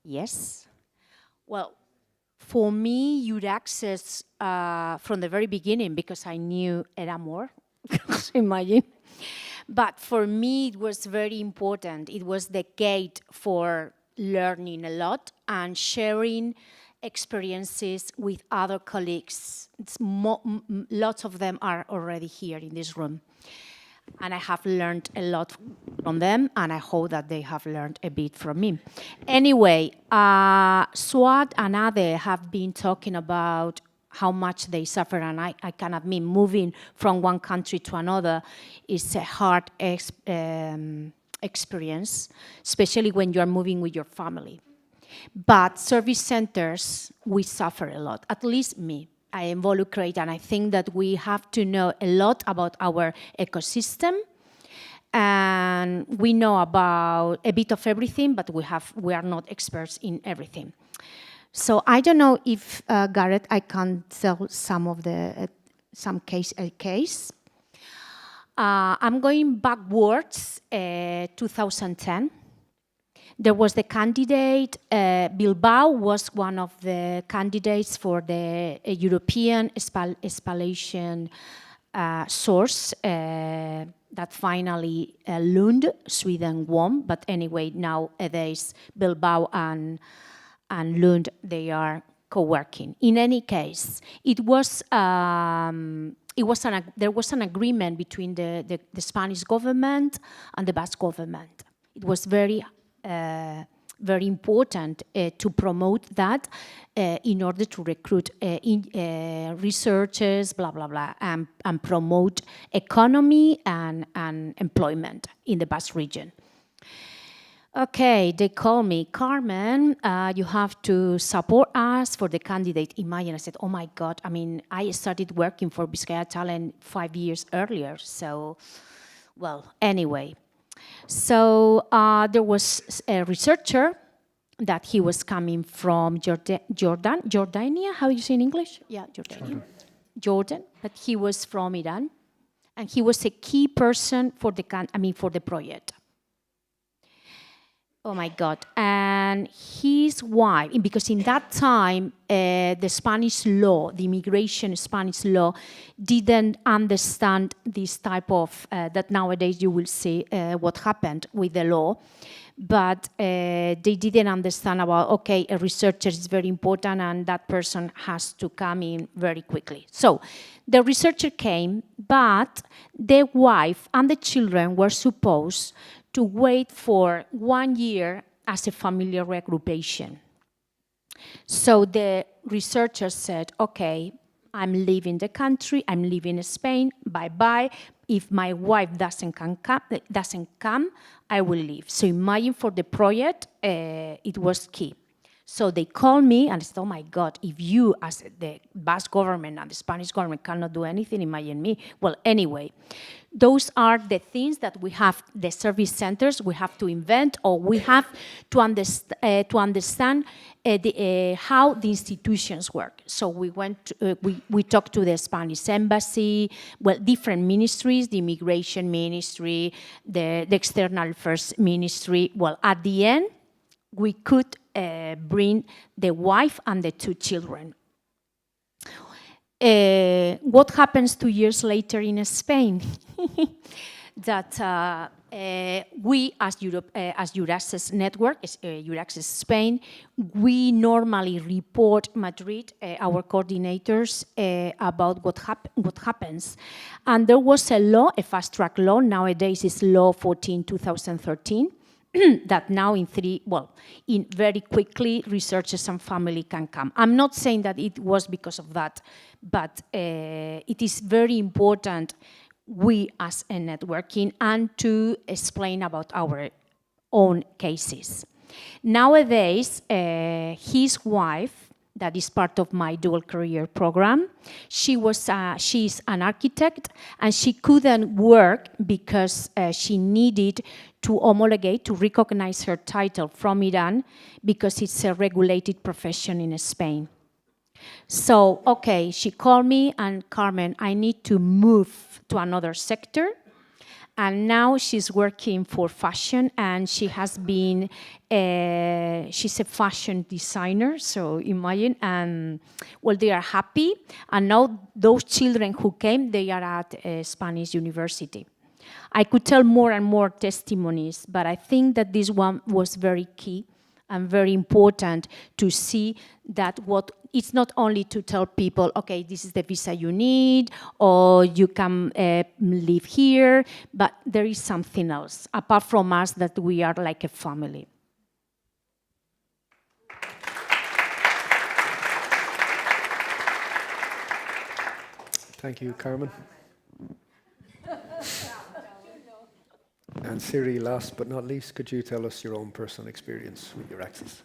Yes. Well, for me, your access from the very beginning, because I knew era more, imagine. But for me, it was very important. It was the gate for learning a lot and sharing experiences with other colleagues. Lots of them are already here in this room. And I have learned a lot from them, and I hope that they have learned a bit from me. Anyway, Swat and Ade have been talking about how much they suffer, and I can admit moving from one country to another is a hard experience, especially when you are moving with your family. But service centers, we suffer a lot, at least me. I involucrate, and I think that we have to know a lot about our ecosystem, and we know about a bit of everything, but we are not experts in everything. So I don't know if Gareth, I can tell some of the case. I'm going backwards, 2010. There was the candidate, Bilbao was one of the candidates for the European spallation source that finally Lund, Sweden won. But anyway, nowadays Bilbao and Lund, they are co-working. In any case, there was an agreement between the Spanish government and the Basque government. It was very important to promote that in order to recruit researchers, blah, blah, blah, and promote economy and employment in the Basque region. Okay, they call me, Carmen, you have to support us for the candidate. Imagine, I said, oh my God, I mean, I started working for Vizcaya Talent 5 years earlier, so, well, anyway. So there was a researcher that he was coming from Jordania, how you say in English? Yeah, Jordania. Jordan, but he was from Iran, and he was a key person for the project. Oh my God, and his wife, because in that time, the Spanish law, the immigration Spanish law, didn't understand this type of, that nowadays you will see what happened with the law, but they didn't understand about, okay, a researcher is very important and that person has to come in very quickly. So the researcher came, but the wife and the children were supposed to wait for 1 year as a familiar regroupation. So the researcher said, okay, I'm leaving the country, I'm leaving Spain, bye-bye. If my wife doesn't come, I will leave. So imagine for the project, it was key. So they called me and said, oh my God, if you as the Basque government and the Spanish government cannot do anything, imagine me. Well, anyway, those are the things that we have, the service centers, we have to invent, or we have to understand how the institutions work. So we talked to the Spanish embassy, well, different ministries, the immigration ministry, the external affairs ministry. Well, at the end, we could bring the wife and the 2 children. What happens 2 years later in Spain? That we, as Euraccess Network, Euraccess Spain, we normally report Madrid, our coordinators, about what happens. And there was a law, a fast-track law, nowadays it's Law 14/2013, that now in very quickly researchers and family can come. I'm not saying that it was because of that, but it is very important we as a networking and to explain about our own cases. Nowadays, his wife that is part of my dual career program. She's an architect, and she couldn't work because she needed to homologate, to recognize her title from Iran, because it's a regulated profession in Spain. So, okay, she called me, and Carmen, I need to move to another sector. And now she's working for fashion, and she has been, she's a fashion designer, so imagine, and well, they are happy. And now those children who came, they are at a Spanish university. I could tell more and more testimonies, but I think that this one was very key and very important to see that it's not only to tell people, okay, this is the visa you need, or you can live here, but there is something else, apart from us, that we are like a family. Thank you, Carmen. And Siri, last but not least, could you tell us your own personal experience with your access?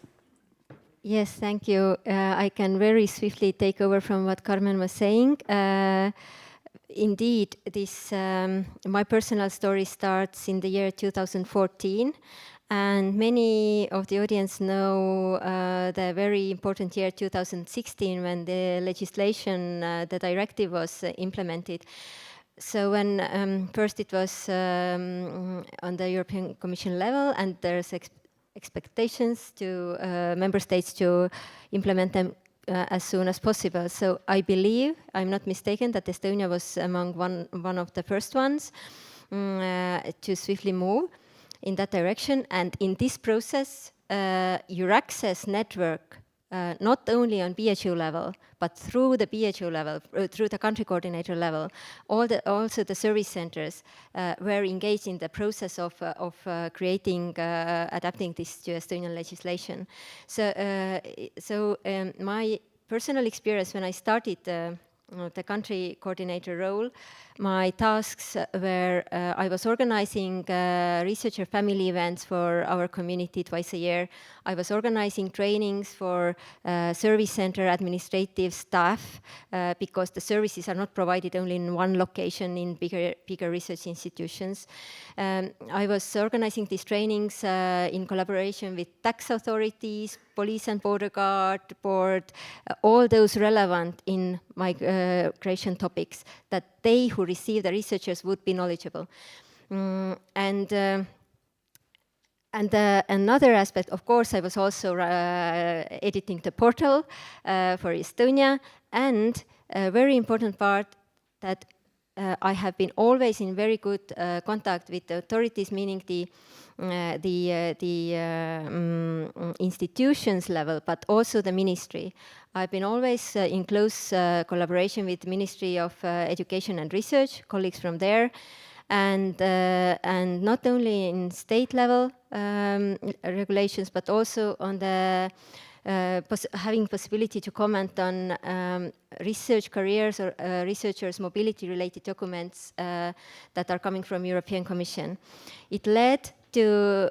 Yes, thank you. I can very swiftly take over from what Carmen was saying. Indeed, this my personal story starts in the year 2014, and many of the audience know the very important year 2016 when the legislation, the directive was implemented. So when first it was on the European Commission level, and there's expectations to member states to implement them as soon as possible. So I believe, I'm not mistaken, that Estonia was among one of the first ones to swiftly move in that direction. And in this process, your access network, not only on BHU level, but through the BHU level, through the country coordinator level, also the service centers were engaged in the process of creating, adapting this to Estonian legislation. So, my personal experience when I started the country coordinator role, my tasks were I was organizing researcher family events for our community twice a year. I was organizing trainings for service center administrative staff because the services are not provided only in one location in bigger research institutions. I was organizing these trainings in collaboration with tax authorities, police and border guard board, all those relevant in migration topics, that they who receive the researchers would be knowledgeable. Another aspect, of course, I was also editing the portal for Estonia, and a very important part that I have been always in very good contact with the authorities, meaning the institutions level, but also the ministry. I've been always in close collaboration with the Ministry of Education and Research, colleagues from there, and not only in state level regulations, but also on the having possibility to comment on research careers or researchers' mobility-related documents that are coming from European Commission. It led to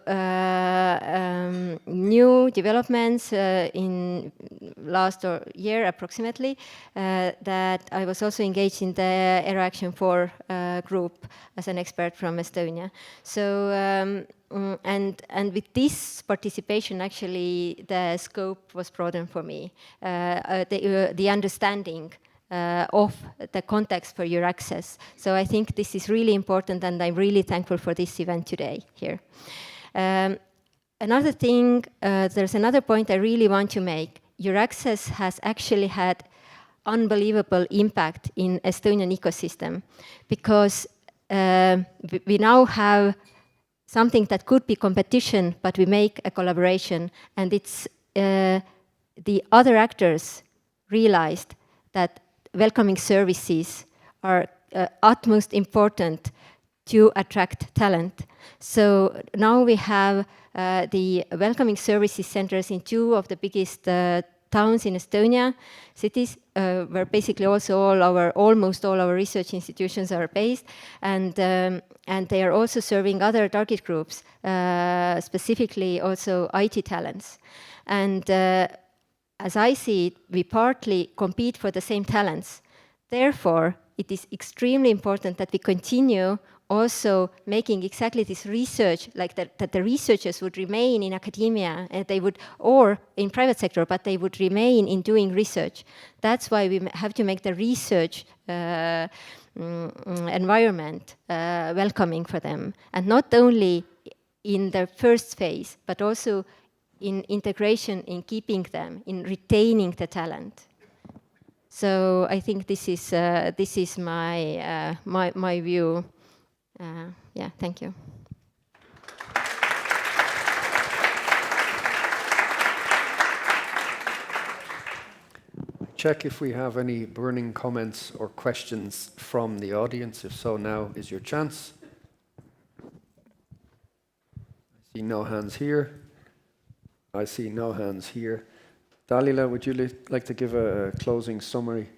new developments in last year approximately, that I was also engaged in the Aero Action 4 group as an expert from Estonia. So and with this participation, actually, the scope was broadened for me. The understanding of the context for your access. So I think this is really important, and I'm really thankful for this event today here. Another thing, there's another point I really want to make. Your access has actually had unbelievable impact in Estonian ecosystem, because we now have something that could be competition, but we make a collaboration, and it's the other actors realized that welcoming services are utmost important to attract talent. So now we have the welcoming services centers in 2 of the biggest towns in Estonia, cities, where basically also almost all our research institutions are based, and they are also serving other target groups, specifically also IT talents. And as I see it, we partly compete for the same talents. Therefore, it is extremely important that we continue also making exactly this research, like that the researchers would remain in academia, they would, or in private sector, but they would remain in doing research. That's why we have to make the research environment welcoming for them, and not only in the first phase, but also in integration, in keeping them, in retaining the talent. So I think this is my my view. Yeah, thank you. Check if we have any burning comments or questions from the audience. If so, now is your chance. I see no hands here. I see no hands here. Dalila, would you like to give a closing summary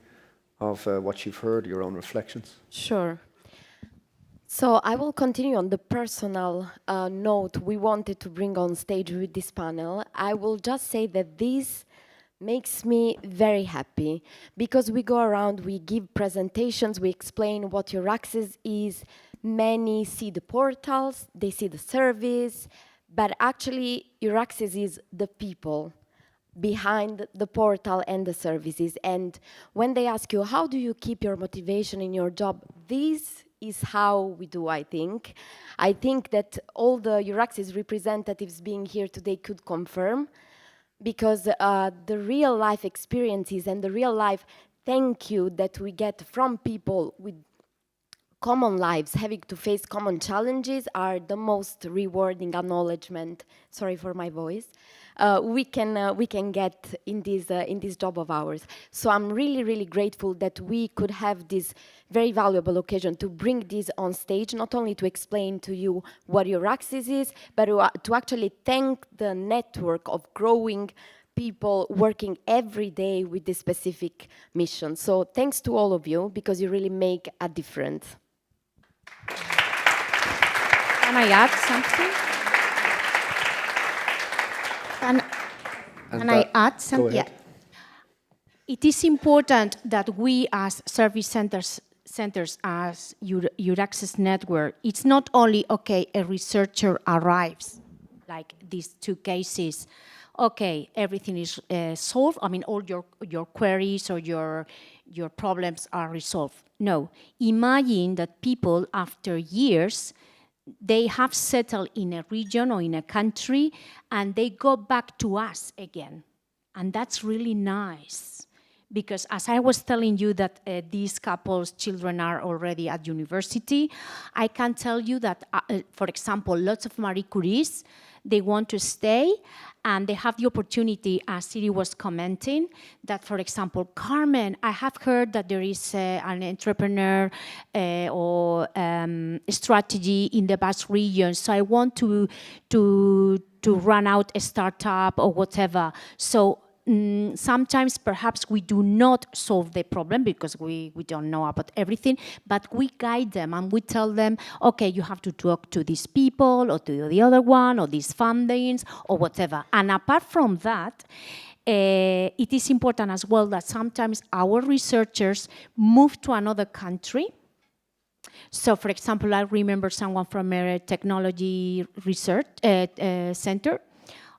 of what you've heard, your own reflections? Sure. So I will continue on the personal note we wanted to bring on stage with this panel. I will just say that this makes me very happy because we go around, we give presentations, we explain what your access is. Many see the portals, they see the service, but actually your access is the people behind the portal and the services. And when they ask you, how do you keep your motivation in your job? This is how we do, I think. I think that all the Euraxis representatives being here today could confirm, because the real life experiences and the real life thank you that we get from people with common lives, having to face common challenges, are the most rewarding acknowledgement, sorry for my voice, we can get in this job of ours. So I'm really, really grateful that we could have this very valuable occasion to bring this on stage, not only to explain to you what Euraxis is, but to actually thank the network of growing people working every day with this specific mission. So thanks to all of you, because you really make a difference. Can I add something? Can I add something? Yeah. It is important that we as service centers as Euraxis network, it's not only, okay, a researcher arrives, like these two cases, okay, everything is solved, I mean, all your queries or your problems are resolved. No, imagine that people after years, they have settled in a region or in a country and they go back to us again. And that's really nice. Because as I was telling you that these couples' children are already at university, I can tell you that, for example, lots of Marie Curies, they want to stay and they have the opportunity, as Siri was commenting, that, for example, Carmen, I have heard that there is an entrepreneur or strategy in the Basque region, so I want to run out a startup or whatever. So sometimes perhaps we do not solve the problem because we don't know about everything, but we guide them and we tell them, okay, you have to talk to these people or to the other one or these fundings or whatever. And apart from that, it is important as well that sometimes our researchers move to another country. So, for example, I remember someone from a technology research center.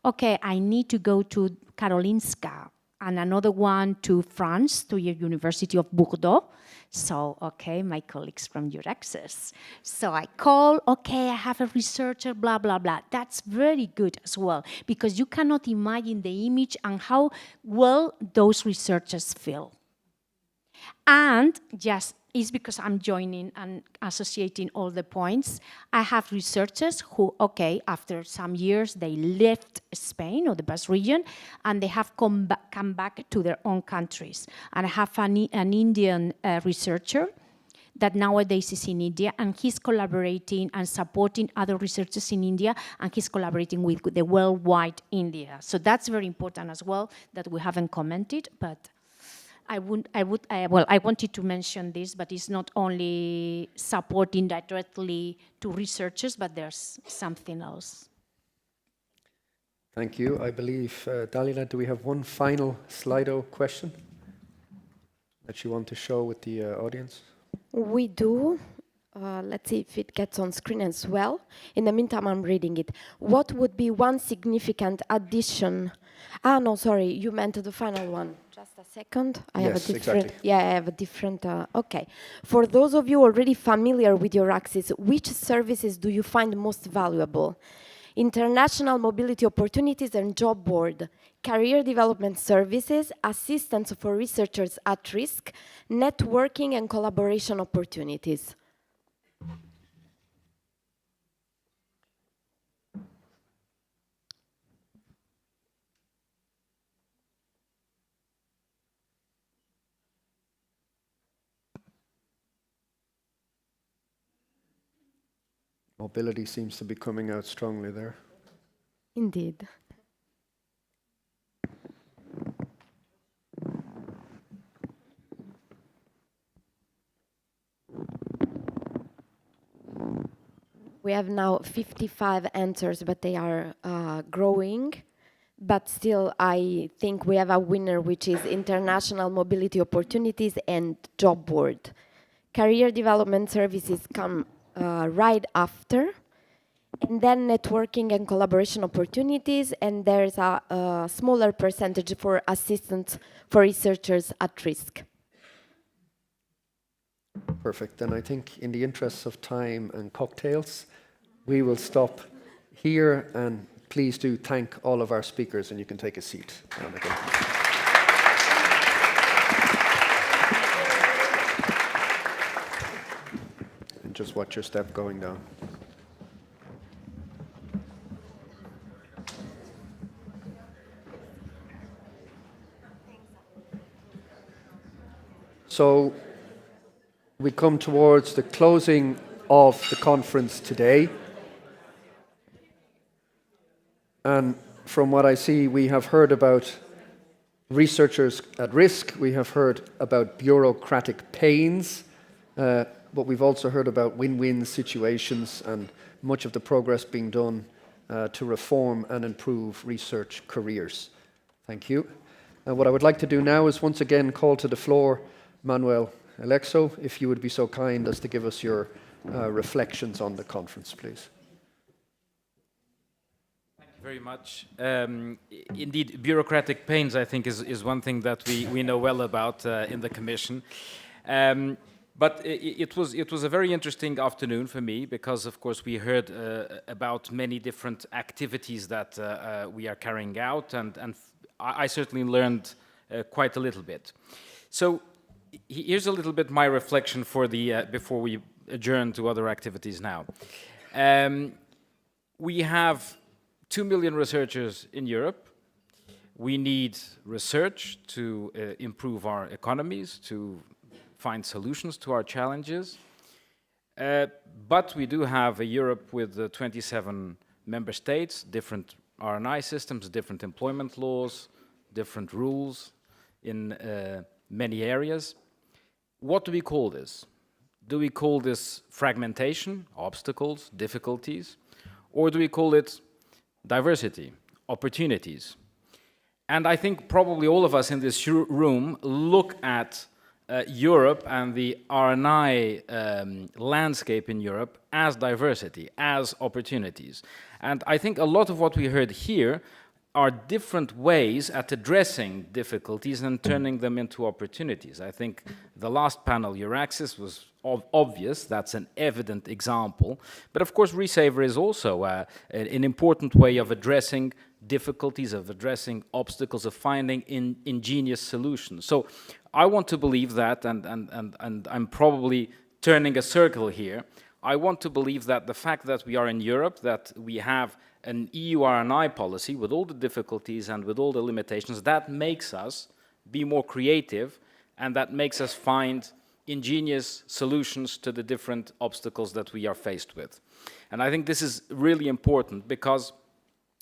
Okay, I need to go to Karolinska, and another one to France, to the University of Bordeaux. So, okay, my colleagues from Euraxis. So I call, okay, I have a researcher, blah, blah, blah. That's very good as well, because you cannot imagine the image and how well those researchers feel. And just is because I'm joining and associating all the points. I have researchers who, okay, after some years, they left Spain or the Basque region, and they have come back to their own countries. And I have an Indian researcher that nowadays is in India, and he's collaborating and supporting other researchers in India, and he's collaborating with the worldwide India. So that's very important as well, that we haven't commented, but I wanted to mention this, but it's not only supporting directly to researchers, but there's something else. Thank you. I believe, Dalila, do we have one final Slido question that you want to show with the audience? We do. Let's see if it gets on screen as well. In the meantime, I'm reading it. What would be one significant addition? Ah, no, sorry, you meant the final one. Just a second. I have a different. Exactly. Yeah, I have a different. Okay. For those of you already familiar with your axis, which services do you find most valuable? International mobility opportunities and job board, career development services, assistance for researchers at risk, networking and collaboration opportunities. Mobility seems to be coming out strongly there. Indeed. We have now 55 answers, but they are growing. But still, I think we have a winner, which is international mobility opportunities and job board. Career development services come right after. And then networking and collaboration opportunities, and there's a smaller percentage for assistance for researchers at risk. Perfect. Then I think in the interests of time and cocktails, we will stop here, and please do thank all of our speakers, and you can take a seat. And just watch your step going down. So we come towards the closing of the conference today. And from what I see, we have heard about researchers at risk, we have heard about bureaucratic pains, but we've also heard about win-win situations and much of the progress being done to reform and improve research careers. Thank you. And what I would like to do now is once again call to the floor Manuel Alexo, if you would be so kind as to give us your reflections on the conference, please. Thank you very much. Indeed, bureaucratic pains, I think, is one thing that we know well about in the Commission. But it was a very interesting afternoon for me because, of course, we heard about many different activities that we are carrying out, and I certainly learned quite a little bit. So here's a little bit my reflection for the before we adjourn to other activities now. We have 2 million researchers in Europe. We need research to improve our economies, to find solutions to our challenges. But we do have a Europe with 27 member states, different R&I systems, different employment laws, different rules in many areas. What do we call this? Do we call this fragmentation, obstacles, difficulties? Or do we call it diversity, opportunities? And I think probably all of us in this room look at Europe and the R&I landscape in Europe as diversity, as opportunities. And I think a lot of what we heard here are different ways at addressing difficulties and turning them into opportunities. I think the last panel, your axis, was obvious. That's an evident example. But of course, Resaver is also an important way of addressing difficulties, of addressing obstacles, of finding ingenious solutions. So I want to believe that, and I'm probably turning a circle here, I want to believe that the fact that we are in Europe, that we have an EU R&I policy with all the difficulties and with all the limitations, that makes us be more creative, and that makes us find ingenious solutions to the different obstacles that we are faced with. And I think this is really important because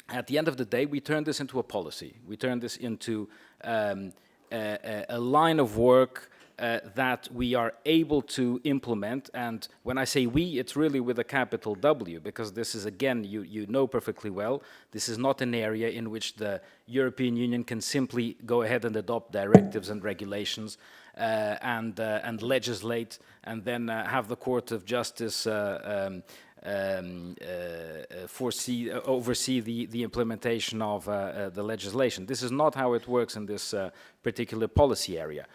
at the end of the day, we turn this into a policy. We turn this into a line of work that we are able to implement. And when I say we, it's really with a capital W, because this is, again, you know perfectly well, this is not an area in which the European Union can simply go ahead and adopt directives and regulations and legislate, and then have the Court of Justice oversee the implementation of the legislation. This is not how it works in this particular policy area.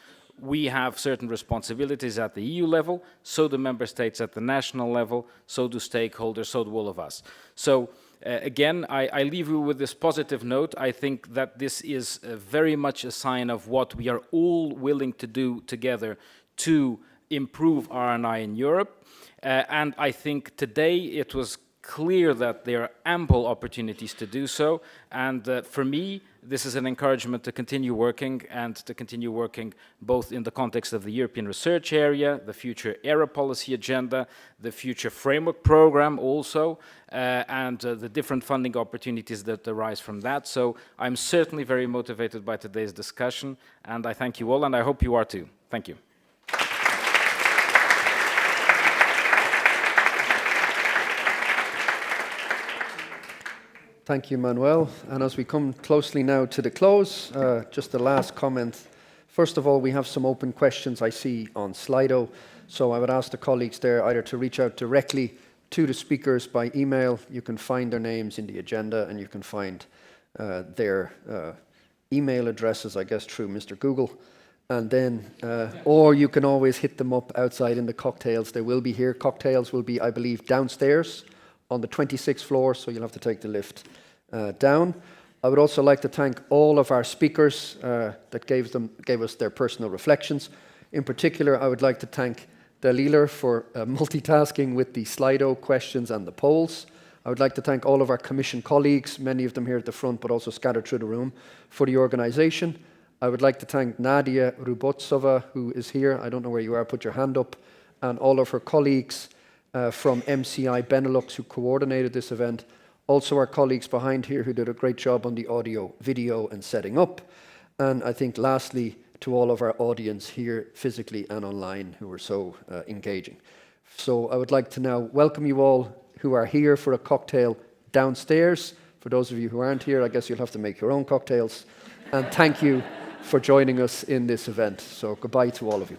We have certain responsibilities at the EU level, so do member states at the national level, so do stakeholders, so do all of us. So again, I leave you with this positive note. I think that this is very much a sign of what we are all willing to do together to improve R&I in Europe. And I think today it was clear that there are ample opportunities to do so. And for me, this is an encouragement to continue working, and to continue working both in the context of the European research area, the future ERA policy agenda, the future framework program also, and the different funding opportunities that arise from that. So I'm certainly very motivated by today's discussion, and I thank you all, and I hope you are too. Thank you. Thank you, Manuel. And as we come closely now to the close, just a last comment. First of all, we have some open questions I see on Slido, so I would ask the colleagues there either to reach out directly to the speakers by email. You can find their names in the agenda, and you can find their email addresses, I guess, through Mr. Google. And then, or you can always hit them up outside in the cocktails. They will be here. Cocktails will be, I believe, downstairs on the 26th floor, so you'll have to take the lift down. I would also like to thank all of our speakers that gave us their personal reflections. In particular, I would like to thank Dalila for multitasking with the Slido questions and the polls. I would like to thank all of our Commission colleagues, many of them here at the front, but also scattered through the room, for the organisation. I would like to thank Nadia Rubotsova, who is here. I don't know where you are, put your hand up. And all of her colleagues from MCI Benelux who coordinated this event. Also our colleagues behind here who did a great job on the audio, video and setting up. And I think lastly to all of our audience here physically and online who were so engaging. So I would like to now welcome you all who are here for a cocktail downstairs. For those of you who aren't here, I guess you'll have to make your own cocktails. And thank you for joining us in this event. So goodbye to all of you.